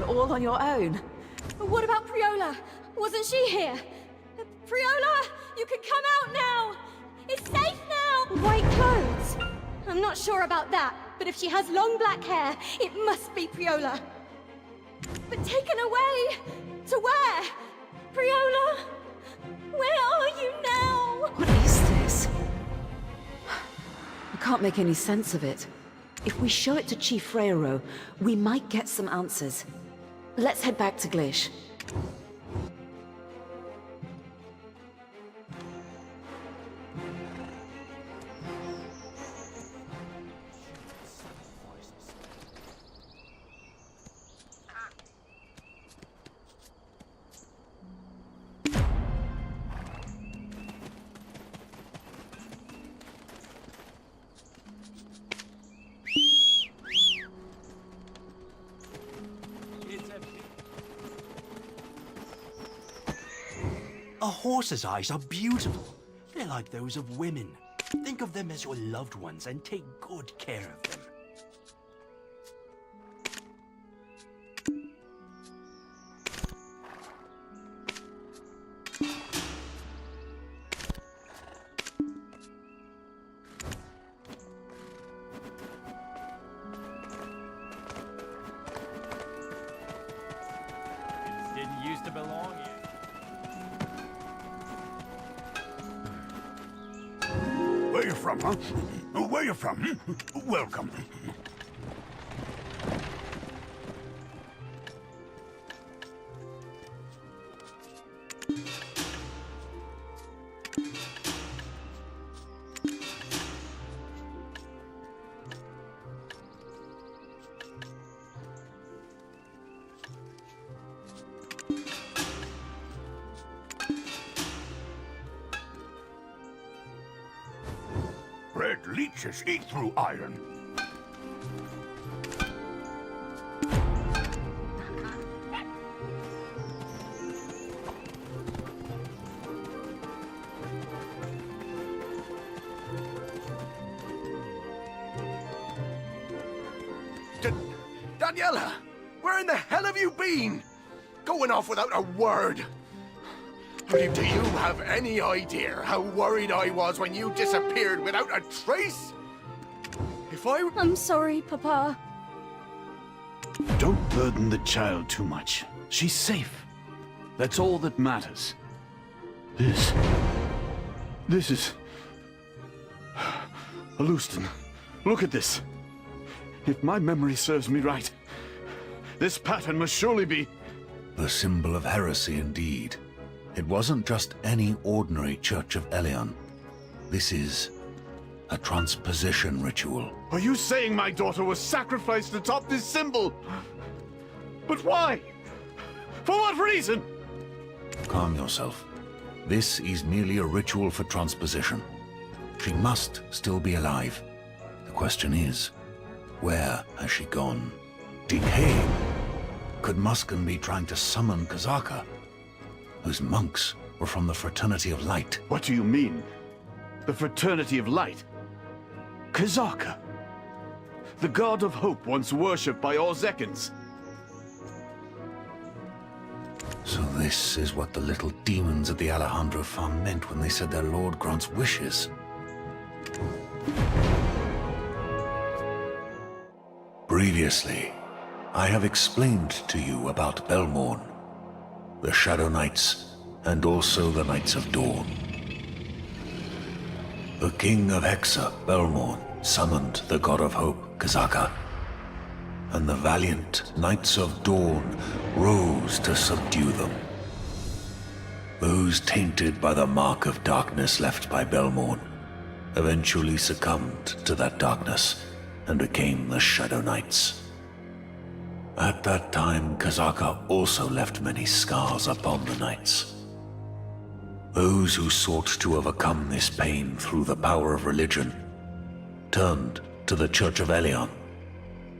All on your own. What about Priola? Wasn't she here? Priola, you can come out now! It's safe now! White clothes? I'm not sure about that, but if she has long black hair, it must be Priola. But taken away? To where? Priola? Where are you now? What is this? I can't make any sense of it. If we show it to Chief Freiro, we might get some answers. Let's head back to Glish. A horse's eyes are beautiful. They're like those of women. Think of them as your loved ones and take good care of them. to belong here. Where you from, huh? Where you from? Welcome. Red leeches eat through iron. Daniela! Where in the hell have you been? Going off without a word. Do you have any idea how worried I was when you disappeared without a trace? I'm sorry, Papa. Don't burden the child too much. She's safe. That's all that matters. This is... Alustin, look at this. If my memory serves me right, this pattern must surely be... The symbol of heresy indeed. It wasn't just any ordinary Church of Elion. This is a transposition ritual. Are you saying my daughter was sacrificed atop this symbol? But why? For what reason? Calm yourself. This is merely a ritual for transposition. She must still be alive. The question is, where has she gone? Decaying? Could Muskan be trying to summon Kazaka? Whose monks were from the Fraternity of Light. What do you mean? The Fraternity of Light? Kazaka? The god of hope once worshipped by all Zekans. So this is what the little demons at the Alejandro farm meant when they said their lord grants wishes. Previously, I have explained to you about Belmorn, the Shadow Knights, and also the Knights of Dawn. The King of Hexa, Belmorn, summoned the God of Hope, Kazaka, and the valiant Knights of Dawn rose to subdue them. Those tainted by the mark of darkness left by Belmorn eventually succumbed to that darkness and became the Shadow Knights. At that time, Kazaka also left many scars upon the Knights. Those who sought to overcome this pain through the power of religion turned to the Church of Elion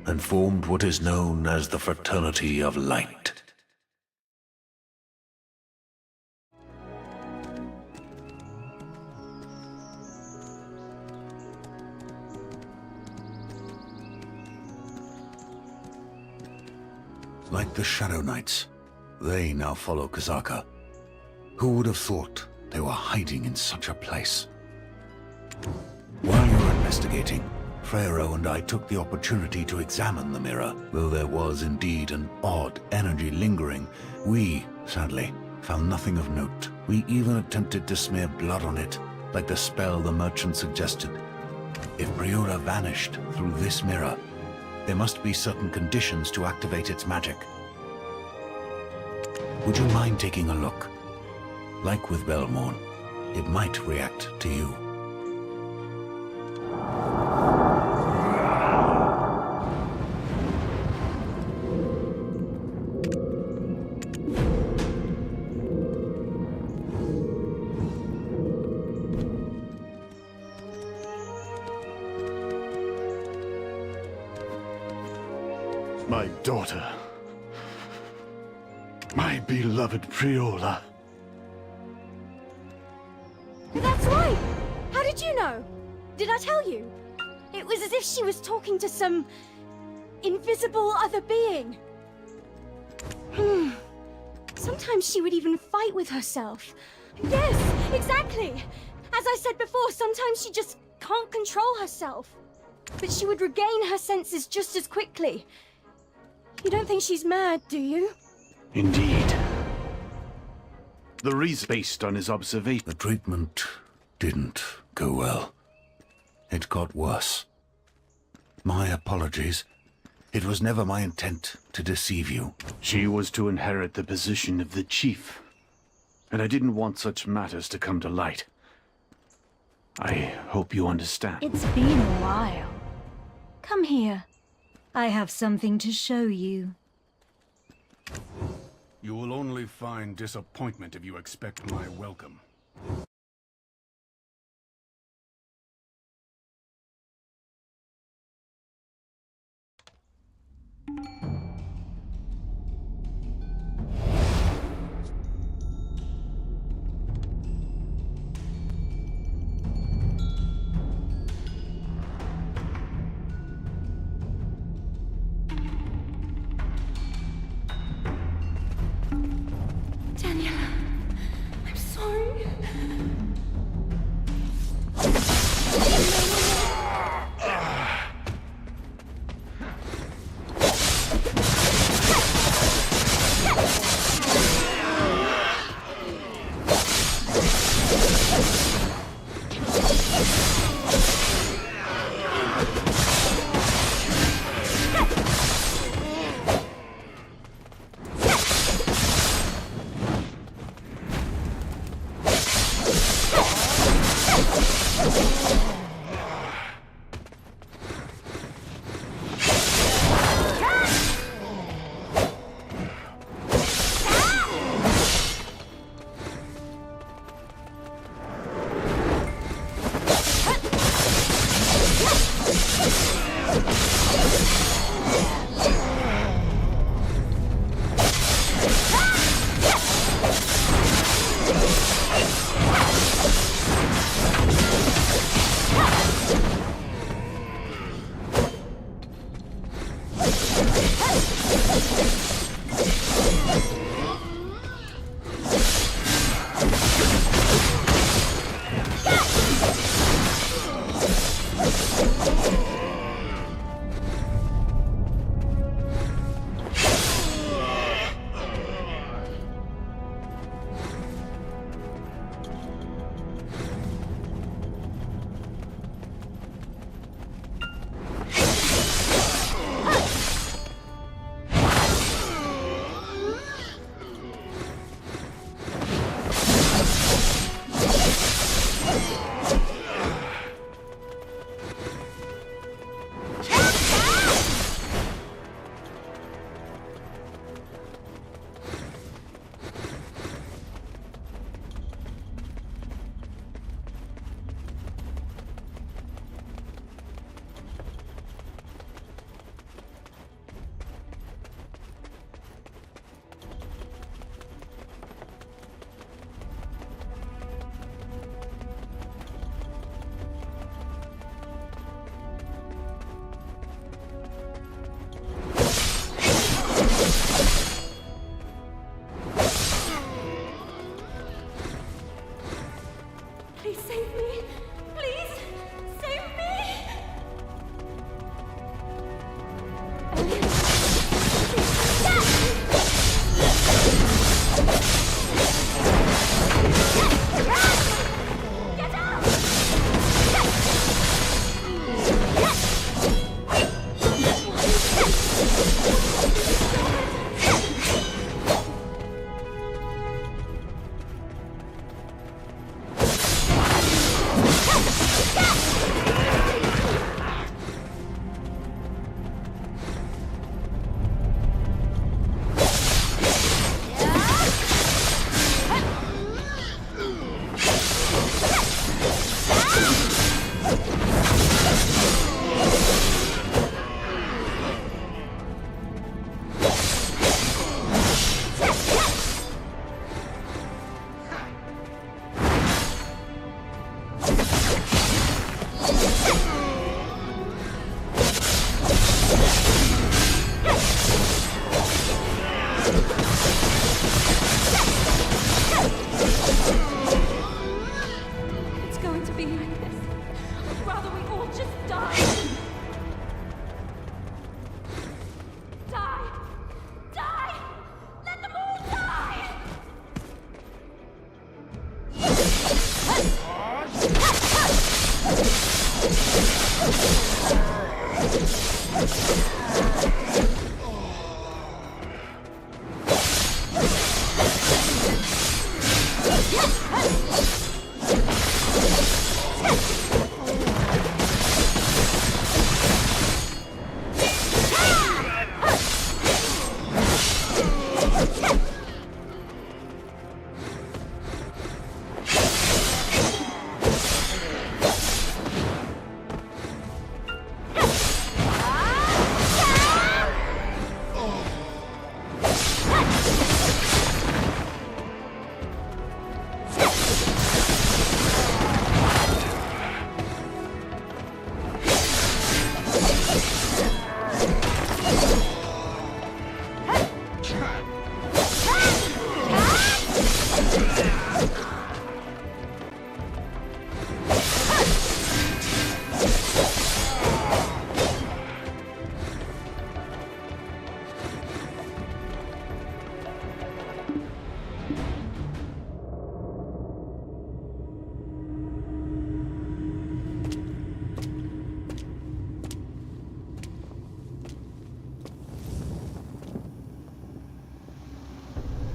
and formed what is known as the Fraternity of Light. Like the Shadow Knights, they now follow Kazaka. Who would have thought they were hiding in such a place? While you were investigating, Freyro and I took the opportunity to examine the mirror. Though there was indeed an odd energy lingering, we, sadly, found nothing of note. We even attempted to smear blood on it, like the spell the merchant suggested. If Briola vanished through this mirror, there must be certain conditions to activate its magic. Would you mind taking a look? Like with Belmorn, it might react to you. My daughter. My beloved Priola. That's right! How did you know? Did I tell you? It was as if she was talking to some invisible other being. Sometimes she would even fight with herself. Yes, exactly! As I said before, sometimes she just can't control herself. But she would regain her senses just as quickly. You don't think she's mad, do you? Indeed. The reason based on his observation. The treatment didn't go well. It got worse. My apologies. It was never my intent to deceive you. She was to inherit the position of the chief, and I didn't want such matters to come to light. I hope you understand. It's been a while. Come here. I have something to show you. You will only find disappointment if you expect my welcome. Daniela, I'm sorry.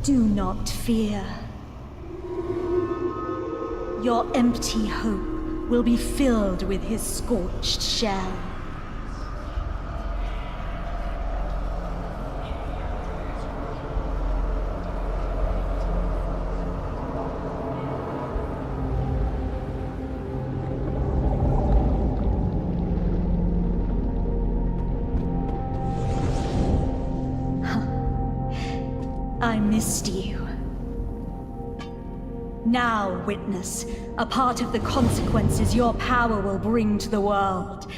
Do not fear. Your empty hope will be filled with his scorched shell. I missed you. Now witness a part of the consequences your power will bring to the world.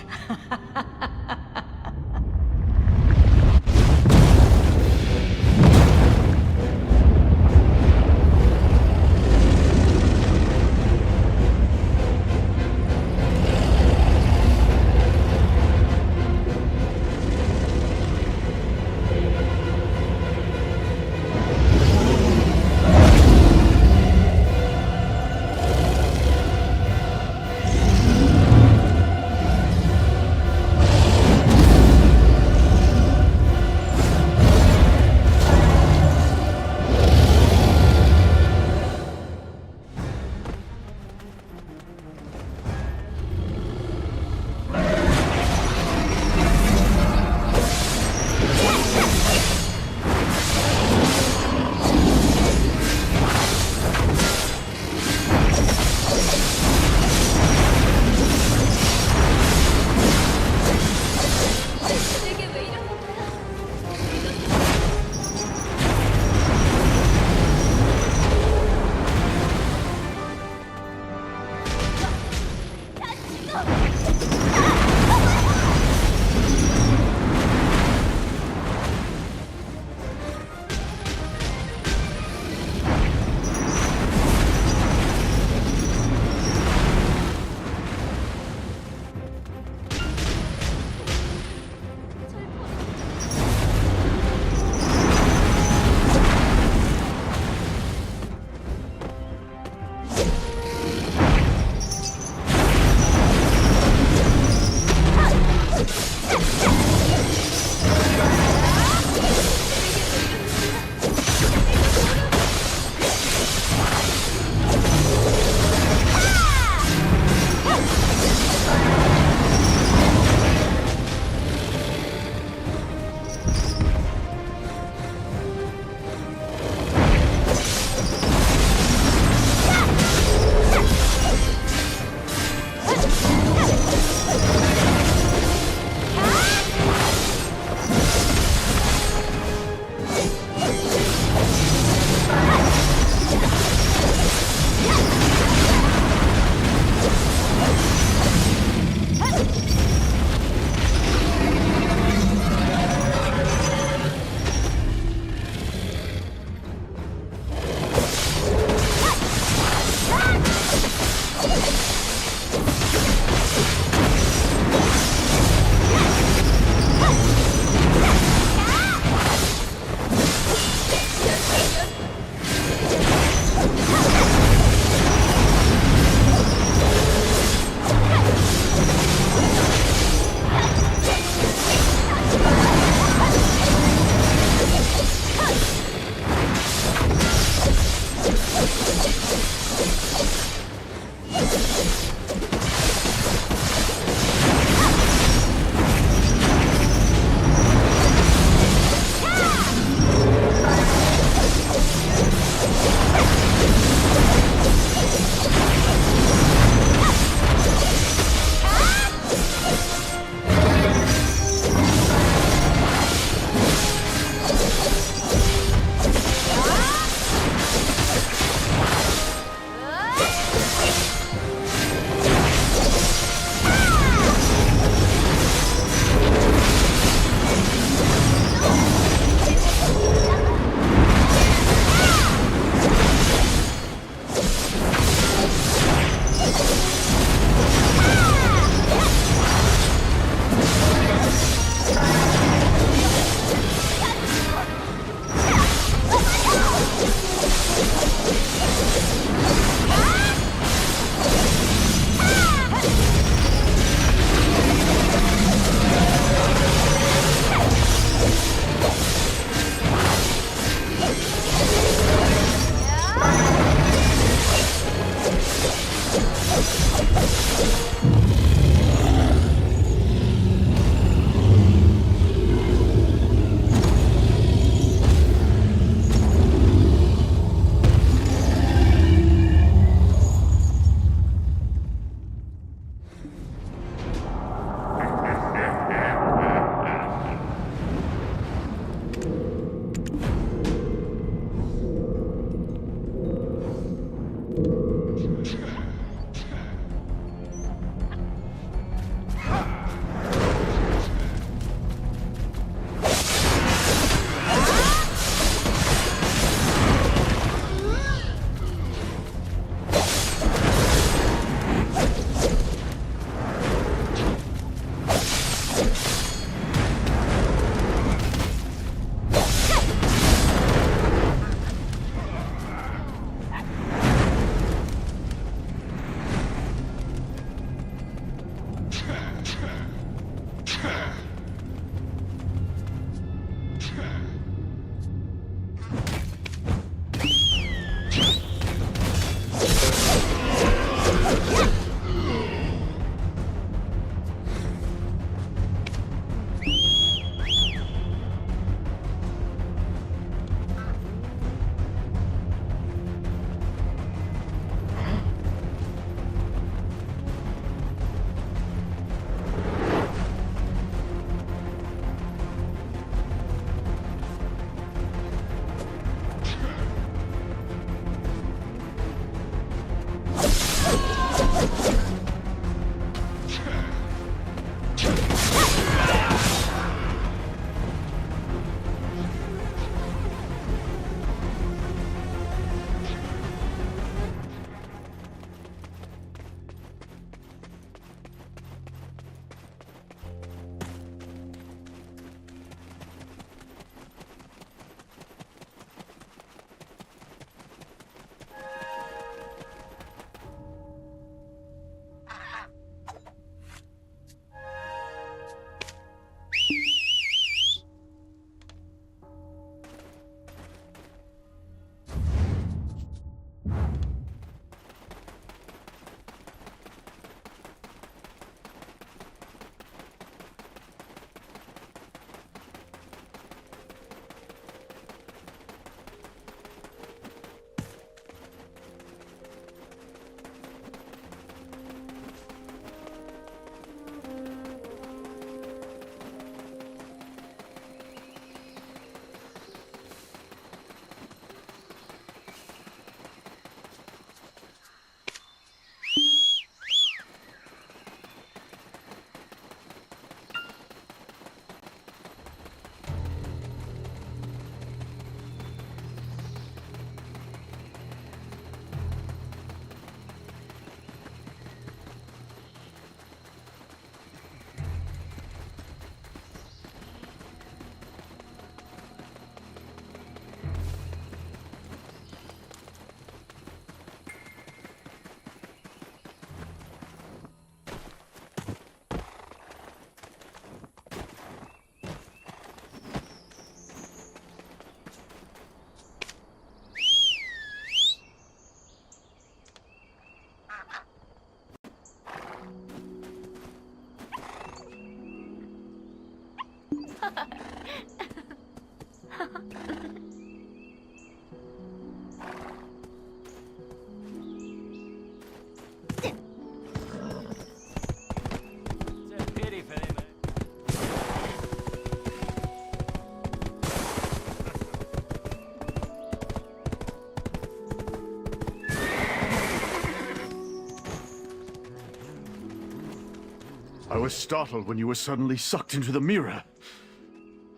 I was startled when you were suddenly sucked into the mirror.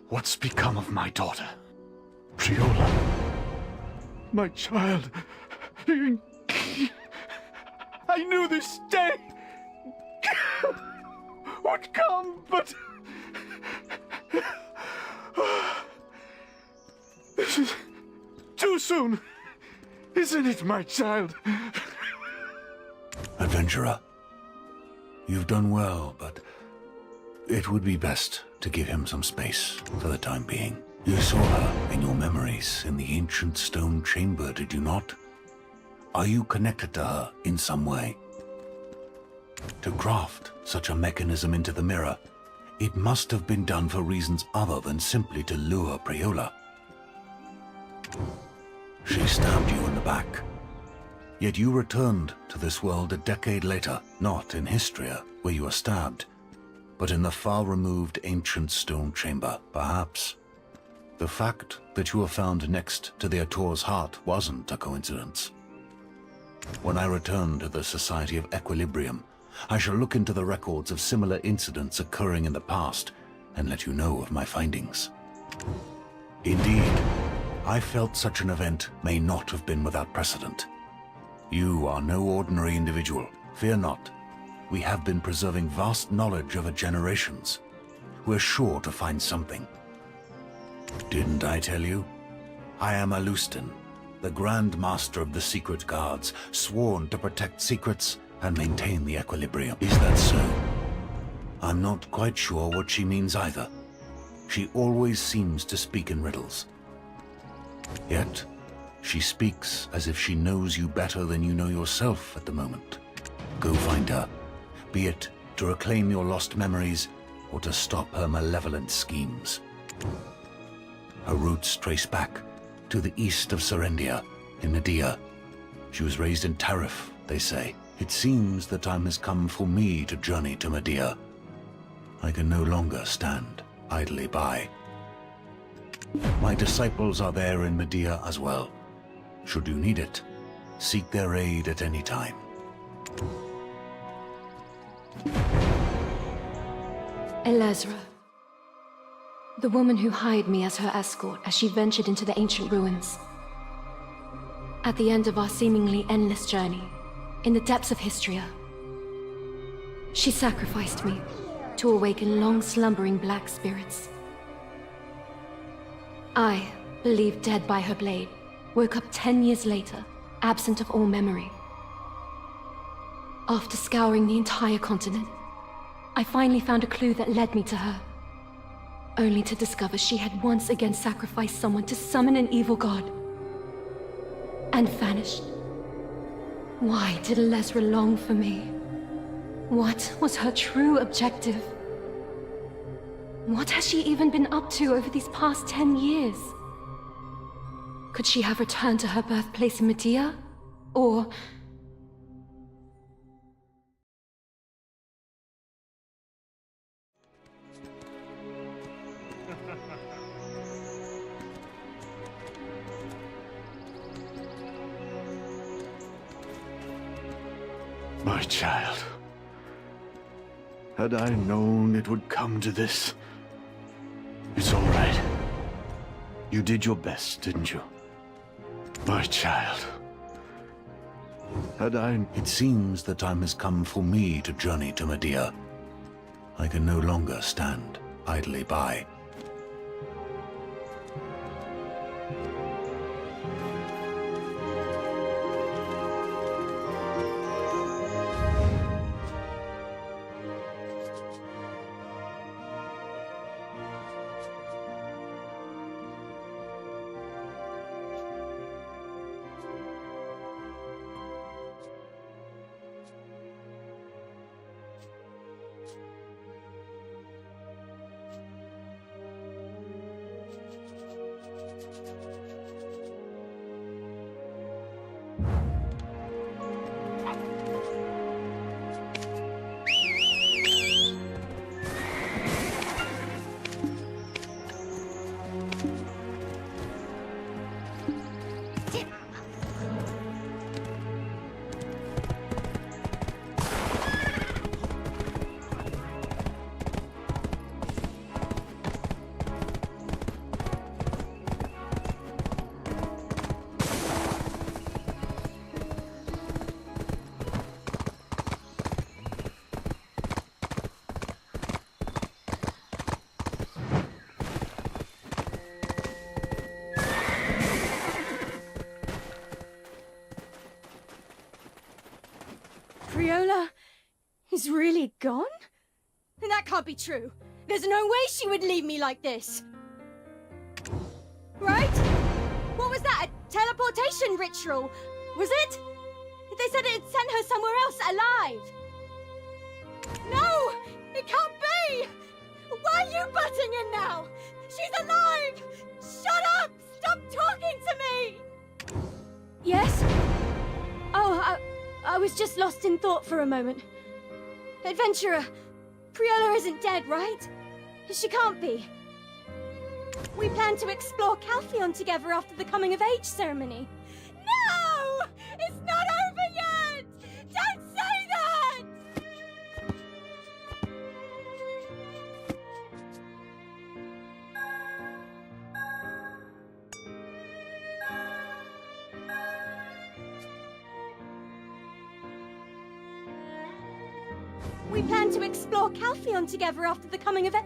What's become of my daughter? Priola. My child. I knew this day would come, but... This is too soon, isn't it, my child? Adventurer, you've done well, but it would be best to give him some space for the time being. You saw her in your memories in the ancient stone chamber, did you not? Are you connected to her in some way? To craft such a mechanism into the mirror, it must have been done for reasons other than simply to lure Priola. She stabbed you in the back. Yet you returned to this world a decade later, not in Histria, where you were stabbed, but in the far-removed ancient stone chamber, perhaps. The fact that you were found next to the Ator's heart wasn't a coincidence. When I return to the Society of Equilibrium, I shall look into the records of similar incidents occurring in the past and let you know of my findings. Indeed, I felt such an event may not have been without precedent. You are no ordinary individual. Fear not. We have been preserving vast knowledge over generations. we're sure to find something. Didn't I tell you? I am Alustin, the Grand Master of the Secret Guards, sworn to protect secrets and maintain the equilibrium. Is that so? I'm not quite sure what she means either. She always seems to speak in riddles. Yet, she speaks as if she knows you better than you know yourself at the moment. Go find her, be it to reclaim your lost memories or to stop her malevolent schemes. Her roots trace back to the east of Serendia, in Medea. She was raised in Tarif, they say. It seems the time has come for me to journey to Medea. I can no longer stand idly by. My disciples are there in Medea as well. Should you need it, seek their aid at any time. Elezra. The woman who hired me as her escort as she ventured into the ancient ruins. At the end of our seemingly endless journey, in the depths of Histria, she sacrificed me to awaken long-slumbering black spirits. I, believed dead by her blade, woke up 10 years later, absent of all memory. After scouring the entire continent, I finally found a clue that led me to her, only to discover she had once again sacrificed someone to summon an evil god, and vanished. Why did Elezra long for me? What was her true objective? What has she even been up to over these past 10 years? Could she have returned to her birthplace in Medea? Or... My child. Had I known it would come to this. It's all right. You did your best, didn't you? My child. Had I... It seems the time has come for me to journey to Medea. I can no longer stand idly by. Priola is really gone? And that can't be true. There's no way she would leave me like this. Right? What was that? A teleportation ritual? Was it? They said it had sent her somewhere else alive. No! It can't be! Why are you butting in now? She's alive! Shut up! Stop talking to me! Yes? Oh, I was just lost in thought for a moment. Adventurer, Priola isn't dead, right? She can't be. We plan to explore Calphion together after the coming-of-age ceremony. No! It's not over yet! Don't say that! We plan to explore Calphion together after the coming-of-age...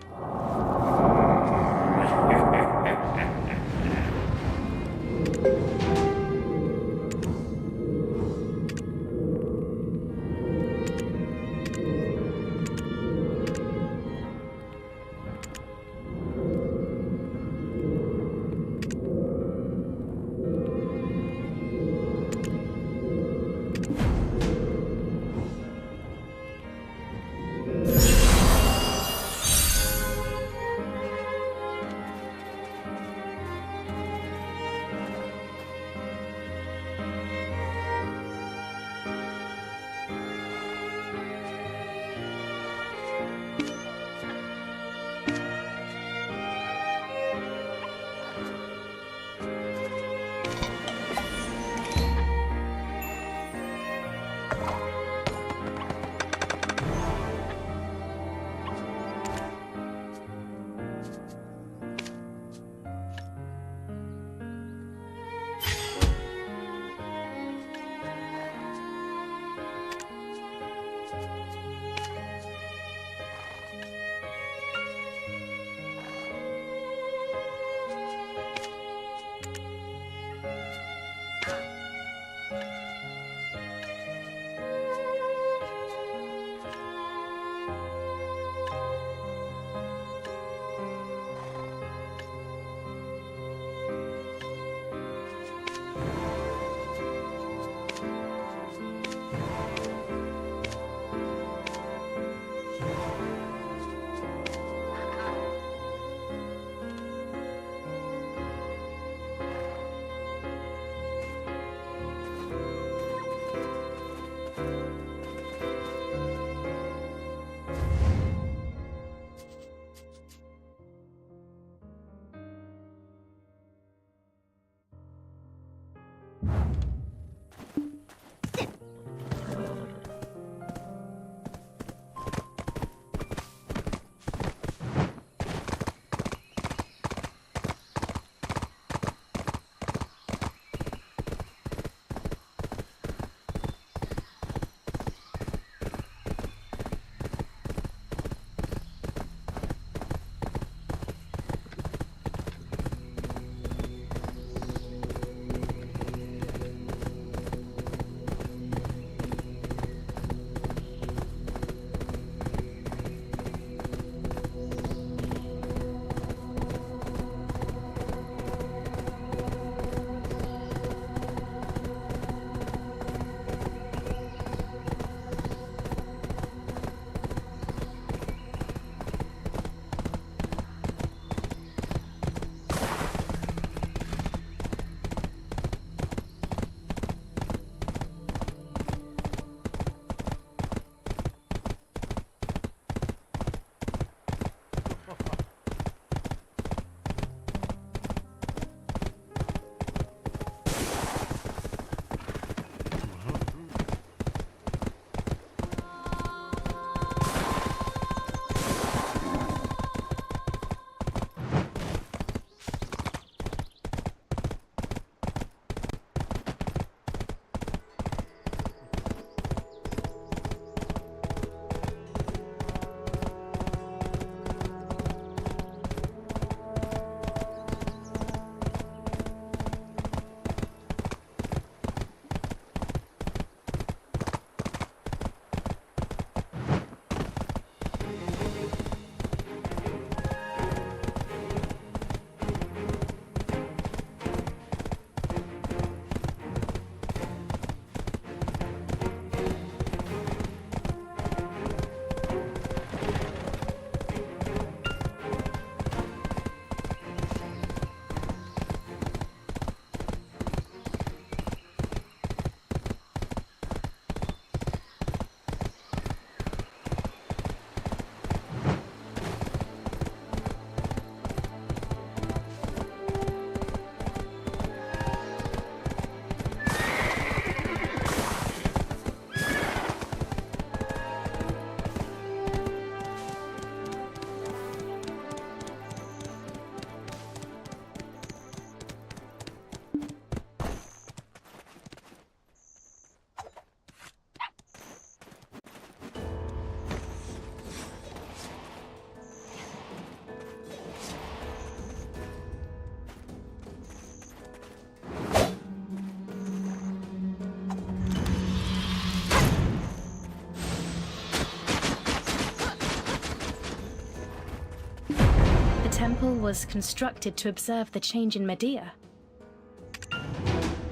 temple was constructed to observe the change in Medea.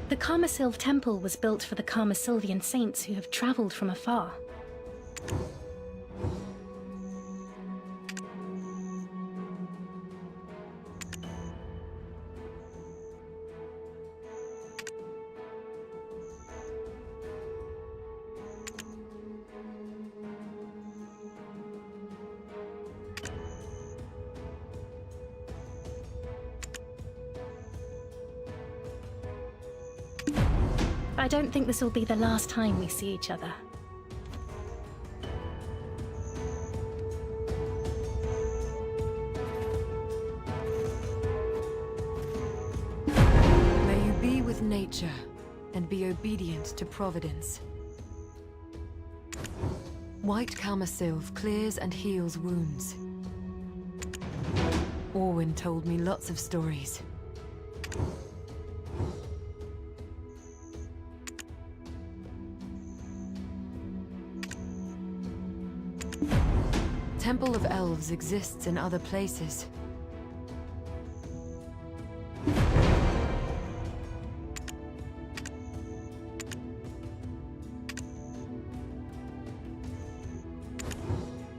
The Karmasilv Temple was built for the Karmasilvian saints who have traveled from afar. I don't think this will be the last time we see each other. May you be with nature and be obedient to Providence. White Karmasilv clears and heals wounds. Orwin told me lots of stories. Temple of Elves exists in other places.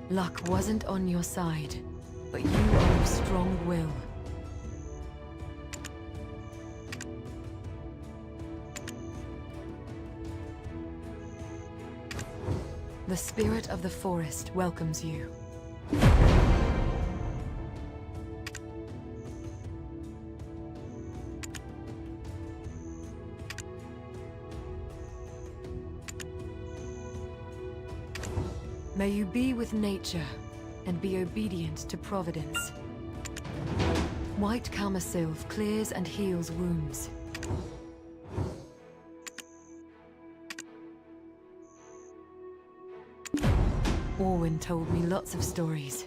Luck wasn't on your side, but you are of strong will. The spirit of the forest welcomes you. May you be with nature and be obedient to Providence. White Karmasilv clears and heals wounds. Orwin told me lots of stories.